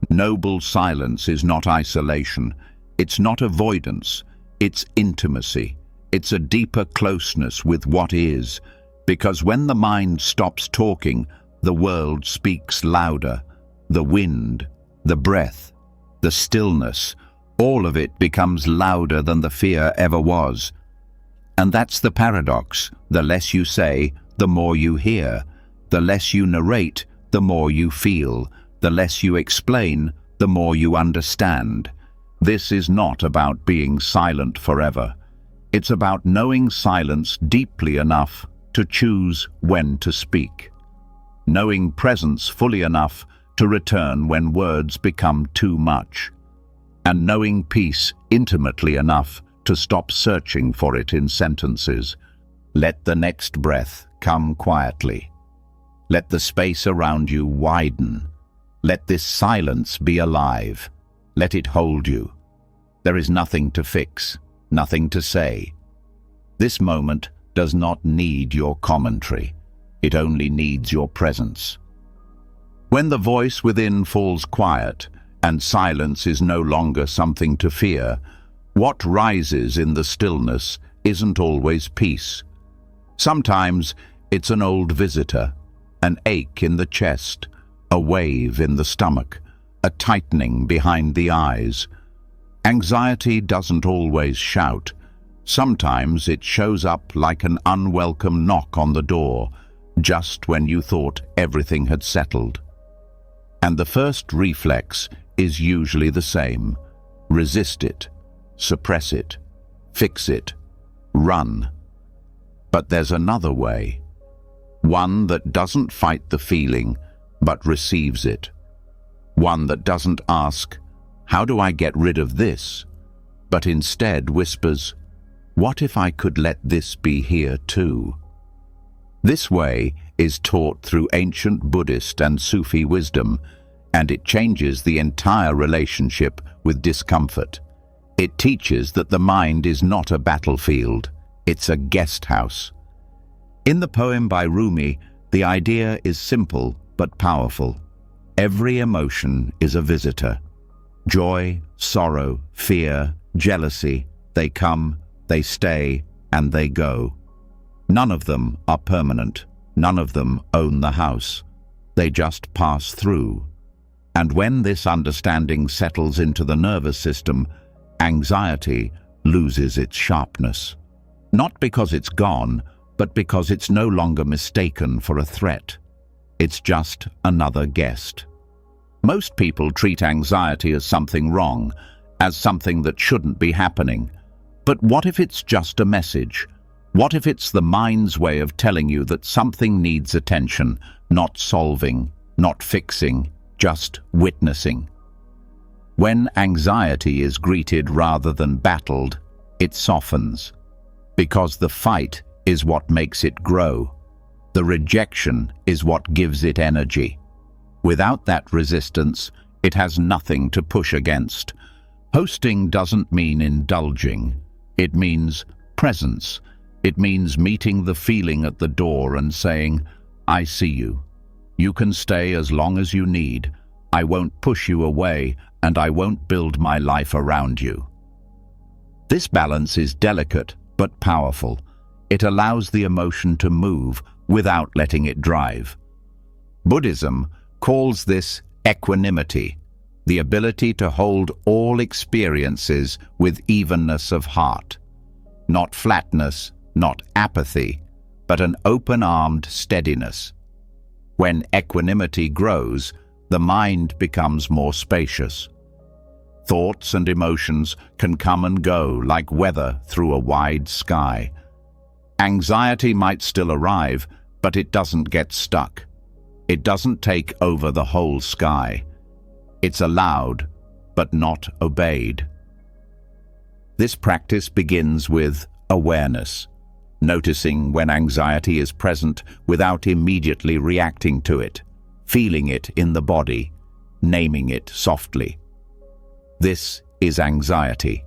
Noble silence is not isolation. It's not avoidance. It's intimacy. It's a deeper closeness with what is. Because when the mind stops talking, the world speaks louder. The wind, the breath, the stillness, all of it becomes louder than the fear ever was. And that's the paradox. The less you say, the more you hear. The less you narrate, the more you feel. The less you explain, the more you understand. This is not about being silent forever. It's about knowing silence deeply enough to choose when to speak. Knowing presence fully enough to return when words become too much. And knowing peace intimately enough to stop searching for it in sentences. Let the next breath come quietly. Let the space around you widen. Let this silence be alive. Let it hold you. There is nothing to fix, nothing to say. This moment does not need your commentary. It only needs your presence. When the voice within falls quiet and silence is no longer something to fear, what rises in the stillness isn't always peace. Sometimes it's an old visitor, an ache in the chest, a wave in the stomach, a tightening behind the eyes. Anxiety doesn't always shout. Sometimes it shows up like an unwelcome knock on the door, just when you thought everything had settled. And the first reflex is usually the same. Resist it, suppress it, fix it, run. But there's another way. One that doesn't fight the feeling, but receives it. One that doesn't ask, how do I get rid of this? But instead whispers, what if I could let this be here too? This way is taught through ancient Buddhist and Sufi wisdom, and it changes the entire relationship with discomfort. It teaches that the mind is not a battlefield, it's a guest house. In the poem by Rumi, The idea is simple but powerful. Every emotion is a visitor. Joy, sorrow, fear, jealousy, they come, they stay, and they go. None of them are permanent. None of them own the house. They just pass through. And when this understanding settles into the nervous system, anxiety loses its sharpness. Not because it's gone, but because it's no longer mistaken for a threat. It's just another guest. Most people treat anxiety as something wrong, as something that shouldn't be happening. But what if it's just a message? What if it's the mind's way of telling you that something needs attention, not solving, not fixing, just witnessing? When anxiety is greeted rather than battled, it softens. Because the fight is what makes it grow. The rejection is what gives it energy. Without that resistance, it has nothing to push against. Hosting doesn't mean indulging. It means presence. It means meeting the feeling at the door and saying, "I see you. You can stay as long as you need. I won't push you away, and I won't build my life around you." This balance is delicate but powerful. It allows the emotion to move without letting it drive. Buddhism calls this equanimity, the ability to hold all experiences with evenness of heart. Not flatness, not apathy, but an open-armed steadiness. When equanimity grows, the mind becomes more spacious. Thoughts and emotions can come and go like weather through a wide sky. Anxiety might still arrive, but it doesn't get stuck. It doesn't take over the whole sky. It's allowed, but not obeyed. This practice begins with awareness, noticing when anxiety is present without immediately reacting to it, feeling it in the body, naming it softly. This is anxiety.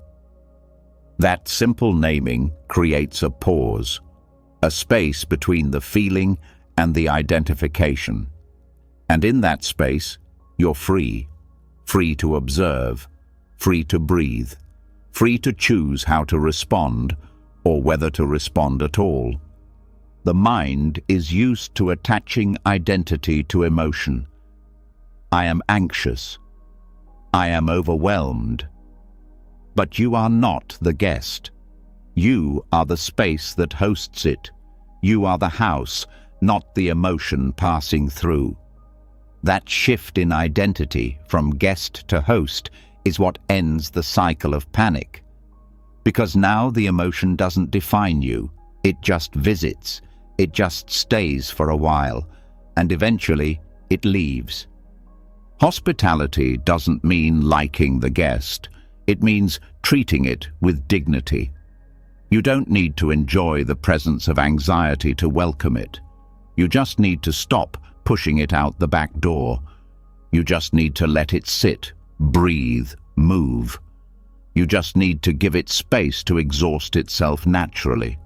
That simple naming creates a pause, a space between the feeling and the identification. And in that space, you're free. Free to observe, free to breathe, free to choose how to respond or whether to respond at all. The mind is used to attaching identity to emotion. I am anxious. I am overwhelmed. But you are not the guest. You are the space that hosts it. You are the house, not the emotion passing through. That shift in identity from guest to host is what ends the cycle of panic. Because now the emotion doesn't define you. It just visits. It just stays for a while, and eventually it leaves. Hospitality doesn't mean liking the guest. It means treating it with dignity. You don't need to enjoy the presence of anxiety to welcome it. You just need to stop pushing it out the back door. You just need to let it sit, breathe, move. You just need to give it space to exhaust itself naturally.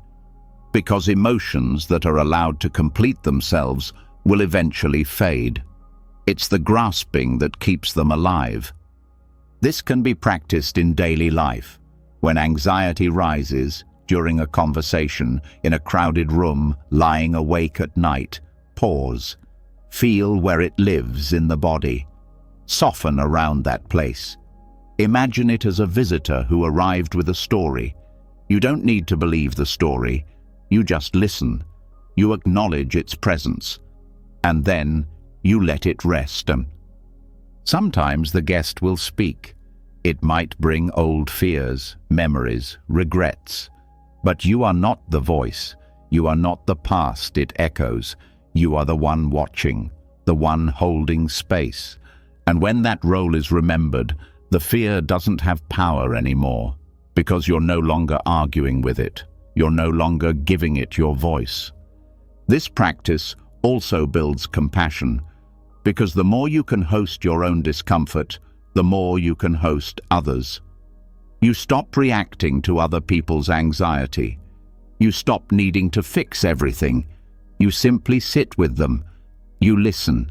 Because emotions that are allowed to complete themselves will eventually fade. It's the grasping that keeps them alive. This can be practiced in daily life. When anxiety rises, during a conversation, in a crowded room, lying awake at night, pause. Feel where it lives in the body. Soften around that place. Imagine it as a visitor who arrived with a story. You don't need to believe the story. You just listen. You acknowledge its presence. And then you let it rest. Sometimes the guest will speak. It might bring old fears, memories, regrets. But you are not the voice. You are not the past it echoes. You are the one watching, the one holding space. And when that role is remembered, the fear doesn't have power anymore, because you're no longer arguing with it. You're no longer giving it your voice. This practice also builds compassion, because the more you can host your own discomfort, the more you can host others. You stop reacting to other people's anxiety. You stop needing to fix everything. You simply sit with them. You listen.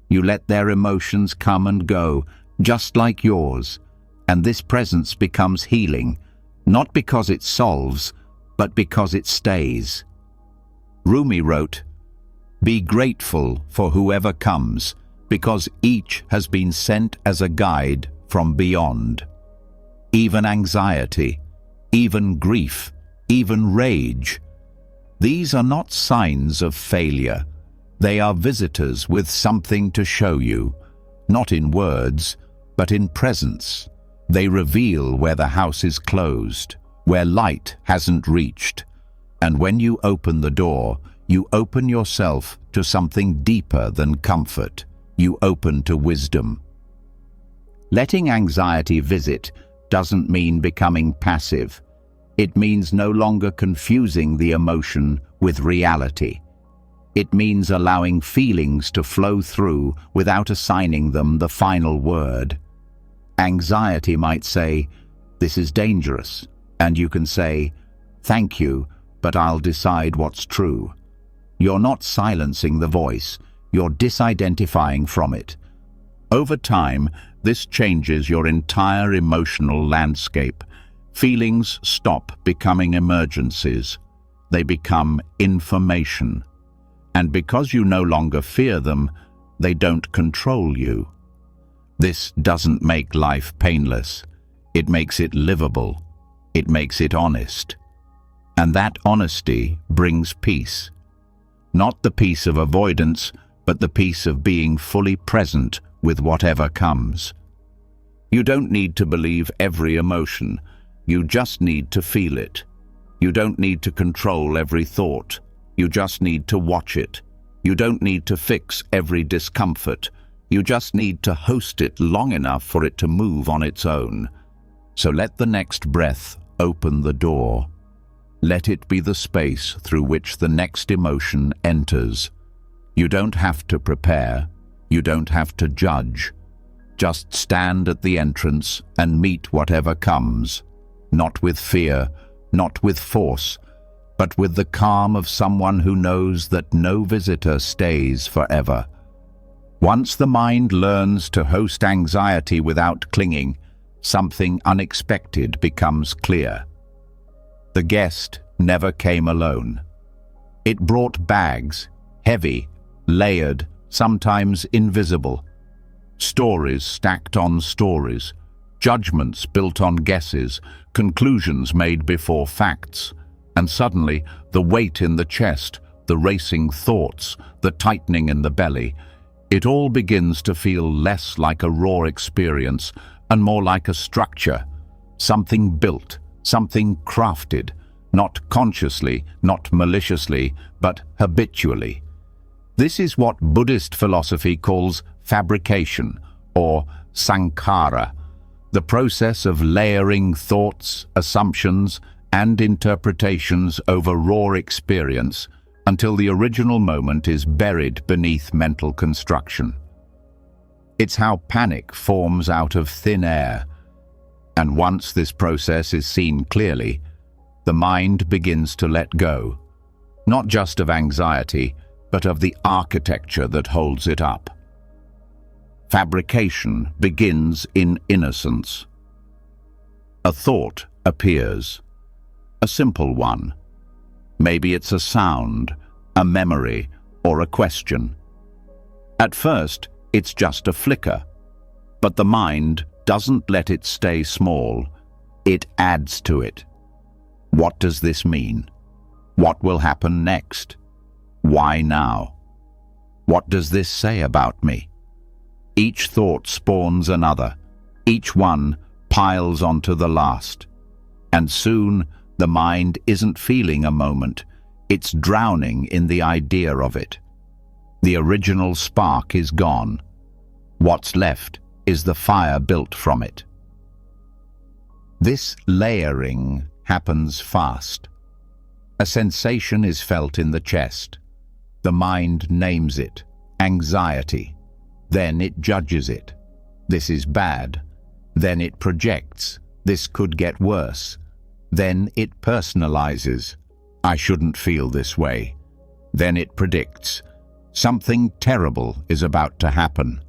You let their emotions come and go, just like yours. And this presence becomes healing, not because it solves, but because it stays. Rumi wrote, "Be grateful for whoever comes, because each has been sent as a guide from beyond." Even anxiety, even grief, even rage. These are not signs of failure. They are visitors with something to show you, not in words, but in presence. They reveal where the house is closed, where light hasn't reached. And when you open the door, you open yourself to something deeper than comfort. You open to wisdom. Letting anxiety visit doesn't mean becoming passive. It means no longer confusing the emotion with reality. It means allowing feelings to flow through without assigning them the final word. Anxiety might say, "This is dangerous," and you can say, "Thank you, but I'll decide what's true." You're not silencing the voice, you're disidentifying from it. Over time, this changes your entire emotional landscape. Feelings stop becoming emergencies. They become information. And because you no longer fear them, they don't control you. This doesn't make life painless. It makes it livable. It makes it honest. And that honesty brings peace. Not the peace of avoidance, but the peace of being fully present with whatever comes. You don't need to believe every emotion. You just need to feel it. You don't need to control every thought. You just need to watch it. You don't need to fix every discomfort. You just need to host it long enough for it to move on its own. So let the next breath open the door. Let it be the space through which the next emotion enters. You don't have to prepare. You don't have to judge. Just stand at the entrance and meet whatever comes. Not with fear, not with force, but with the calm of someone who knows that no visitor stays forever. Once the mind learns to host anxiety without clinging, something unexpected becomes clear. The guest never came alone. It brought bags, heavy, layered, sometimes invisible. Stories stacked on stories, judgments built on guesses, conclusions made before facts. And suddenly, the weight in the chest, the racing thoughts, the tightening in the belly, it all begins to feel less like a raw experience and more like a structure, something built, something crafted, not consciously, not maliciously, but habitually. This is what Buddhist philosophy calls fabrication, or sankhara, the process of layering thoughts, assumptions, and interpretations over raw experience until the original moment is buried beneath mental construction. It's how panic forms out of thin air, and once this process is seen clearly, the mind begins to let go, not just of anxiety, but of the architecture that holds it up. Fabrication begins in innocence. A thought appears, a simple one. Maybe it's a sound, a memory, or a question. At first, it's just a flicker, but the mind doesn't let it stay small. It adds to it. What does this mean? What will happen next? Why now? What does this say about me? Each thought spawns another. Each one piles onto the last. And soon, the mind isn't feeling a moment. It's drowning in the idea of it. The original spark is gone. What's left is the fire built from it. This layering happens fast. A sensation is felt in the chest. The mind names it, anxiety. Then it judges it. This is bad. Then it projects. This could get worse. Then it personalizes. I shouldn't feel this way. Then it predicts. Something terrible is about to happen.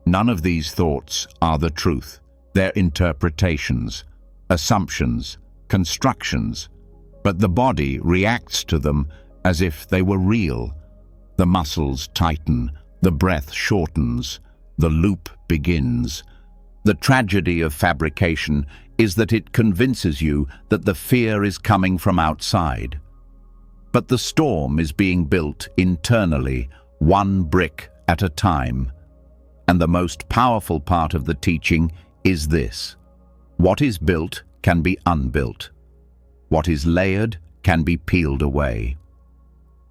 None of these thoughts are the truth. They're interpretations, assumptions, constructions, but the body reacts to them as if they were real. The muscles tighten, the breath shortens, the loop begins. The tragedy of fabrication is that it convinces you that the fear is coming from outside. But the storm is being built internally, one brick at a time. And the most powerful part of the teaching is this: what is built can be unbuilt. What is layered can be peeled away.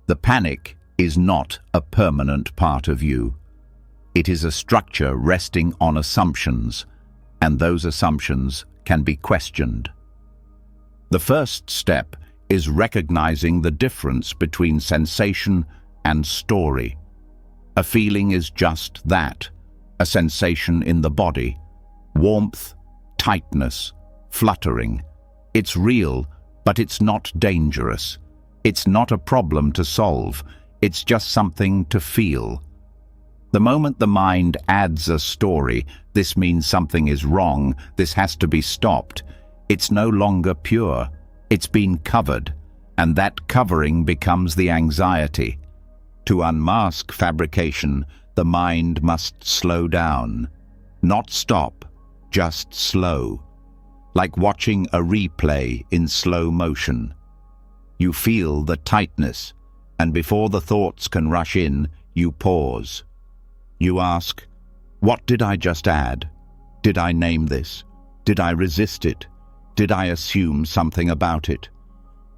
The panic is not a permanent part of you. It is a structure resting on assumptions, and those assumptions can be questioned. The first step is recognizing the difference between sensation and story. A feeling is just that, a sensation in the body. Warmth, tightness, fluttering. It's real, but it's not dangerous. It's not a problem to solve. It's just something to feel. The moment the mind adds a story, this means something is wrong, this has to be stopped, it's no longer pure. It's been covered, and that covering becomes the anxiety. To unmask fabrication, the mind must slow down. Not stop, just slow. Like watching a replay in slow motion. You feel the tightness, and before the thoughts can rush in, you pause. You ask, what did I just add? Did I name this? Did I resist it? Did I assume something about it?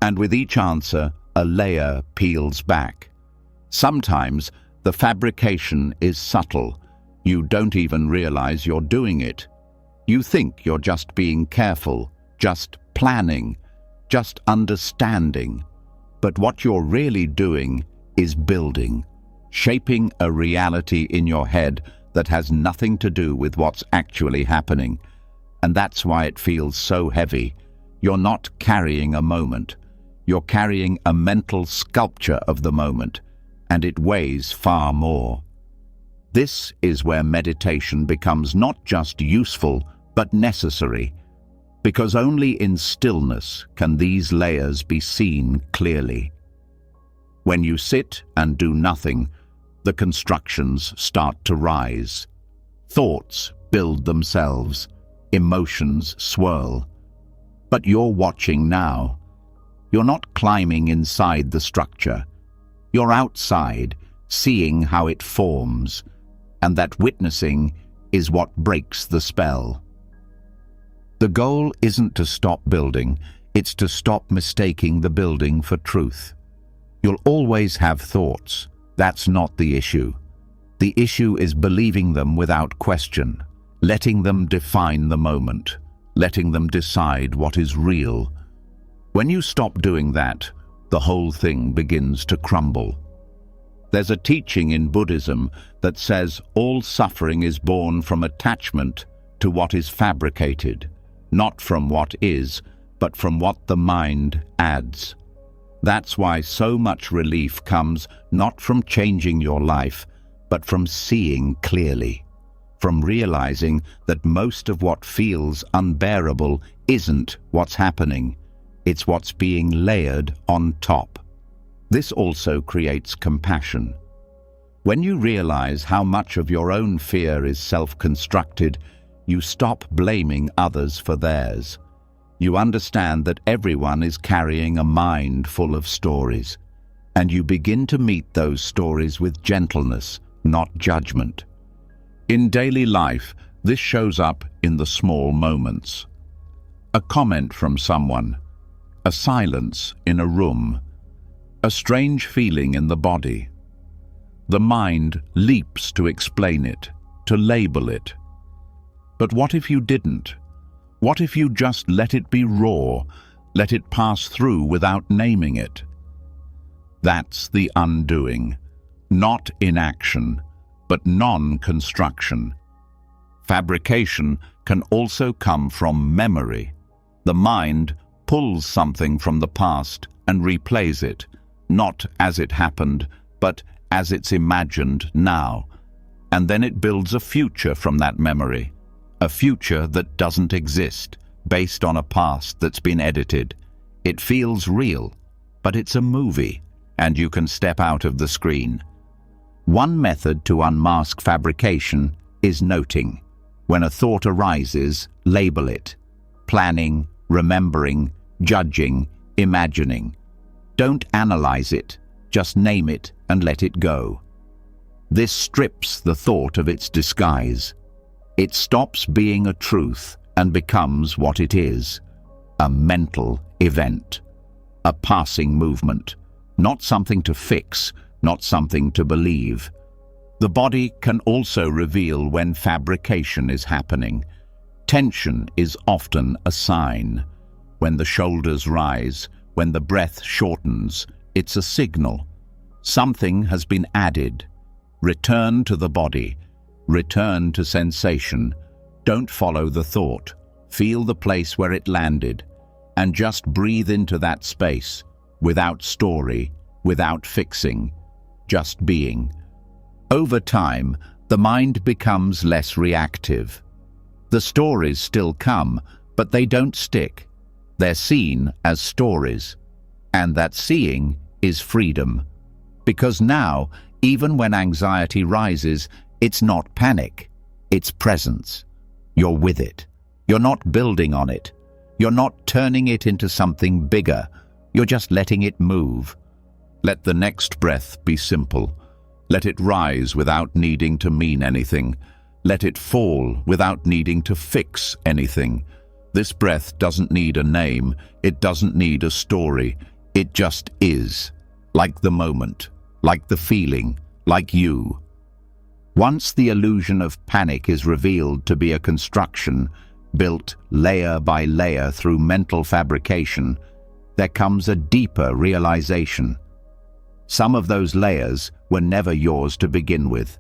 And with each answer, a layer peels back. Sometimes the fabrication is subtle. You don't even realize you're doing it. You think you're just being careful, just planning, just understanding. But what you're really doing is building, shaping a reality in your head that has nothing to do with what's actually happening. And that's why it feels so heavy. You're not carrying a moment. You're carrying a mental sculpture of the moment, and it weighs far more. This is where meditation becomes not just useful, but necessary, because only in stillness can these layers be seen clearly. When you sit and do nothing, the constructions start to rise. Thoughts build themselves, emotions swirl. But you're watching now. You're not climbing inside the structure. You're outside, seeing how it forms, and that witnessing is what breaks the spell. The goal isn't to stop building, it's to stop mistaking the building for truth. You'll always have thoughts. That's not the issue. The issue is believing them without question, letting them define the moment, letting them decide what is real. When you stop doing that, the whole thing begins to crumble. There's a teaching in Buddhism that says all suffering is born from attachment to what is fabricated, not from what is, but from what the mind adds. That's why so much relief comes not from changing your life, but from seeing clearly, from realizing that most of what feels unbearable isn't what's happening, it's what's being layered on top. This also creates compassion. When you realize how much of your own fear is self-constructed, you stop blaming others for theirs. You understand that everyone is carrying a mind full of stories, and you begin to meet those stories with gentleness, not judgment. In daily life, this shows up in the small moments. A comment from someone, a silence in a room, a strange feeling in the body. The mind leaps to explain it, to label it. But what if you didn't? What if you just let it be raw, let it pass through without naming it? That's the undoing, not inaction, but non-construction. Fabrication can also come from memory. The mind pulls something from the past and replays it, not as it happened, but as it's imagined now. And then it builds a future from that memory, a future that doesn't exist, based on a past that's been edited. It feels real, but it's a movie, and you can step out of the screen. One method to unmask fabrication is noting. When a thought arises, label it. Planning, remembering, judging, imagining. Don't analyze it, just name it and let it go. This strips the thought of its disguise. It stops being a truth and becomes what it is, a mental event, a passing movement, not something to fix, not something to believe. The body can also reveal when fabrication is happening. Tension is often a sign. When the shoulders rise, when the breath shortens, it's a signal. Something has been added. Return to the body. Return to sensation. Don't follow the thought. Feel the place where it landed, and just breathe into that space, without story, without fixing, just being. Over time, the mind becomes less reactive. The stories still come, but they don't stick. They're seen as stories. And that seeing is freedom. Because now, even when anxiety rises, it's not panic, it's presence. You're with it. You're not building on it. You're not turning it into something bigger. You're just letting it move. Let the next breath be simple. Let it rise without needing to mean anything. Let it fall without needing to fix anything. This breath doesn't need a name. It doesn't need a story. It just is. Like the moment. Like the feeling. Like you. Once the illusion of panic is revealed to be a construction, built layer by layer through mental fabrication, there comes a deeper realization. Some of those layers were never yours to begin with.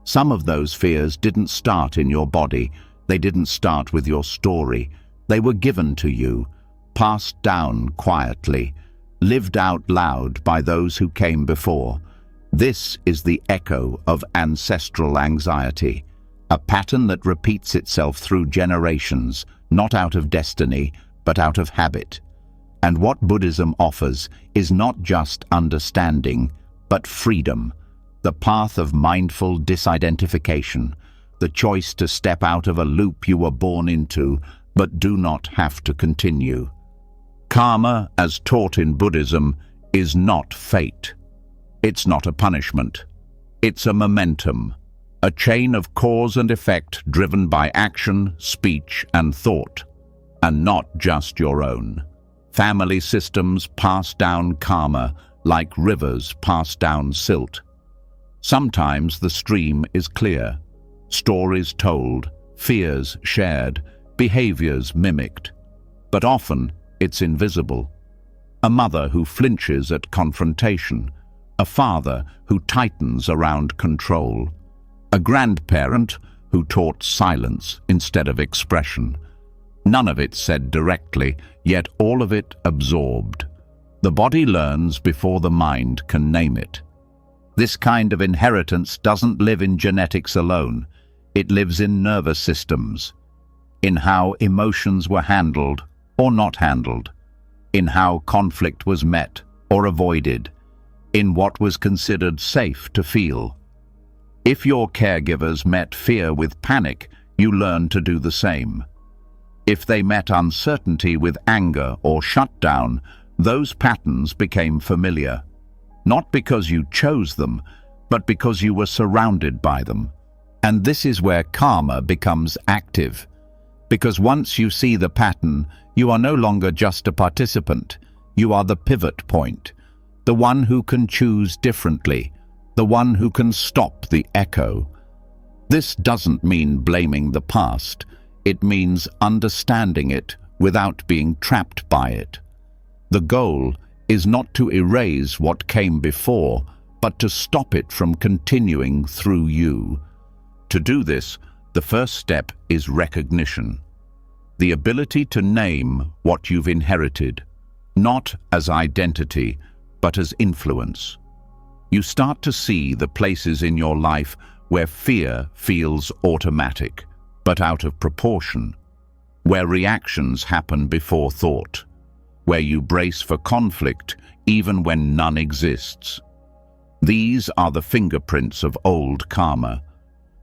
Some of those fears didn't start in your body. They didn't start with your story. They were given to you, passed down quietly, lived out loud by those who came before. This is the echo of ancestral anxiety, a pattern that repeats itself through generations, not out of destiny, but out of habit. And what Buddhism offers is not just understanding, but freedom, the path of mindful disidentification, the choice to step out of a loop you were born into, but do not have to continue. Karma, as taught in Buddhism, is not fate. It's not a punishment. It's a momentum, a chain of cause and effect driven by action, speech, and thought, and not just your own. Family systems pass down karma like rivers pass down silt. Sometimes the stream is clear, stories told, fears shared, behaviors mimicked. But often it's invisible. A mother who flinches at confrontation, a father who tightens around control, a grandparent who taught silence instead of expression. None of it said directly, yet all of it absorbed. The body learns before the mind can name it. This kind of inheritance doesn't live in genetics alone. It lives in nervous systems, in how emotions were handled or not handled, in how conflict was met or avoided, in what was considered safe to feel. If your caregivers met fear with panic, you learn to do the same. If they met uncertainty with anger or shutdown, those patterns became familiar. Not because you chose them, but because you were surrounded by them. And this is where karma becomes active. Because once you see the pattern, you are no longer just a participant. You are the pivot point, the one who can choose differently, the one who can stop the echo. This doesn't mean blaming the past. It means understanding it without being trapped by it. The goal is not to erase what came before, but to stop it from continuing through you. To do this, the first step is recognition. The ability to name what you've inherited, not as identity, but as influence. You start to see the places in your life where fear feels automatic, but out of proportion, where reactions happen before thought, where you brace for conflict even when none exists. These are the fingerprints of old karma.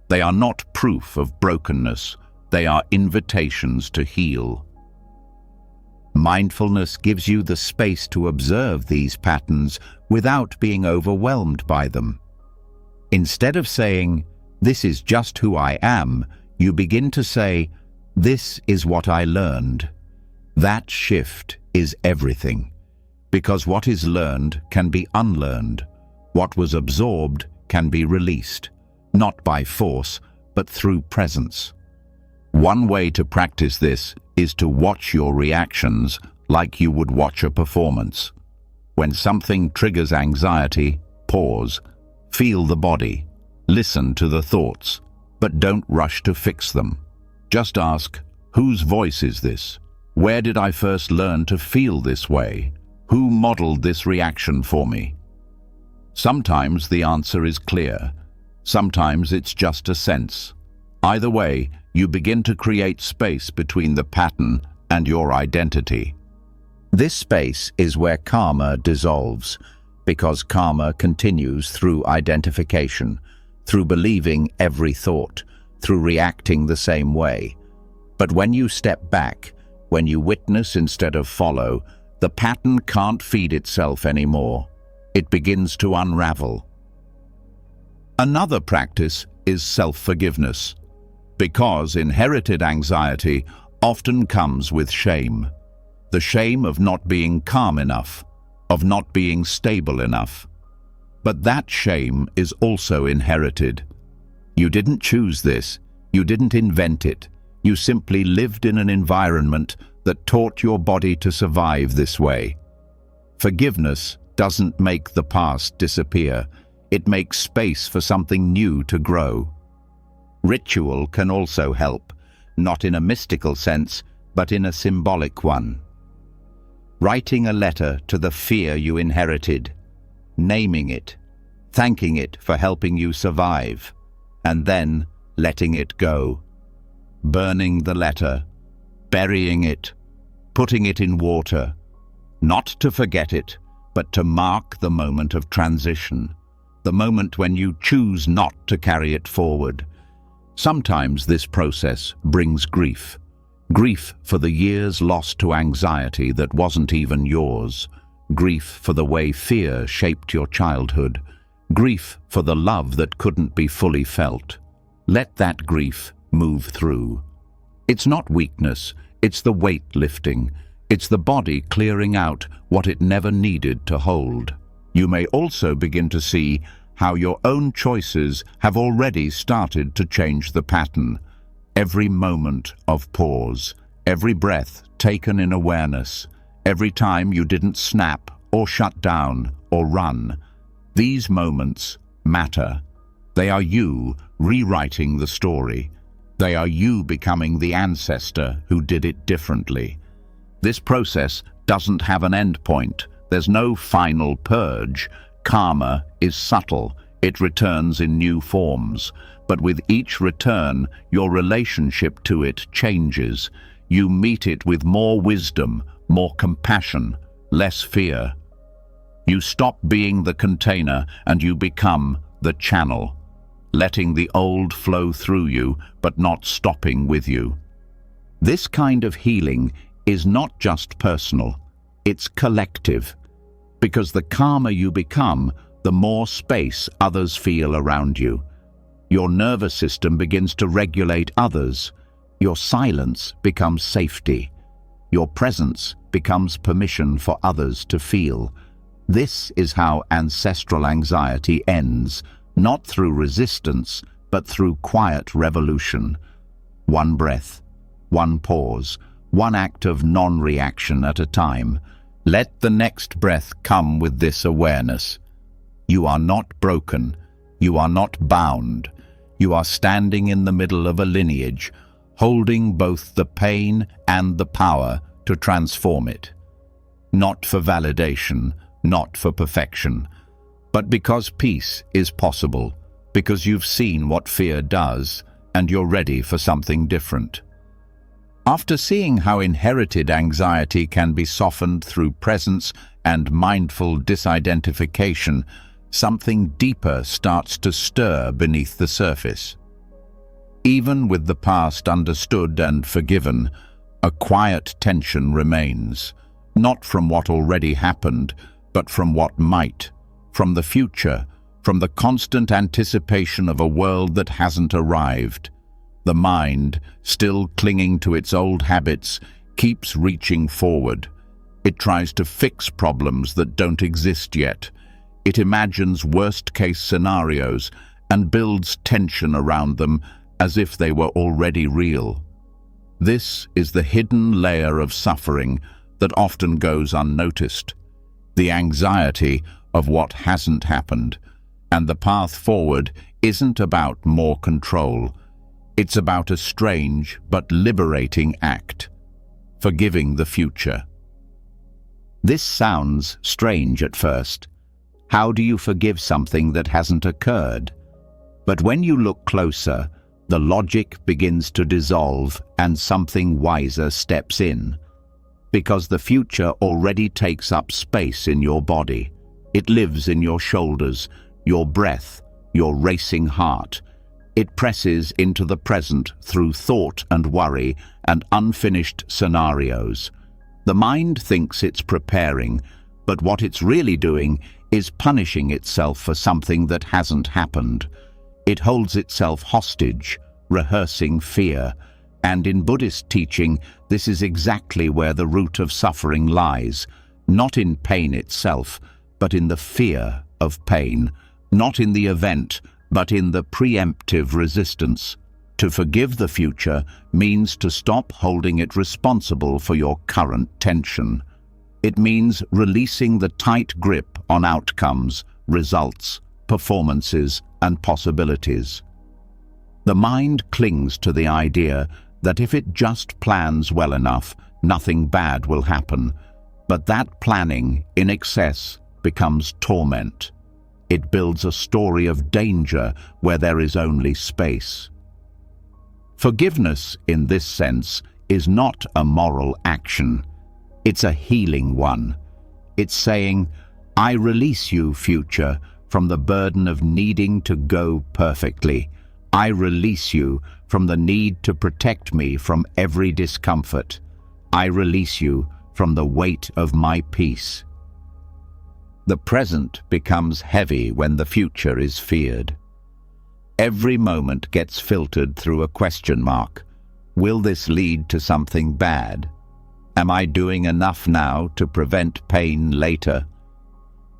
They are not proof of brokenness, they are invitations to heal. Mindfulness gives you the space to observe these patterns without being overwhelmed by them. Instead of saying, "This is just who I am," you begin to say, "This is what I learned." That shift is everything, because what is learned can be unlearned. What was absorbed can be released, not by force, but through presence. One way to practice this is to watch your reactions like you would watch a performance. When something triggers anxiety, pause, feel the body, listen to the thoughts, but don't rush to fix them. Just ask, whose voice is this? Where did I first learn to feel this way? Who modeled this reaction for me? Sometimes the answer is clear. Sometimes it's just a sense. Either way, you begin to create space between the pattern and your identity. This space is where karma dissolves, because karma continues through identification, through believing every thought, through reacting the same way. But when you step back, when you witness instead of follow, the pattern can't feed itself anymore. It begins to unravel. Another practice is self-forgiveness, because inherited anxiety often comes with shame. The shame of not being calm enough, of not being stable enough. But that shame is also inherited. You didn't choose this, you didn't invent it. You simply lived in an environment that taught your body to survive this way. Forgiveness doesn't make the past disappear. It makes space for something new to grow. Ritual can also help, not in a mystical sense, but in a symbolic one. Writing a letter to the fear you inherited, naming it, thanking it for helping you survive, and then letting it go. Burning the letter, burying it, putting it in water, not to forget it, but to mark the moment of transition, the moment when you choose not to carry it forward. Sometimes this process brings grief. Grief for the years lost to anxiety that wasn't even yours. Grief for the way fear shaped your childhood. Grief for the love that couldn't be fully felt. Let that grief move through. It's not weakness, it's the weight lifting. It's the body clearing out what it never needed to hold. You may also begin to see how your own choices have already started to change the pattern. Every moment of pause, every breath taken in awareness, every time you didn't snap or shut down or run. These moments matter. They are you rewriting the story. They are you becoming the ancestor who did it differently. This process doesn't have an end point. There's no final purge. Karma is subtle. It returns in new forms. But with each return, your relationship to it changes. You meet it with more wisdom, more compassion, less fear. You stop being the container and you become the channel, letting the old flow through you, but not stopping with you. This kind of healing is not just personal, it's collective. Because the calmer you become, the more space others feel around you. Your nervous system begins to regulate others. Your silence becomes safety. Your presence becomes permission for others to feel. This is how ancestral anxiety ends, not through resistance, but through quiet revolution. One breath, one pause, one act of non-reaction at a time. Let the next breath come with this awareness. You are not broken. You are not bound. You are standing in the middle of a lineage, holding both the pain and the power to transform it. Not for validation, not for perfection, but because peace is possible, because you've seen what fear does, and you're ready for something different. After seeing how inherited anxiety can be softened through presence and mindful disidentification, something deeper starts to stir beneath the surface. Even with the past understood and forgiven, a quiet tension remains, not from what already happened, but from what might, from the future, from the constant anticipation of a world that hasn't arrived. The mind, still clinging to its old habits, keeps reaching forward. It tries to fix problems that don't exist yet. It imagines worst-case scenarios and builds tension around them as if they were already real. This is the hidden layer of suffering that often goes unnoticed. The anxiety of what hasn't happened, and the path forward isn't about more control. It's about a strange but liberating act, forgiving the future. This sounds strange at first. How do you forgive something that hasn't occurred? But when you look closer, the logic begins to dissolve and something wiser steps in. Because the future already takes up space in your body. It lives in your shoulders, your breath, your racing heart. It presses into the present through thought and worry and unfinished scenarios. The mind thinks it's preparing, but what it's really doing is punishing itself for something that hasn't happened. It holds itself hostage, rehearsing fear. And in Buddhist teaching, this is exactly where the root of suffering lies, not in pain itself, but in the fear of pain, not in the event, but in the preemptive resistance. To forgive the future means to stop holding it responsible for your current tension. It means releasing the tight grip on outcomes, results, performances, and possibilities. The mind clings to the idea that if it just plans well enough, nothing bad will happen. But that planning, in excess, becomes torment. It builds a story of danger where there is only space. Forgiveness, in this sense, is not a moral action. It's a healing one. It's saying, I release you, future, from the burden of needing to go perfectly. I release you from the need to protect me from every discomfort. I release you from the weight of my peace. The present becomes heavy when the future is feared. Every moment gets filtered through a question mark. Will this lead to something bad? Am I doing enough now to prevent pain later?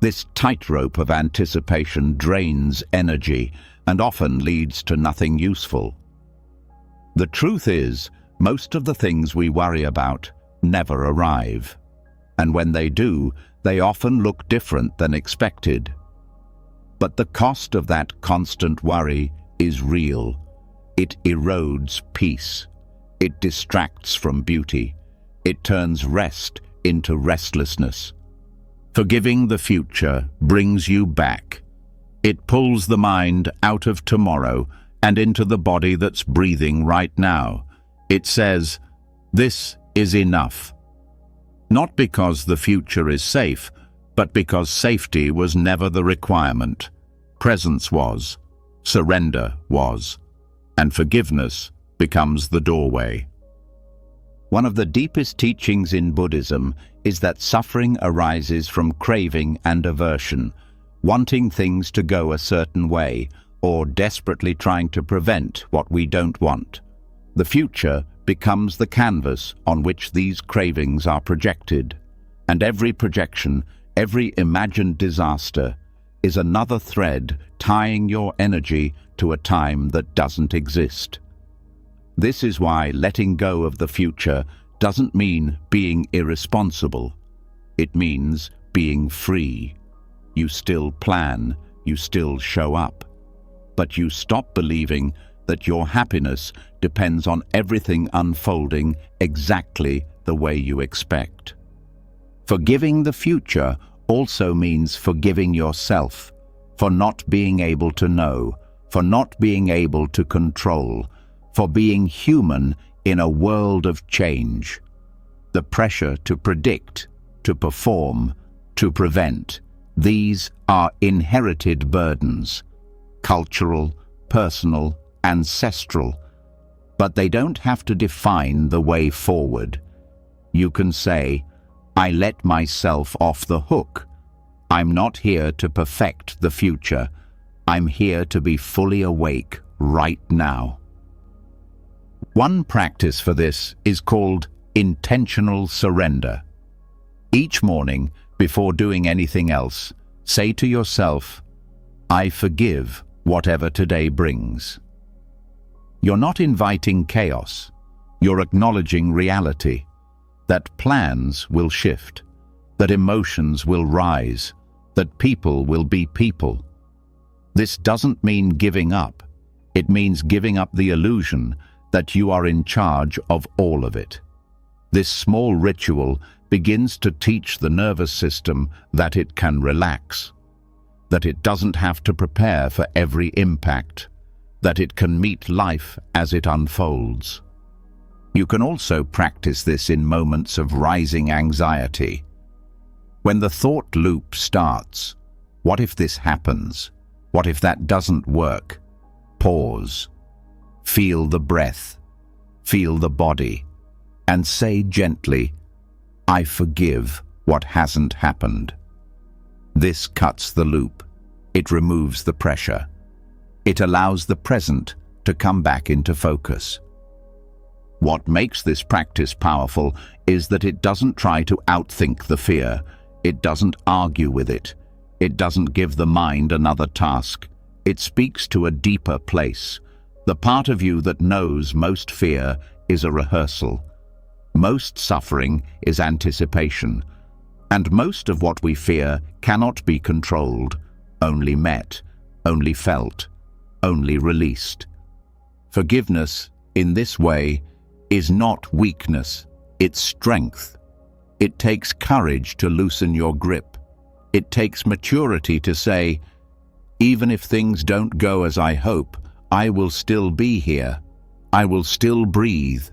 This tightrope of anticipation drains energy and often leads to nothing useful. The truth is, most of the things we worry about never arrive. And when they do, they often look different than expected. But the cost of that constant worry is real. It erodes peace. It distracts from beauty. It turns rest into restlessness. Forgiving the future brings you back. It pulls the mind out of tomorrow and into the body that's breathing right now. It says, this is enough. Not because the future is safe, but because safety was never the requirement. Presence was, surrender was, and forgiveness becomes the doorway. One of the deepest teachings in Buddhism is that suffering arises from craving and aversion, wanting things to go a certain way, or desperately trying to prevent what we don't want. The future becomes the canvas on which these cravings are projected, and every projection, every imagined disaster, is another thread tying your energy to a time that doesn't exist. This is why letting go of the future doesn't mean being irresponsible. It means being free. You still plan, you still show up, but you stop believing that your happiness depends on everything unfolding exactly the way you expect. Forgiving the future also means forgiving yourself for not being able to know, for not being able to control, for being human in a world of change. The pressure to predict, to perform, to prevent, these are inherited burdens, cultural, personal, ancestral, but they don't have to define the way forward. You can say, I let myself off the hook. I'm not here to perfect the future. I'm here to be fully awake right now. One practice for this is called intentional surrender. Each morning, before doing anything else, say to yourself, I forgive whatever today brings. You're not inviting chaos. You're acknowledging reality, that plans will shift, that emotions will rise, that people will be people. This doesn't mean giving up. It means giving up the illusion that you are in charge of all of it. This small ritual begins to teach the nervous system that it can relax, that it doesn't have to prepare for every impact, that it can meet life as it unfolds. You can also practice this in moments of rising anxiety. When the thought loop starts, what if this happens? What if that doesn't work? Pause. Feel the breath. Feel the body. And say gently, I forgive what hasn't happened. This cuts the loop. It removes the pressure. It allows the present to come back into focus. What makes this practice powerful is that it doesn't try to outthink the fear. It doesn't argue with it. It doesn't give the mind another task. It speaks to a deeper place. The part of you that knows most fear is a rehearsal. Most suffering is anticipation. And most of what we fear cannot be controlled, only met, only felt, only released. Forgiveness, in this way, is not weakness, it's strength. It takes courage to loosen your grip. It takes maturity to say, even if things don't go as I hope, I will still be here. I will still breathe.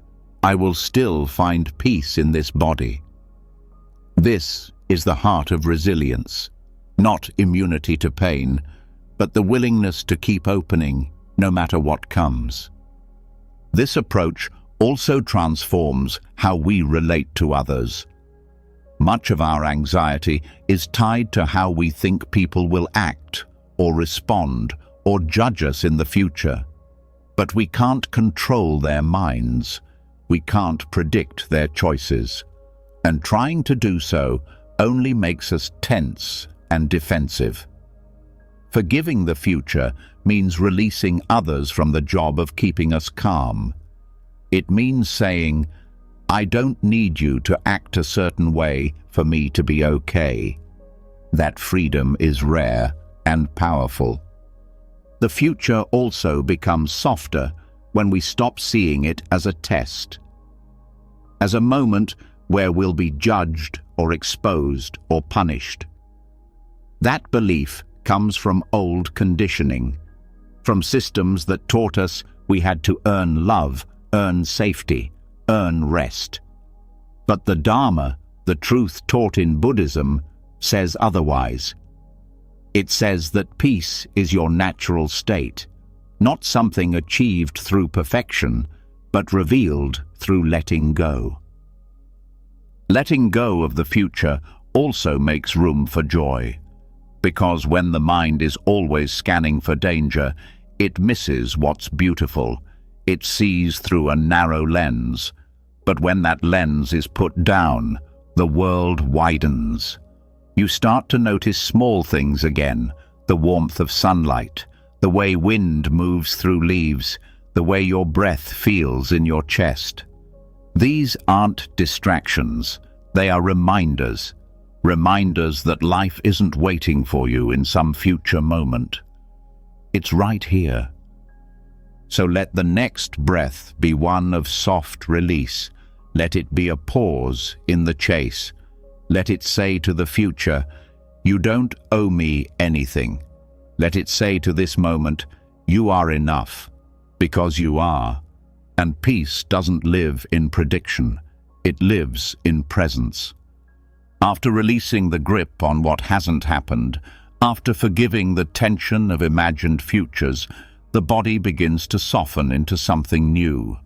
I will still find peace in this body. This is the heart of resilience, not immunity to pain, but the willingness to keep opening no matter what comes. This approach also transforms how we relate to others. Much of our anxiety is tied to how we think people will act or respond or judge us in the future. But we can't control their minds. We can't predict their choices. And trying to do so only makes us tense and defensive. Forgiving the future means releasing others from the job of keeping us calm. It means saying, I don't need you to act a certain way for me to be okay. That freedom is rare and powerful. The future also becomes softer when we stop seeing it as a test, as a moment where we'll be judged or exposed or punished. That belief comes from old conditioning, from systems that taught us we had to earn love, earn safety, earn rest. But the Dharma, the truth taught in Buddhism, says otherwise. It says that peace is your natural state, not something achieved through perfection, but revealed through letting go. Letting go of the future also makes room for joy, because when the mind is always scanning for danger, it misses what's beautiful. It sees through a narrow lens, but when that lens is put down, the world widens. You start to notice small things again, the warmth of sunlight, the way wind moves through leaves, the way your breath feels in your chest. These aren't distractions, they are reminders. Reminders that life isn't waiting for you in some future moment. It's right here. So let the next breath be one of soft release. Let it be a pause in the chase. Let it say to the future, You don't owe me anything. Let it say to this moment, you are enough, because you are. And peace doesn't live in prediction. It lives in presence. After releasing the grip on what hasn't happened, after forgiving the tension of imagined futures, the body begins to soften into something new.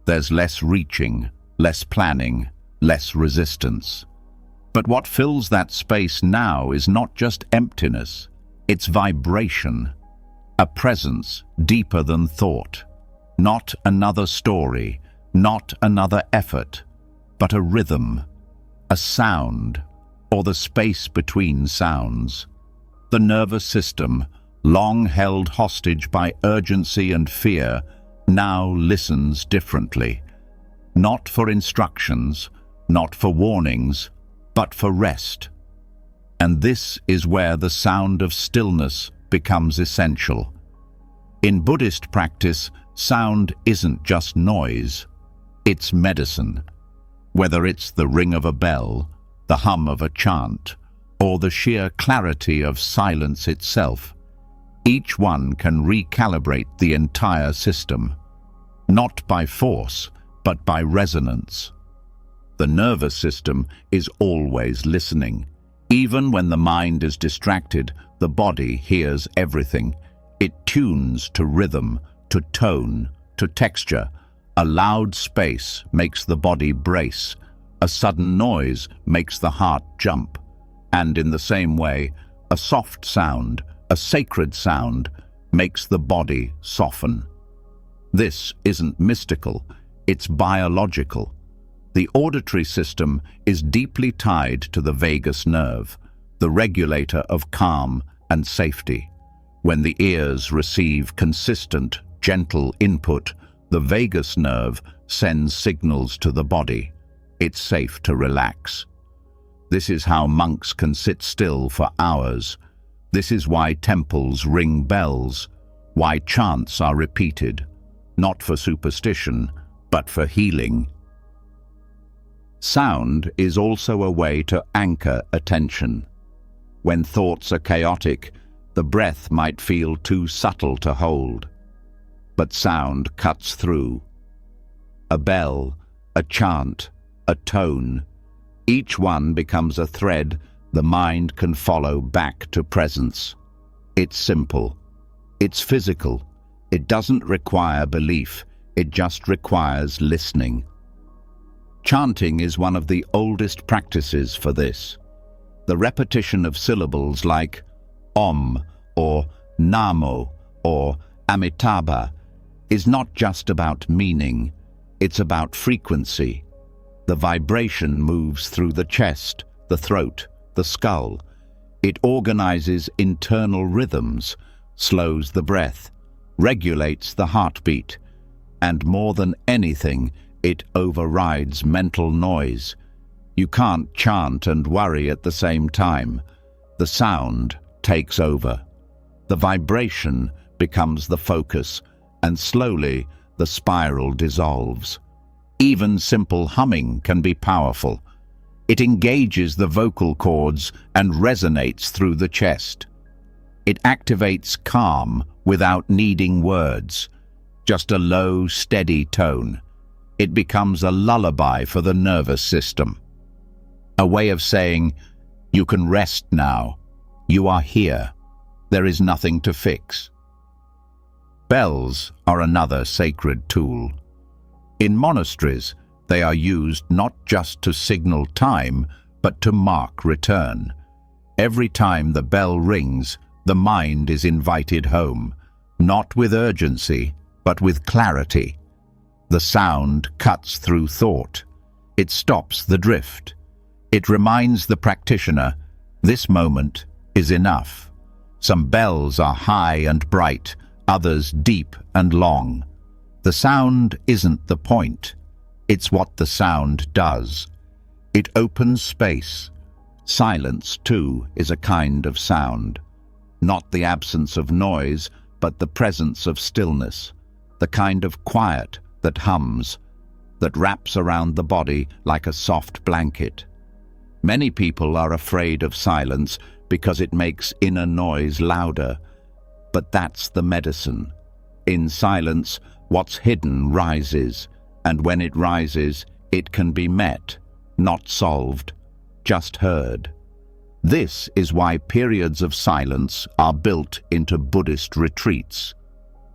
There's less reaching, less planning, less resistance. But what fills that space now is not just emptiness, it's vibration, a presence deeper than thought. Not another story, not another effort, but a rhythm, a sound, or the space between sounds. The nervous system, long held hostage by urgency and fear, now listens differently. Not for instructions, not for warnings, but for rest. And this is where the sound of stillness becomes essential. In Buddhist practice, sound isn't just noise, it's medicine. Whether it's the ring of a bell, the hum of a chant, or the sheer clarity of silence itself, each one can recalibrate the entire system, not by force, but by resonance. The nervous system is always listening. Even when the mind is distracted, the body hears everything. It tunes to rhythm, to tone, to texture. A loud space makes the body brace. A sudden noise makes the heart jump. And in the same way, a soft sound, a sacred sound, makes the body soften. This isn't mystical, it's biological. The auditory system is deeply tied to the vagus nerve, the regulator of calm and safety. When the ears receive consistent, gentle input, the vagus nerve sends signals to the body. It's safe to relax. This is how monks can sit still for hours. This is why temples ring bells, why chants are repeated, not for superstition, but for healing. Sound is also a way to anchor attention. When thoughts are chaotic, the breath might feel too subtle to hold. But sound cuts through. A bell, a chant, a tone. Each one becomes a thread the mind can follow back to presence. It's simple. It's physical. It doesn't require belief. It just requires listening. Chanting is one of the oldest practices for this. The repetition of syllables like Om or Namo or Amitabha is not just about meaning, it's about frequency. The vibration moves through the chest, the throat, the skull. It organizes internal rhythms, slows the breath, regulates the heartbeat, and more than anything, it overrides mental noise. You can't chant and worry at the same time. The sound takes over. The vibration becomes the focus, and slowly the spiral dissolves. Even simple humming can be powerful. It engages the vocal cords and resonates through the chest. It activates calm without needing words, just a low, steady tone. It becomes a lullaby for the nervous system. A way of saying, you can rest now. You are here. There is nothing to fix. Bells are another sacred tool. In monasteries, they are used not just to signal time, but to mark return. Every time the bell rings, the mind is invited home, not with urgency, but with clarity. The sound cuts through thought. It stops the drift. It reminds the practitioner, this moment is enough. Some bells are high and bright, others deep and long. The sound isn't the point. It's what the sound does. It opens space. Silence, too, is a kind of sound. Not the absence of noise, but the presence of stillness. The kind of quiet that hums, that wraps around the body like a soft blanket. Many people are afraid of silence because it makes inner noise louder. But that's the medicine. In silence, what's hidden rises, and when it rises, it can be met, not solved, just heard. This is why periods of silence are built into Buddhist retreats.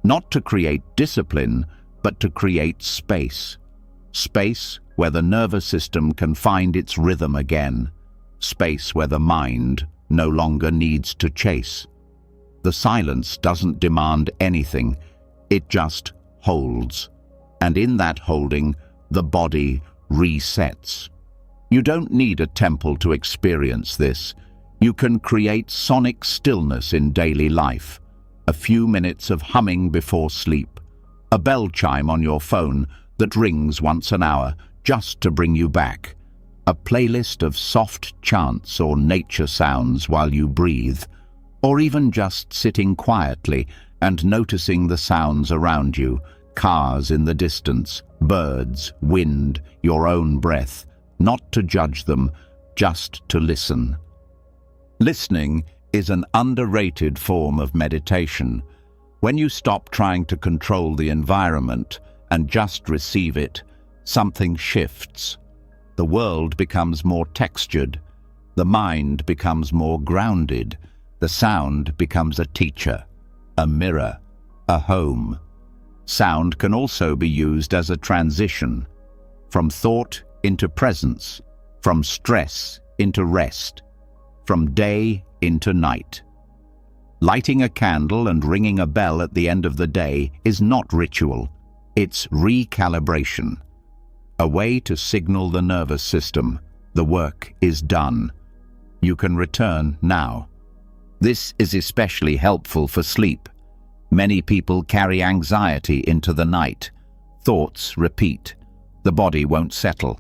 Not to create discipline, but to create space. Space where the nervous system can find its rhythm again. Space where the mind no longer needs to chase. The silence doesn't demand anything, it just holds. And in that holding, the body resets. You don't need a temple to experience this. You can create sonic stillness in daily life. A few minutes of humming before sleep. A bell chime on your phone that rings once an hour just to bring you back. A playlist of soft chants or nature sounds while you breathe. Or even just sitting quietly and noticing the sounds around you. Cars in the distance, birds, wind, your own breath. Not to judge them, just to listen. Listening is an underrated form of meditation. When you stop trying to control the environment and just receive it, something shifts. The world becomes more textured. The mind becomes more grounded. The sound becomes a teacher, a mirror, a home. Sound can also be used as a transition, from thought into presence, from stress into rest, from day into night. Lighting a candle and ringing a bell at the end of the day is not ritual, it's recalibration. A way to signal the nervous system, the work is done. You can return now. This is especially helpful for sleep. Many people carry anxiety into the night. Thoughts repeat. The body won't settle.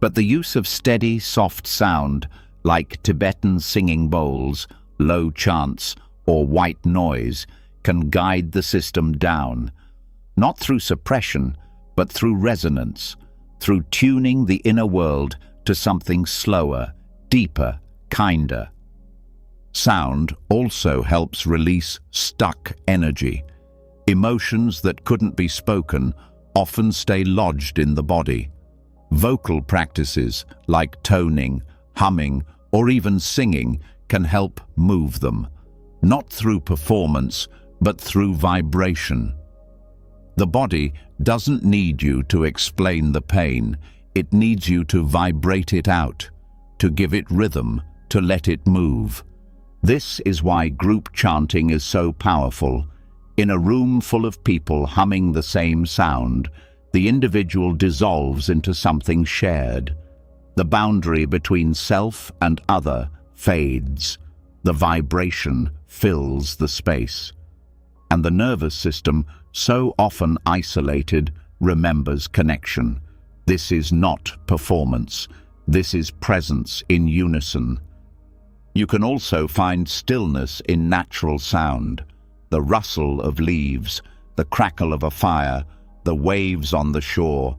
But the use of steady, soft sound, like Tibetan singing bowls, low chants, or white noise, can guide the system down. Not through suppression, but through resonance, through tuning the inner world to something slower, deeper, kinder. Sound also helps release stuck energy. Emotions that couldn't be spoken often stay lodged in the body. Vocal practices like toning, humming, or even singing can help move them, not through performance, but through vibration. The body doesn't need you to explain the pain, it needs you to vibrate it out, to give it rhythm, to let it move. This is why group chanting is so powerful. In a room full of people humming the same sound, the individual dissolves into something shared. The boundary between self and other fades. The vibration fills the space. And the nervous system, so often isolated, remembers connection. This is not performance. This is presence in unison. You can also find stillness in natural sound. The rustle of leaves, the crackle of a fire, the waves on the shore.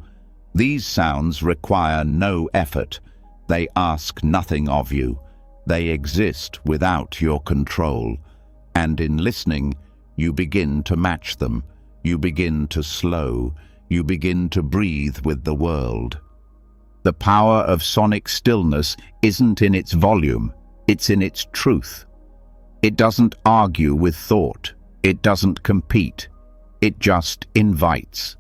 These sounds require no effort. They ask nothing of you. They exist without your control. And in listening, you begin to match them. You begin to slow. You begin to breathe with the world. The power of sonic stillness isn't in its volume, it's in its truth. It doesn't argue with thought. It doesn't compete. It just invites.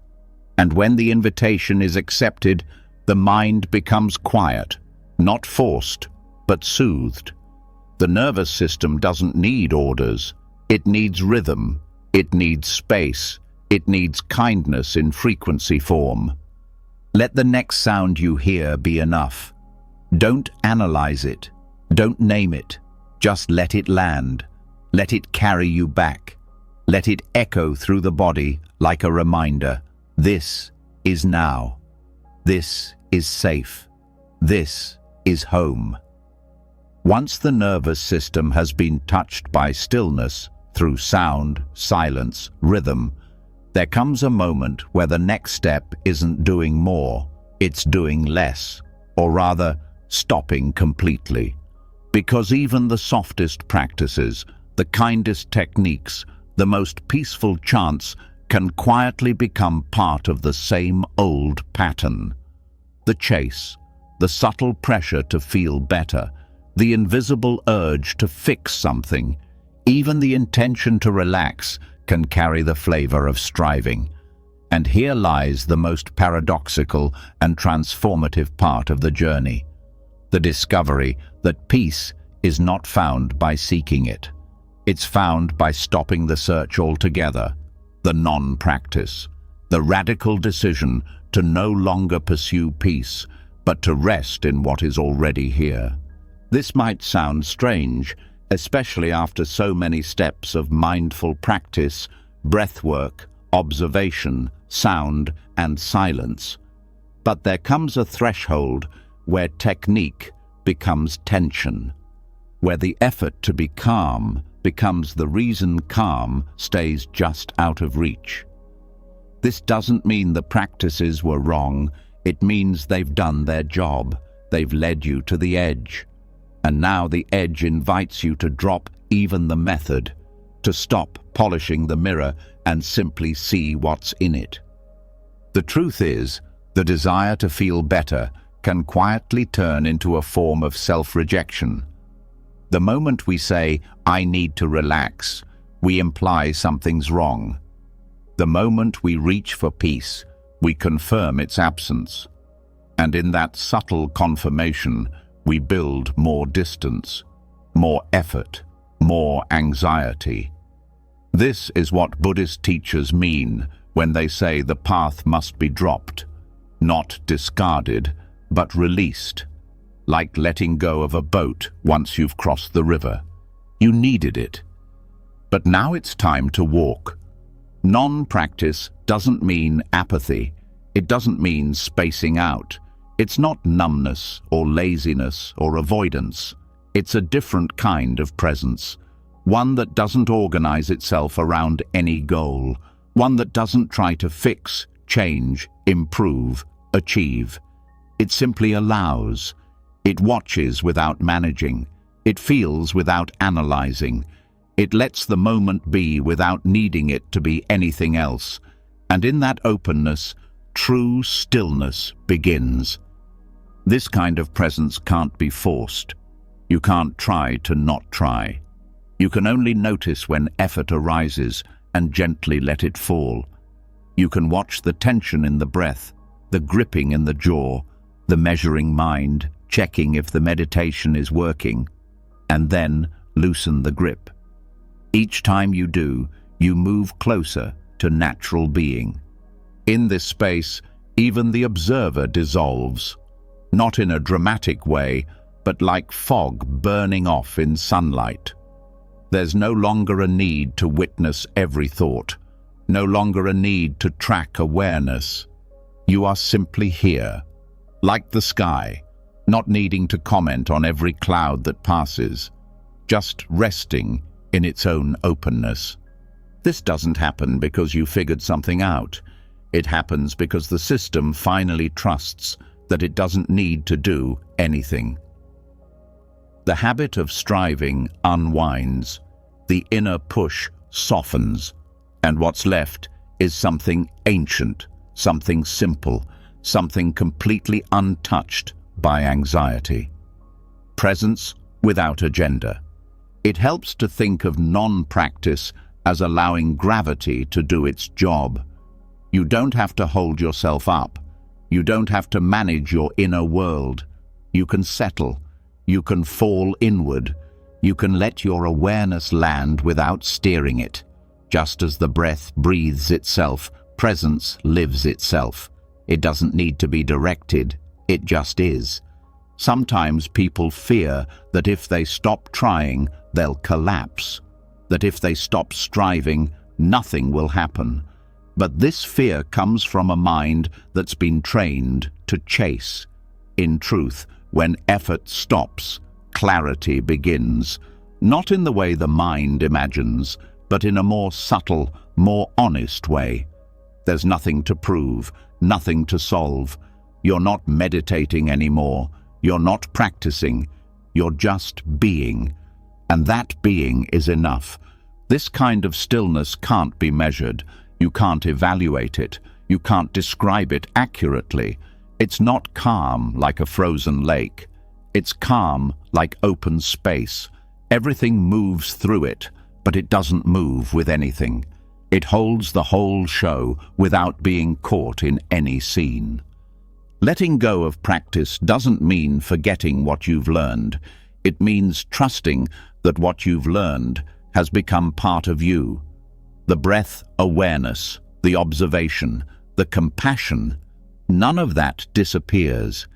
And when the invitation is accepted, the mind becomes quiet, not forced, but soothed. The nervous system doesn't need orders. It needs rhythm. It needs space. It needs kindness in frequency form. Let the next sound you hear be enough. Don't analyze it. Don't name it. Just let it land. Let it carry you back. Let it echo through the body like a reminder. This is now. This is safe. This is home. Once the nervous system has been touched by stillness through sound, silence, rhythm, there comes a moment where the next step isn't doing more, it's doing less, or rather, stopping completely. Because even the softest practices, the kindest techniques, the most peaceful chants can quietly become part of the same old pattern. The chase, the subtle pressure to feel better, the invisible urge to fix something, even the intention to relax can carry the flavor of striving. And here lies the most paradoxical and transformative part of the journey: the discovery that peace is not found by seeking it. It's found by stopping the search altogether, the non-practice, the radical decision to no longer pursue peace, but to rest in what is already here. This might sound strange, especially after so many steps of mindful practice, breathwork, observation, sound, and silence. But there comes a threshold where technique becomes tension, where the effort to be calm becomes the reason calm stays just out of reach. This doesn't mean the practices were wrong. It means they've done their job. They've led you to the edge. And now the edge invites you to drop even the method, to stop polishing the mirror and simply see what's in it. The truth is, the desire to feel better can quietly turn into a form of self-rejection. The moment we say, "I need to relax," we imply something's wrong. The moment we reach for peace, we confirm its absence. And in that subtle confirmation, we build more distance, more effort, more anxiety. This is what Buddhist teachers mean when they say the path must be dropped, not discarded, but released, like letting go of a boat once you've crossed the river. You needed it. But now it's time to walk. Non-practice doesn't mean apathy. It doesn't mean spacing out. It's not numbness or laziness or avoidance. It's a different kind of presence. One that doesn't organize itself around any goal. One that doesn't try to fix, change, improve, achieve. It simply allows. It watches without managing. It feels without analyzing. It lets the moment be without needing it to be anything else. And in that openness, true stillness begins. This kind of presence can't be forced. You can't try to not try. You can only notice when effort arises and gently let it fall. You can watch the tension in the breath, the gripping in the jaw, the measuring mind, checking if the meditation is working, and then loosen the grip. Each time you do, you move closer to natural being. In this space, even the observer dissolves, not in a dramatic way, but like fog burning off in sunlight. There's no longer a need to witness every thought, no longer a need to track awareness. You are simply here, like the sky, not needing to comment on every cloud that passes, just resting in its own openness. This doesn't happen because you figured something out. It happens because the system finally trusts that it doesn't need to do anything. The habit of striving unwinds, the inner push softens, and what's left is something ancient, something simple, something completely untouched by anxiety. Presence without agenda. It helps to think of non-practice as allowing gravity to do its job. You don't have to hold yourself up. You don't have to manage your inner world. You can settle. You can fall inward. You can let your awareness land without steering it. Just as the breath breathes itself, presence lives itself. It doesn't need to be directed. It just is. Sometimes people fear that if they stop trying, they'll collapse. That if they stop striving, nothing will happen. But this fear comes from a mind that's been trained to chase. In truth, when effort stops, clarity begins. Not in the way the mind imagines, but in a more subtle, more honest way. There's nothing to prove, nothing to solve. You're not meditating anymore. You're not practicing. You're just being. And that being is enough. This kind of stillness can't be measured. You can't evaluate it. You can't describe it accurately. It's not calm like a frozen lake. It's calm like open space. Everything moves through it, but it doesn't move with anything. It holds the whole show without being caught in any scene. Letting go of practice doesn't mean forgetting what you've learned. It means trusting that what you've learned has become part of you. The breath awareness, the observation, the compassion, none of that disappears.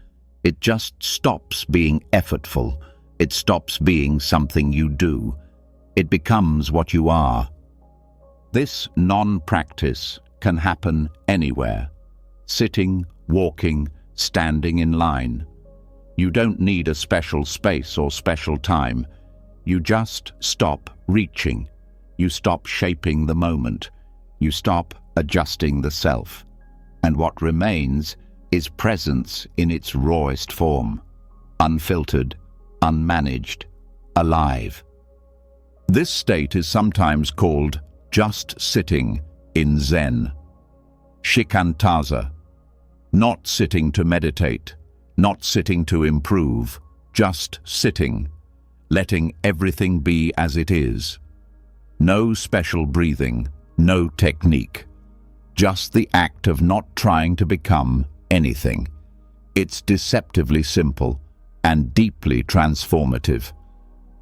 It just stops being effortful. It stops being something you do. It becomes what you are. This non-practice can happen anywhere. Sitting, walking, standing in line. You don't need a special space or special time. You just stop reaching. You stop shaping the moment. You stop adjusting the self. And what remains is presence in its rawest form. Unfiltered, unmanaged, alive. This state is sometimes called just sitting in Zen. Shikantaza. Not sitting to meditate, not sitting to improve, just sitting, letting everything be as it is. No special breathing, no technique. Just the act of not trying to become anything. It's deceptively simple and deeply transformative.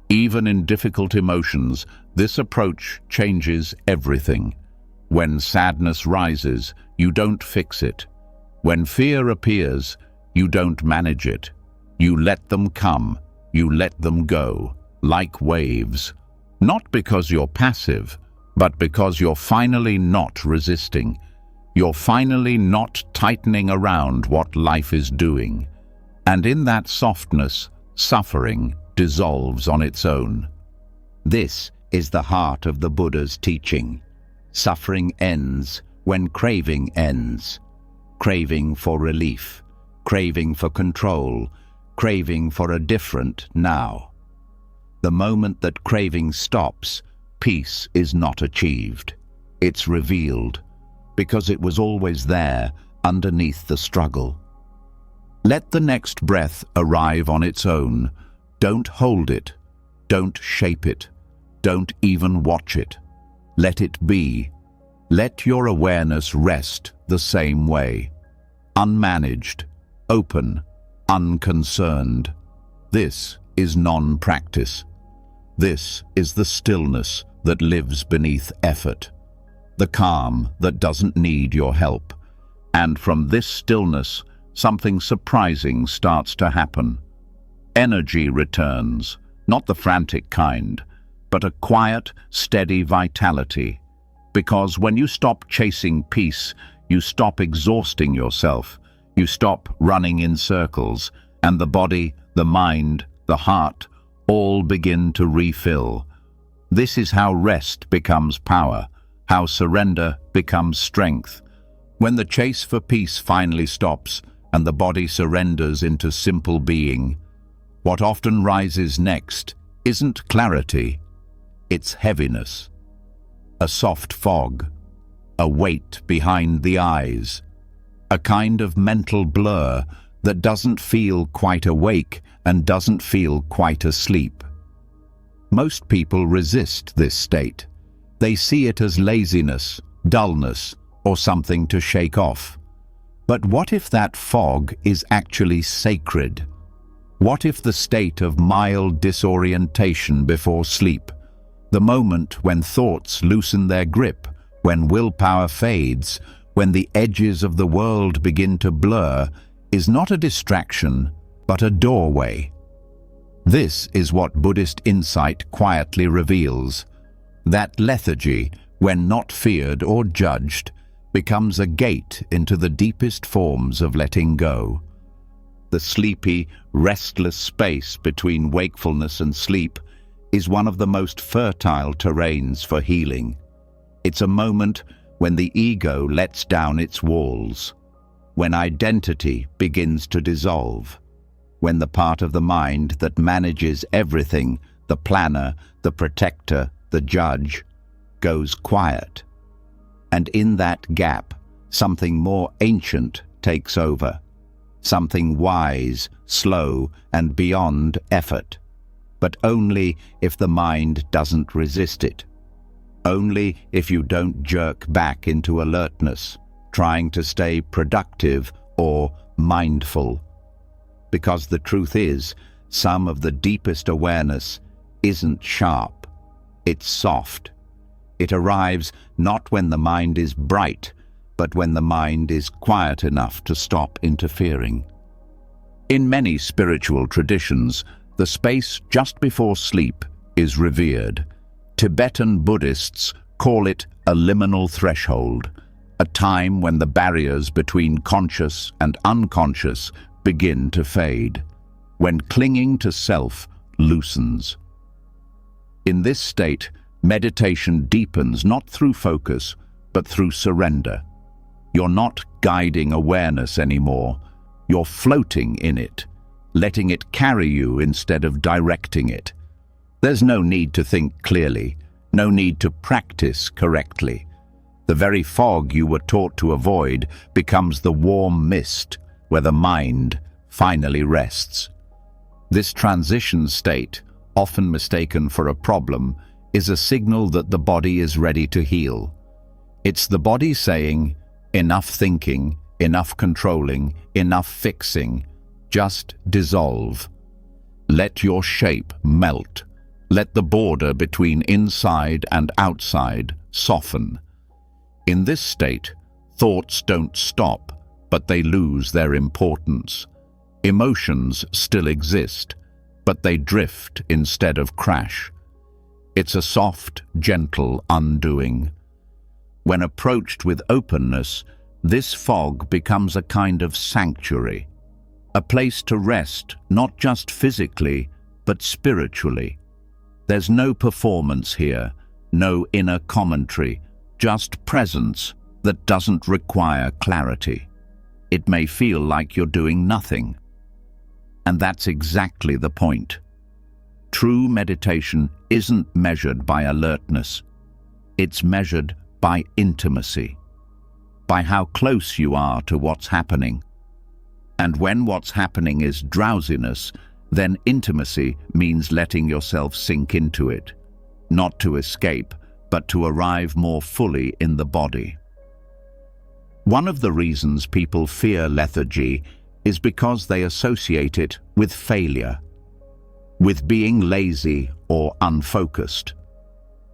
Even in difficult emotions, this approach changes everything. When sadness rises, you don't fix it. When fear appears, you don't manage it. You let them come, you let them go, like waves. Not because you're passive, but because you're finally not resisting. You're finally not tightening around what life is doing. And in that softness, suffering dissolves on its own. This is the heart of the Buddha's teaching. Suffering ends when craving ends. Craving for relief, craving for control, craving for a different now. The moment that craving stops, peace is not achieved. It's revealed, because it was always there underneath the struggle. Let the next breath arrive on its own. Don't hold it. Don't shape it. Don't even watch it. Let it be. Let your awareness rest the same way. Unmanaged, open, unconcerned. This is non-practice. This is the stillness that lives beneath effort. The calm that doesn't need your help. And from this stillness, something surprising starts to happen. Energy returns, not the frantic kind, but a quiet, steady vitality. Because when you stop chasing peace, you stop exhausting yourself. You stop running in circles, and the body, the mind, the heart, all begin to refill. This is how rest becomes power, how surrender becomes strength. When the chase for peace finally stops, and the body surrenders into simple being, what often rises next isn't clarity, it's heaviness. A soft fog, a weight behind the eyes, a kind of mental blur that doesn't feel quite awake and doesn't feel quite asleep. Most people resist this state. They see it as laziness, dullness, or something to shake off. But what if that fog is actually sacred? What if the state of mild disorientation before sleep, the moment when thoughts loosen their grip, when willpower fades, when the edges of the world begin to blur, is not a distraction, but a doorway? This is what Buddhist insight quietly reveals. That lethargy, when not feared or judged, becomes a gate into the deepest forms of letting go. The sleepy, restless space between wakefulness and sleep is one of the most fertile terrains for healing. It's a moment when the ego lets down its walls, when identity begins to dissolve. when the part of the mind that manages everything, the planner, the protector, the judge, goes quiet. And in that gap, something more ancient takes over, something wise, slow, and beyond effort, but only if the mind doesn't resist it. Only if you don't jerk back into alertness, trying to stay productive or mindful. Because the truth is, some of the deepest awareness isn't sharp, it's soft. It arrives not when the mind is bright, but when the mind is quiet enough to stop interfering. In many spiritual traditions, the space just before sleep is revered. Tibetan Buddhists call it a liminal threshold, a time when the barriers between conscious and unconscious begin to fade, when clinging to self loosens. In this state, meditation deepens not through focus, but through surrender. You're not guiding awareness anymore. You're floating in it, letting it carry you instead of directing it. There's no need to think clearly, no need to practice correctly. The very fog you were taught to avoid becomes the warm mist where the mind finally rests. This transition state, often mistaken for a problem, is a signal that the body is ready to heal. It's the body saying, enough thinking, enough controlling, enough fixing, just dissolve. Let your shape melt. Let the border between inside and outside soften. In this state, thoughts don't stop, but they lose their importance. Emotions still exist, but they drift instead of crash. It's a soft, gentle undoing. When approached with openness, this fog becomes a kind of sanctuary, a place to rest, not just physically, but spiritually. There's no performance here, no inner commentary, just presence that doesn't require clarity. It may feel like you're doing nothing. And that's exactly the point. True meditation isn't measured by alertness. It's measured by intimacy, by how close you are to what's happening. And when what's happening is drowsiness, then intimacy means letting yourself sink into it, not to escape, but to arrive more fully in the body. One of the reasons people fear lethargy is because they associate it with failure, with being lazy or unfocused.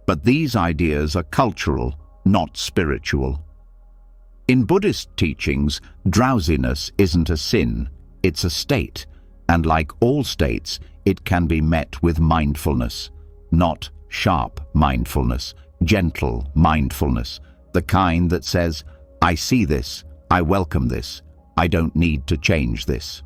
But these ideas are cultural, not spiritual. In Buddhist teachings, drowsiness isn't a sin, it's a state, and like all states, it can be met with mindfulness, not sharp mindfulness, gentle mindfulness, the kind that says, I see this, I welcome this, I don't need to change this.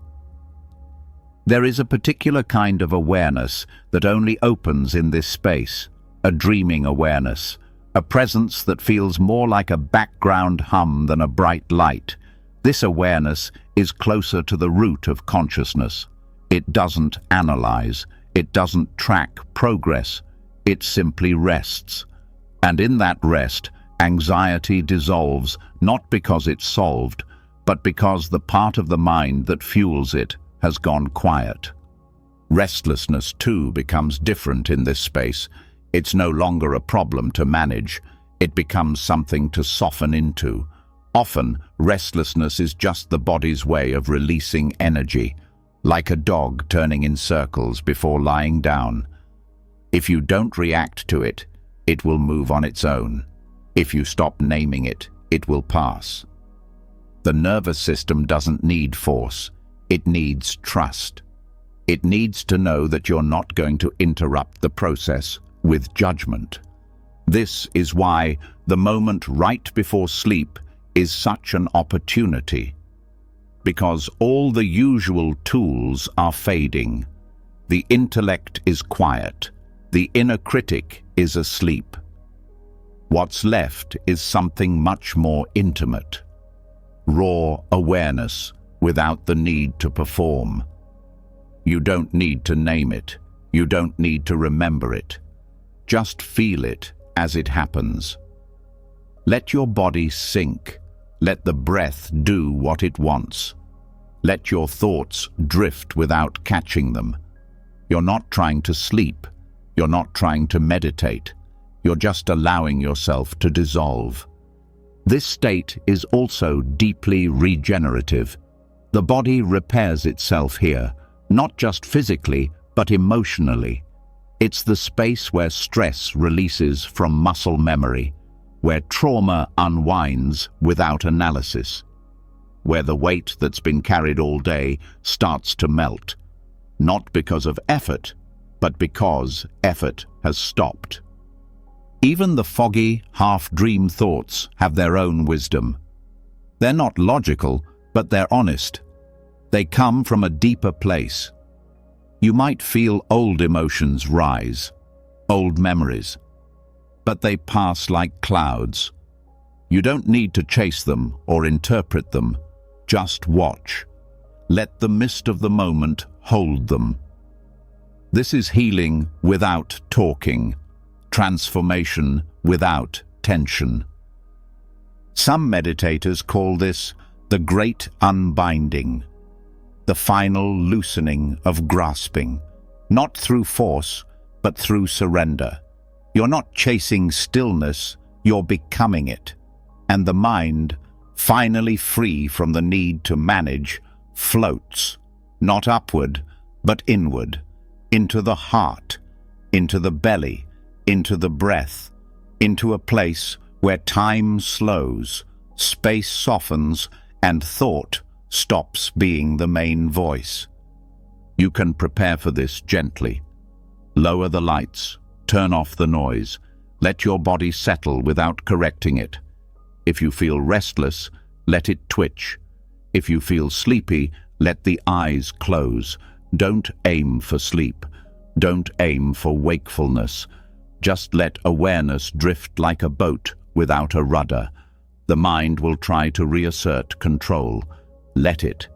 There is a particular kind of awareness that only opens in this space, a dreaming awareness, a presence that feels more like a background hum than a bright light. This awareness is closer to the root of consciousness. It doesn't analyze, it doesn't track progress, it simply rests. And in that rest, anxiety dissolves, not because it's solved, but because the part of the mind that fuels it has gone quiet. Restlessness, too, becomes different in this space. It's no longer a problem to manage. It becomes something to soften into. Often, restlessness is just the body's way of releasing energy, like a dog turning in circles before lying down. If you don't react to it, it will move on its own. If you stop naming it, it will pass. The nervous system doesn't need force. It needs trust. It needs to know that you're not going to interrupt the process with judgment. This is why the moment right before sleep is such an opportunity. Because all the usual tools are fading. The intellect is quiet. The inner critic is asleep. What's left is something much more intimate. Raw awareness without the need to perform. You don't need to name it. You don't need to remember it. Just feel it as it happens. Let your body sink. Let the breath do what it wants. Let your thoughts drift without catching them. You're not trying to sleep. You're not trying to meditate. You're just allowing yourself to dissolve. This state is also deeply regenerative. The body repairs itself here, not just physically, but emotionally. It's the space where stress releases from muscle memory, where trauma unwinds without analysis, where the weight that's been carried all day starts to melt, not because of effort, but because effort has stopped. Even the foggy, half-dream thoughts have their own wisdom. They're not logical, but they're honest. They come from a deeper place. You might feel old emotions rise, old memories, but they pass like clouds. You don't need to chase them or interpret them. Just watch. Let the mist of the moment hold them. This is healing without talking, transformation without tension. Some meditators call this the great unbinding, the final loosening of grasping, not through force, but through surrender. You're not chasing stillness, you're becoming it. And the mind, finally free from the need to manage, floats, not upward, but inward, into the heart, into the belly, into the breath, into a place where time slows, space softens, and thought stops being the main voice. You can prepare for this gently. Lower the lights, turn off the noise, let your body settle without correcting it. If you feel restless, let it twitch. If you feel sleepy, let the eyes close. Don't aim for sleep. Don't aim for wakefulness. Just let awareness drift like a boat without a rudder. The mind will try to reassert control. Let it.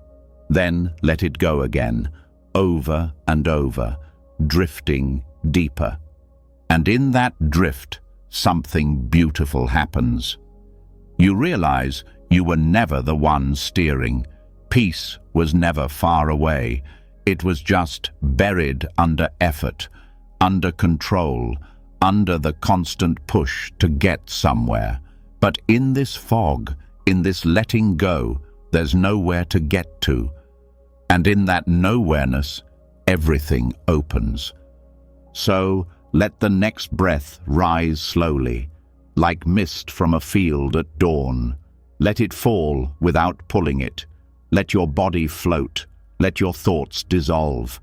Then let it go again, over and over, drifting deeper. And in that drift, something beautiful happens. You realize you were never the one steering. Peace was never far away. It was just buried under effort, under control, under the constant push to get somewhere. But in this fog, in this letting go, there's nowhere to get to. And in that nowhereness, everything opens. So let the next breath rise slowly, like mist from a field at dawn. Let it fall without pulling it. Let your body float. Let your thoughts dissolve.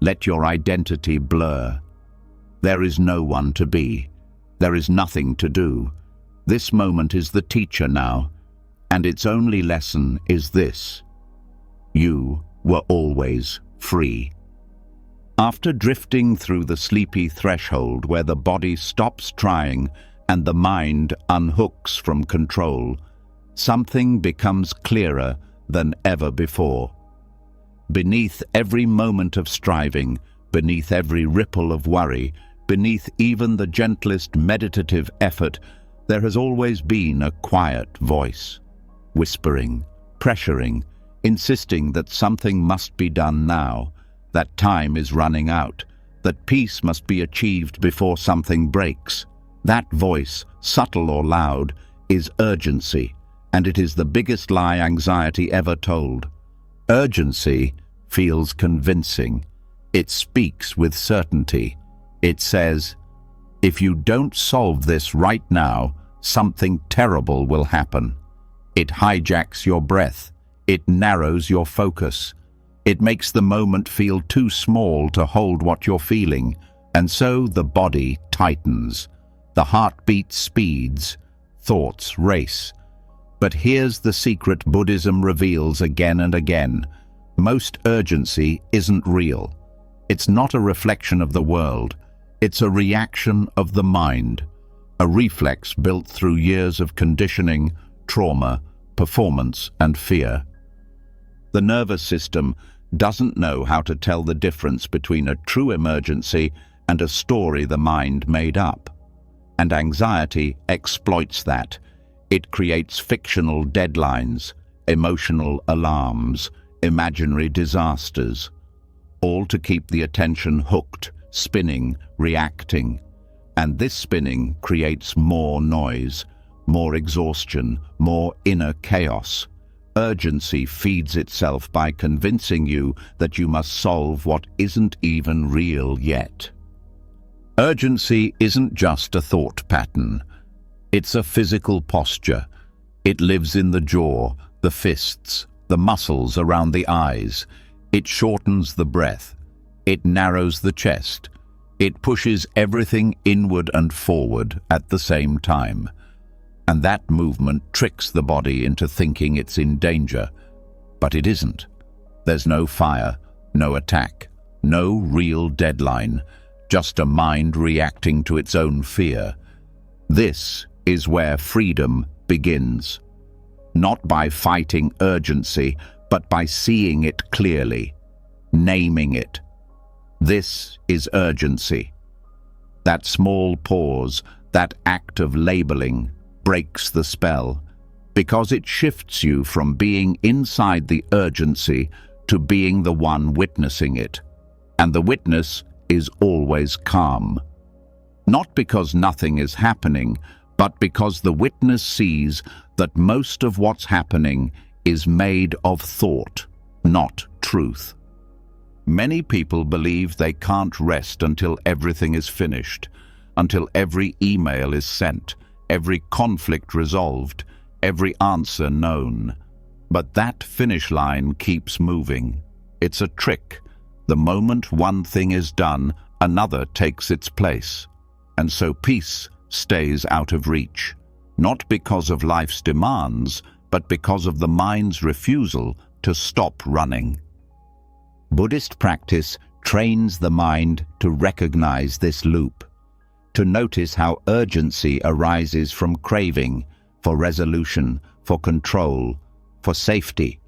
Let your identity blur. There is no one to be. There is nothing to do. This moment is the teacher now, and its only lesson is this: you were always free. After drifting through the sleepy threshold where the body stops trying and the mind unhooks from control, something becomes clearer than ever before. Beneath every moment of striving, beneath every ripple of worry, beneath even the gentlest meditative effort, there has always been a quiet voice, whispering, pressuring, insisting that something must be done now, that time is running out, that peace must be achieved before something breaks. That voice, subtle or loud, is urgency, and it is the biggest lie anxiety ever told. Urgency feels convincing. It speaks with certainty. It says, if you don't solve this right now, something terrible will happen. It hijacks your breath. It narrows your focus. It makes the moment feel too small to hold what you're feeling, and so the body tightens. The heartbeat speeds. Thoughts race. But here's the secret Buddhism reveals again and again. Most urgency isn't real. It's not a reflection of the world. It's a reaction of the mind, a reflex built through years of conditioning, trauma, performance, and fear. The nervous system doesn't know how to tell the difference between a true emergency and a story the mind made up. And anxiety exploits that. It creates fictional deadlines, emotional alarms, imaginary disasters, all to keep the attention hooked, spinning, reacting. And this spinning creates more noise, more exhaustion, more inner chaos. Urgency feeds itself by convincing you that you must solve what isn't even real yet. Urgency isn't just a thought pattern. It's a physical posture. It lives in the jaw, the fists, the muscles around the eyes. It shortens the breath. It narrows the chest. It pushes everything inward and forward at the same time. And that movement tricks the body into thinking it's in danger. But it isn't. There's no fire, no attack, no real deadline, just a mind reacting to its own fear. This is where freedom begins. Not by fighting urgency, but by seeing it clearly, naming it. This is urgency. That small pause, that act of labeling, breaks the spell, because it shifts you from being inside the urgency to being the one witnessing it. And the witness is always calm. Not because nothing is happening, but because the witness sees that most of what's happening is made of thought, not truth. Many people believe they can't rest until everything is finished, until every email is sent, every conflict resolved, every answer known. But that finish line keeps moving. It's a trick. The moment one thing is done, another takes its place. And so peace stays out of reach, not because of life's demands, but because of the mind's refusal to stop running. Buddhist practice trains the mind to recognize this loop, to notice how urgency arises from craving for resolution, for control, for safety,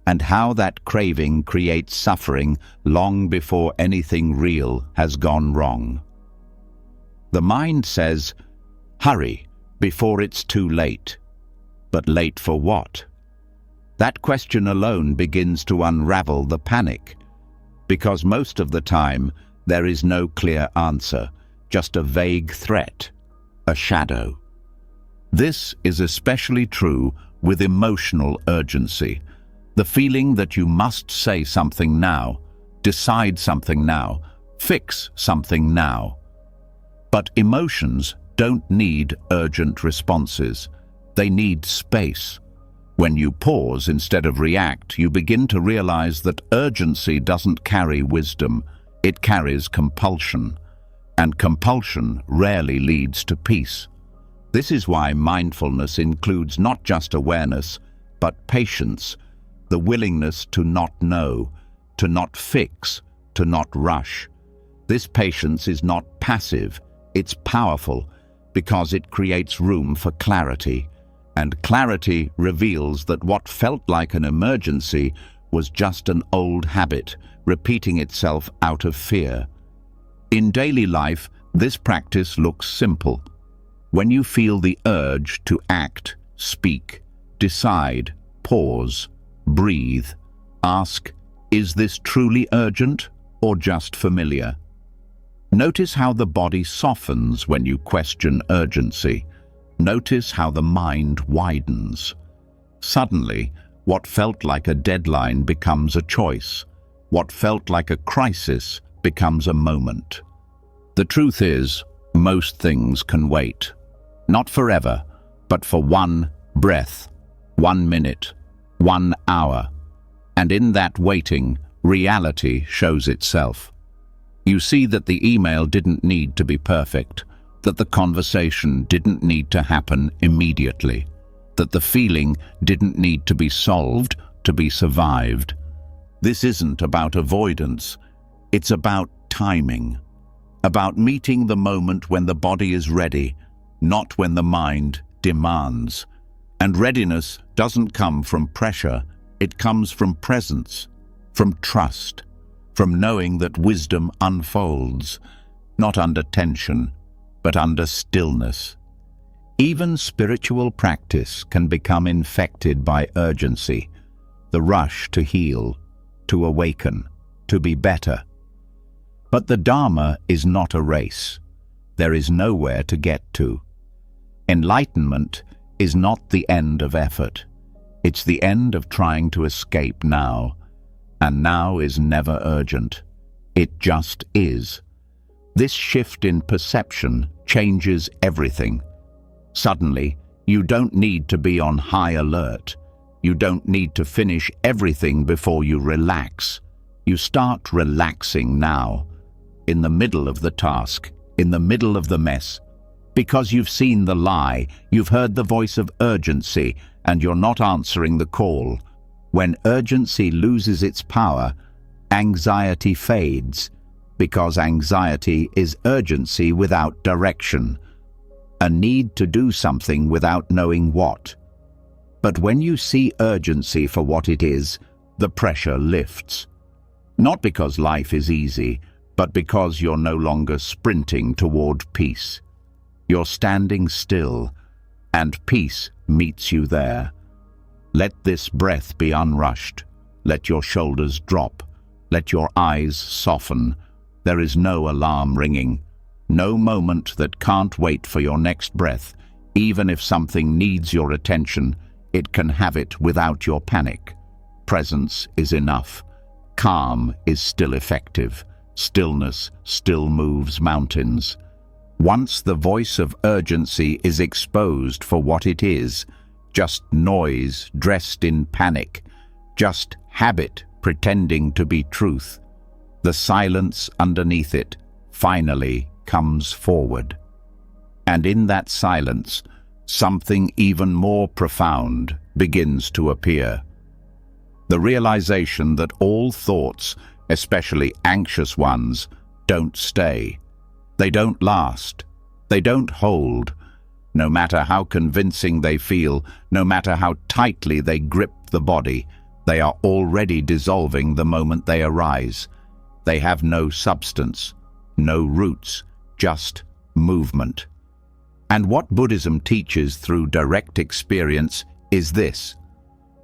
and how that craving creates suffering long before anything real has gone wrong. The mind says, hurry before it's too late. But late for what? That question alone begins to unravel the panic, because most of the time there is no clear answer, just a vague threat, a shadow. This is especially true with emotional urgency, the feeling that you must say something now, decide something now, fix something now. But emotions don't need urgent responses. They need space. When you pause instead of react, you begin to realize that urgency doesn't carry wisdom, it carries compulsion. And compulsion rarely leads to peace. This is why mindfulness includes not just awareness, but patience, the willingness to not know, to not fix, to not rush. This patience is not passive, it's powerful, because it creates room for clarity. And clarity reveals that what felt like an emergency was just an old habit, repeating itself out of fear. In daily life, this practice looks simple. When you feel the urge to act, speak, decide, pause, breathe, ask, is this truly urgent or just familiar? Notice how the body softens when you question urgency. Notice how the mind widens. Suddenly, what felt like a deadline becomes a choice. What felt like a crisis becomes a moment. The truth is, most things can wait. Not forever, but for one breath, 1 minute, 1 hour. And in that waiting, reality shows itself. You see that the email didn't need to be perfect, that the conversation didn't need to happen immediately, that the feeling didn't need to be solved to be survived. This isn't about avoidance, it's about timing, about meeting the moment when the body is ready, not when the mind demands. And readiness doesn't come from pressure, it comes from presence. from trust, from knowing that wisdom unfolds, not under tension, but under stillness. Even spiritual practice can become infected by urgency, the rush to heal, to awaken, to be better. But the Dharma is not a race. There is nowhere to get to. Enlightenment is not the end of effort. It's the end of trying to escape now. And now is never urgent. It just is. This shift in perception changes everything. Suddenly, you don't need to be on high alert. You don't need to finish everything before you relax. You start relaxing now, in the middle of the task, in the middle of the mess. Because you've seen the lie, you've heard the voice of urgency, and you're not answering the call. When urgency loses its power, anxiety fades, because anxiety is urgency without direction, a need to do something without knowing what. But when you see urgency for what it is, the pressure lifts. Not because life is easy, but because you're no longer sprinting toward peace. You're standing still, and peace meets you there. Let this breath be unrushed. Let your shoulders drop. Let your eyes soften. There is no alarm ringing. No moment that can't wait for your next breath. Even if something needs your attention, it can have it without your panic. Presence is enough. Calm is still effective. Stillness still moves mountains. Once the voice of urgency is exposed for what it is, just noise dressed in panic, just habit pretending to be truth, the silence underneath it finally comes forward. And in that silence, something even more profound begins to appear. The realization that all thoughts, especially anxious ones, don't stay. They don't last. They don't hold. No matter how convincing they feel, no matter how tightly they grip the body, they are already dissolving the moment they arise. They have no substance, no roots, just movement. And what Buddhism teaches through direct experience is this: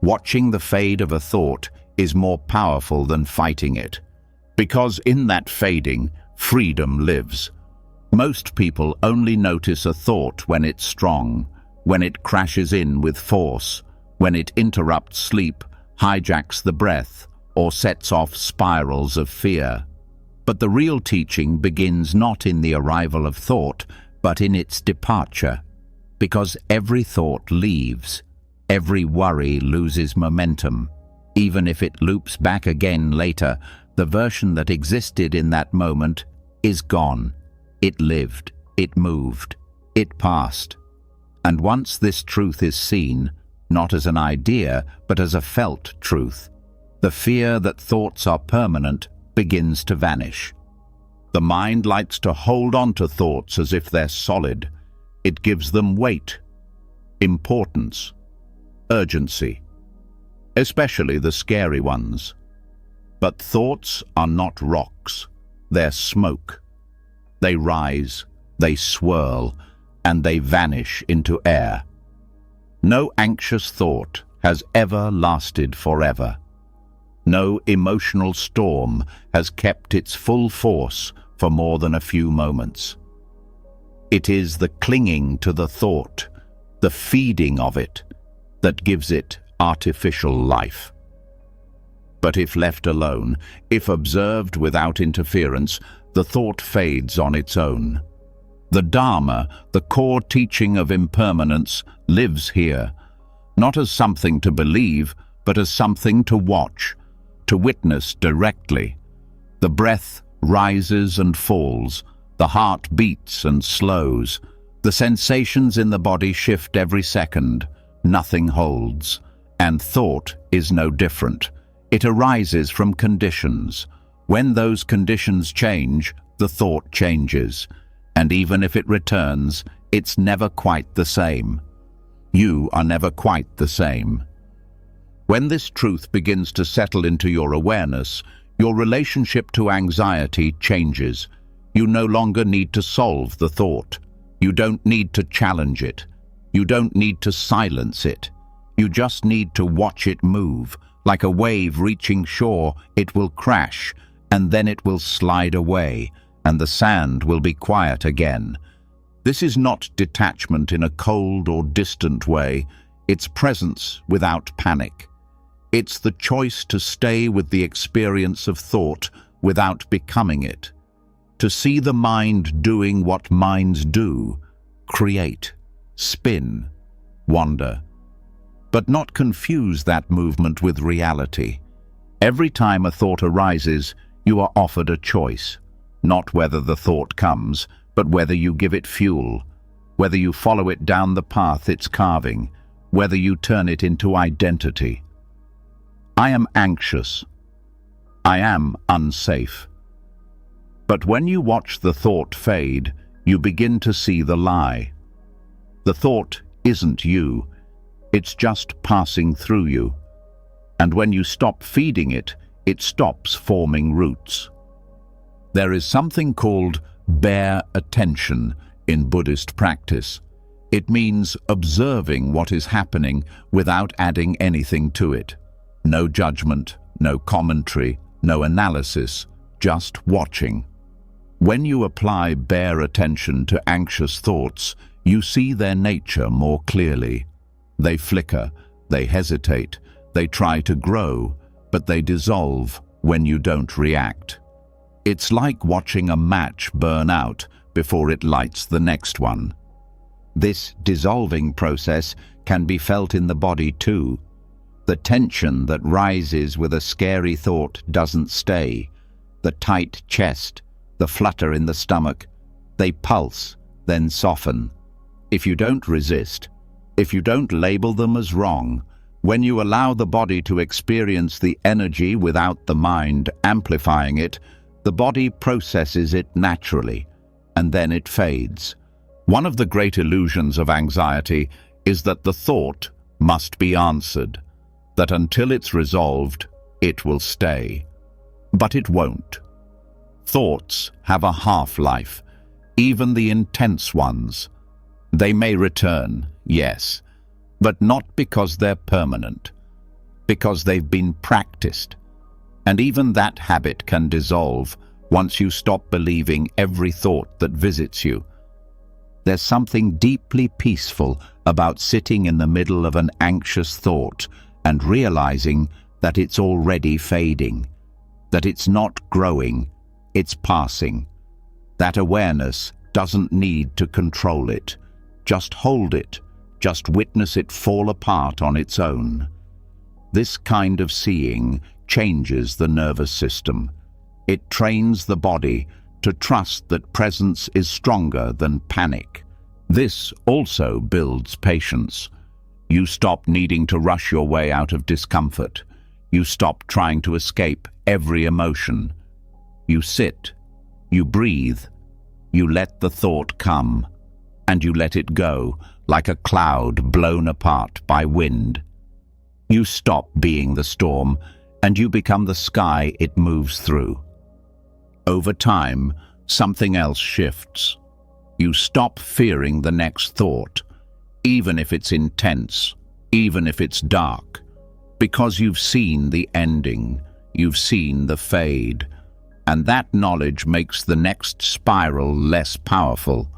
watching the fade of a thought is more powerful than fighting it, because in that fading, freedom lives. Most people only notice a thought when it's strong, when it crashes in with force, when it interrupts sleep, hijacks the breath, or sets off spirals of fear. But the real teaching begins not in the arrival of thought, but in its departure, because every thought leaves, every worry loses momentum. Even if it loops back again later, the version that existed in that moment is gone. It lived, it moved, it passed. And once this truth is seen, not as an idea, but as a felt truth, the fear that thoughts are permanent begins to vanish. The mind likes to hold on to thoughts as if they're solid. It gives them weight, importance, urgency, especially the scary ones. But thoughts are not rocks, they're smoke. They rise, they swirl, and they vanish into air. No anxious thought has ever lasted forever. No emotional storm has kept its full force for more than a few moments. It is the clinging to the thought, the feeding of it, that gives it artificial life. But if left alone, if observed without interference, the thought fades on its own. The Dharma, the core teaching of impermanence, lives here, not as something to believe, but as something to watch, to witness directly. The breath rises and falls, the heart beats and slows, the sensations in the body shift every second, nothing holds, and thought is no different. It arises from conditions. When those conditions change, the thought changes, and even if it returns, it's never quite the same. You are never quite the same. When this truth begins to settle into your awareness, your relationship to anxiety changes. You no longer need to solve the thought. You don't need to challenge it. You don't need to silence it. You just need to watch it move. Like a wave reaching shore, it will crash, and then it will slide away, and the sand will be quiet again. This is not detachment in a cold or distant way. It's presence without panic. It's the choice to stay with the experience of thought without becoming it. To see the mind doing what minds do: create, spin, wander. But not confuse that movement with reality. Every time a thought arises, you are offered a choice. Not whether the thought comes, but whether you give it fuel, whether you follow it down the path it's carving, whether you turn it into identity. I am anxious. I am unsafe. But when you watch the thought fade, you begin to see the lie. The thought isn't you. It's just passing through you. And when you stop feeding it, it stops forming roots. There is something called bare attention in Buddhist practice. It means observing what is happening without adding anything to it. No judgment, no commentary, no analysis, just watching. When you apply bare attention to anxious thoughts, you see their nature more clearly. They flicker, they hesitate, they try to grow, but they dissolve when you don't react. It's like watching a match burn out before it lights the next one. This dissolving process can be felt in the body too. The tension that rises with a scary thought doesn't stay. The tight chest, the flutter in the stomach, they pulse, then soften. If you don't resist, if you don't label them as wrong, when you allow the body to experience the energy without the mind amplifying it, the body processes it naturally, and then it fades. One of the great illusions of anxiety is that the thought must be answered, that until it's resolved, it will stay. But it won't. Thoughts have a half-life, even the intense ones. They may return, yes, but not because they're permanent, because they've been practiced. And even that habit can dissolve once you stop believing every thought that visits you. There's something deeply peaceful about sitting in the middle of an anxious thought and realizing that it's already fading, that it's not growing, it's passing. That awareness doesn't need to control it. Just hold it, just witness it fall apart on its own. This kind of seeing changes the nervous system. It trains the body to trust that presence is stronger than panic. This also builds patience. You stop needing to rush your way out of discomfort. You stop trying to escape every emotion. You sit, you breathe, you let the thought come, and you let it go like a cloud blown apart by wind. You stop being the storm, and you become the sky it moves through. Over time, something else shifts. You stop fearing the next thought, even if it's intense, even if it's dark, because you've seen the ending, you've seen the fade, and that knowledge makes the next spiral less powerful.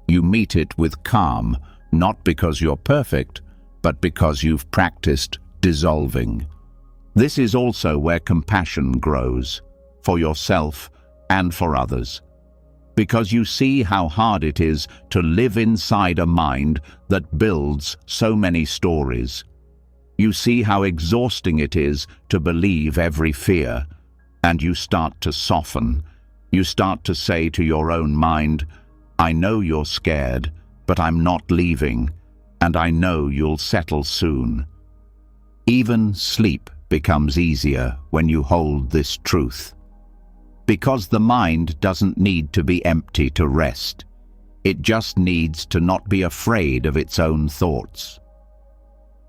You meet it with calm, not because you're perfect, but because you've practiced dissolving. This is also where compassion grows, for yourself and for others, because you see how hard it is to live inside a mind that builds so many stories. You see how exhausting it is to believe every fear, and you start to soften. You start to say to your own mind, I know you're scared, but I'm not leaving, and I know you'll settle soon. Even sleep becomes easier when you hold this truth. Because the mind doesn't need to be empty to rest. It just needs to not be afraid of its own thoughts.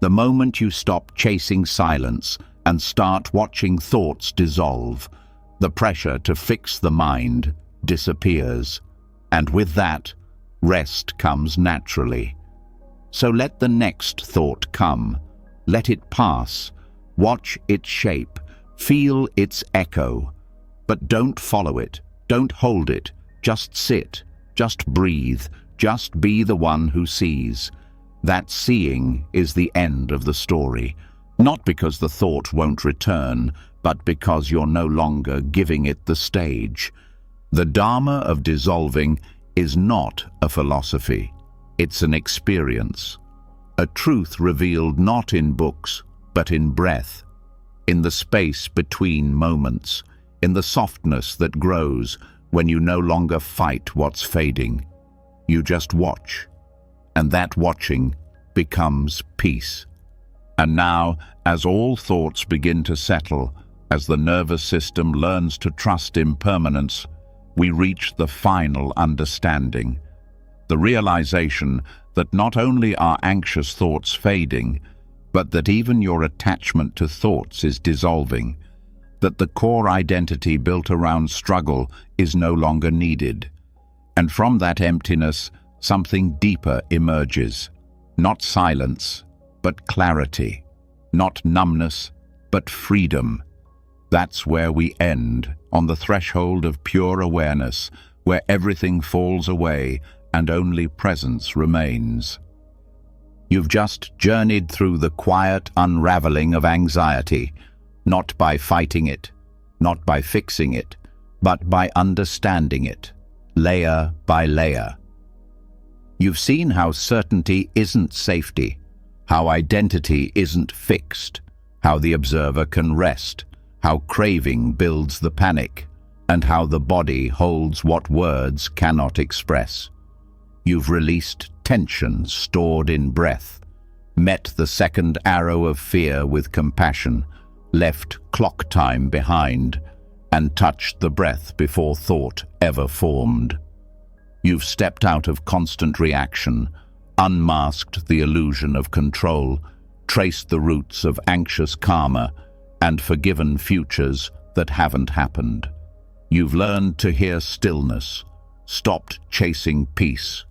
The moment you stop chasing silence and start watching thoughts dissolve, the pressure to fix the mind disappears, and with that, rest comes naturally. So let the next thought come. Let it pass. Watch its shape. Feel its echo. But don't follow it. Don't hold it. Just sit. Just breathe. Just be the one who sees. That seeing is the end of the story. Not because the thought won't return, but because you're no longer giving it the stage. The Dharma of dissolving is not a philosophy. It's an experience. A truth revealed not in books, but in breath, in the space between moments, in the softness that grows when you no longer fight what's fading. You just watch, and that watching becomes peace. And now, as all thoughts begin to settle, as the nervous system learns to trust impermanence, we reach the final understanding, the realization that not only are anxious thoughts fading, but that even your attachment to thoughts is dissolving, that the core identity built around struggle is no longer needed. And from that emptiness, something deeper emerges. Not silence, but clarity. Not numbness, but freedom. That's where we end, on the threshold of pure awareness, where everything falls away and only presence remains. You've just journeyed through the quiet unraveling of anxiety, not by fighting it, not by fixing it, but by understanding it, layer by layer. You've seen how certainty isn't safety, how identity isn't fixed, how the observer can rest, how craving builds the panic, and how the body holds what words cannot express. You've released tension stored in breath, met the second arrow of fear with compassion, left clock time behind, and touched the breath before thought ever formed. You've stepped out of constant reaction, unmasked the illusion of control, traced the roots of anxious karma, and forgiven futures that haven't happened. You've learned to hear stillness, stopped chasing peace,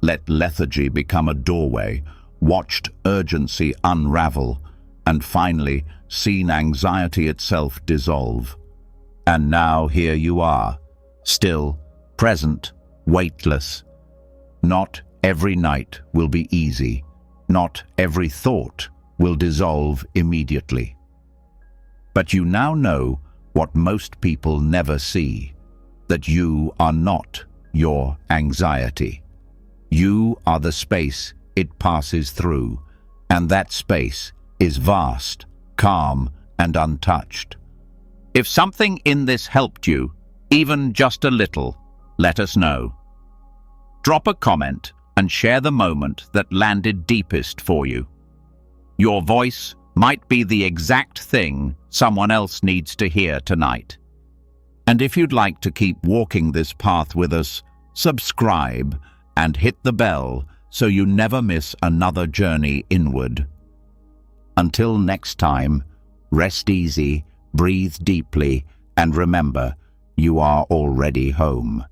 let lethargy become a doorway, watched urgency unravel, and finally seen anxiety itself dissolve. And now here you are, still, present, weightless. Not every night will be easy. Not every thought will dissolve immediately. But you now know what most people never see, that you are not your anxiety. You are the space it passes through, and that space is vast, calm, and untouched. If something in this helped you, even just a little, let us know. Drop a comment and share the moment that landed deepest for you. Your voice might be the exact thing someone else needs to hear tonight. And if you'd like to keep walking this path with us, subscribe and hit the bell so you never miss another journey inward. Until next time, rest easy, breathe deeply, and remember, you are already home.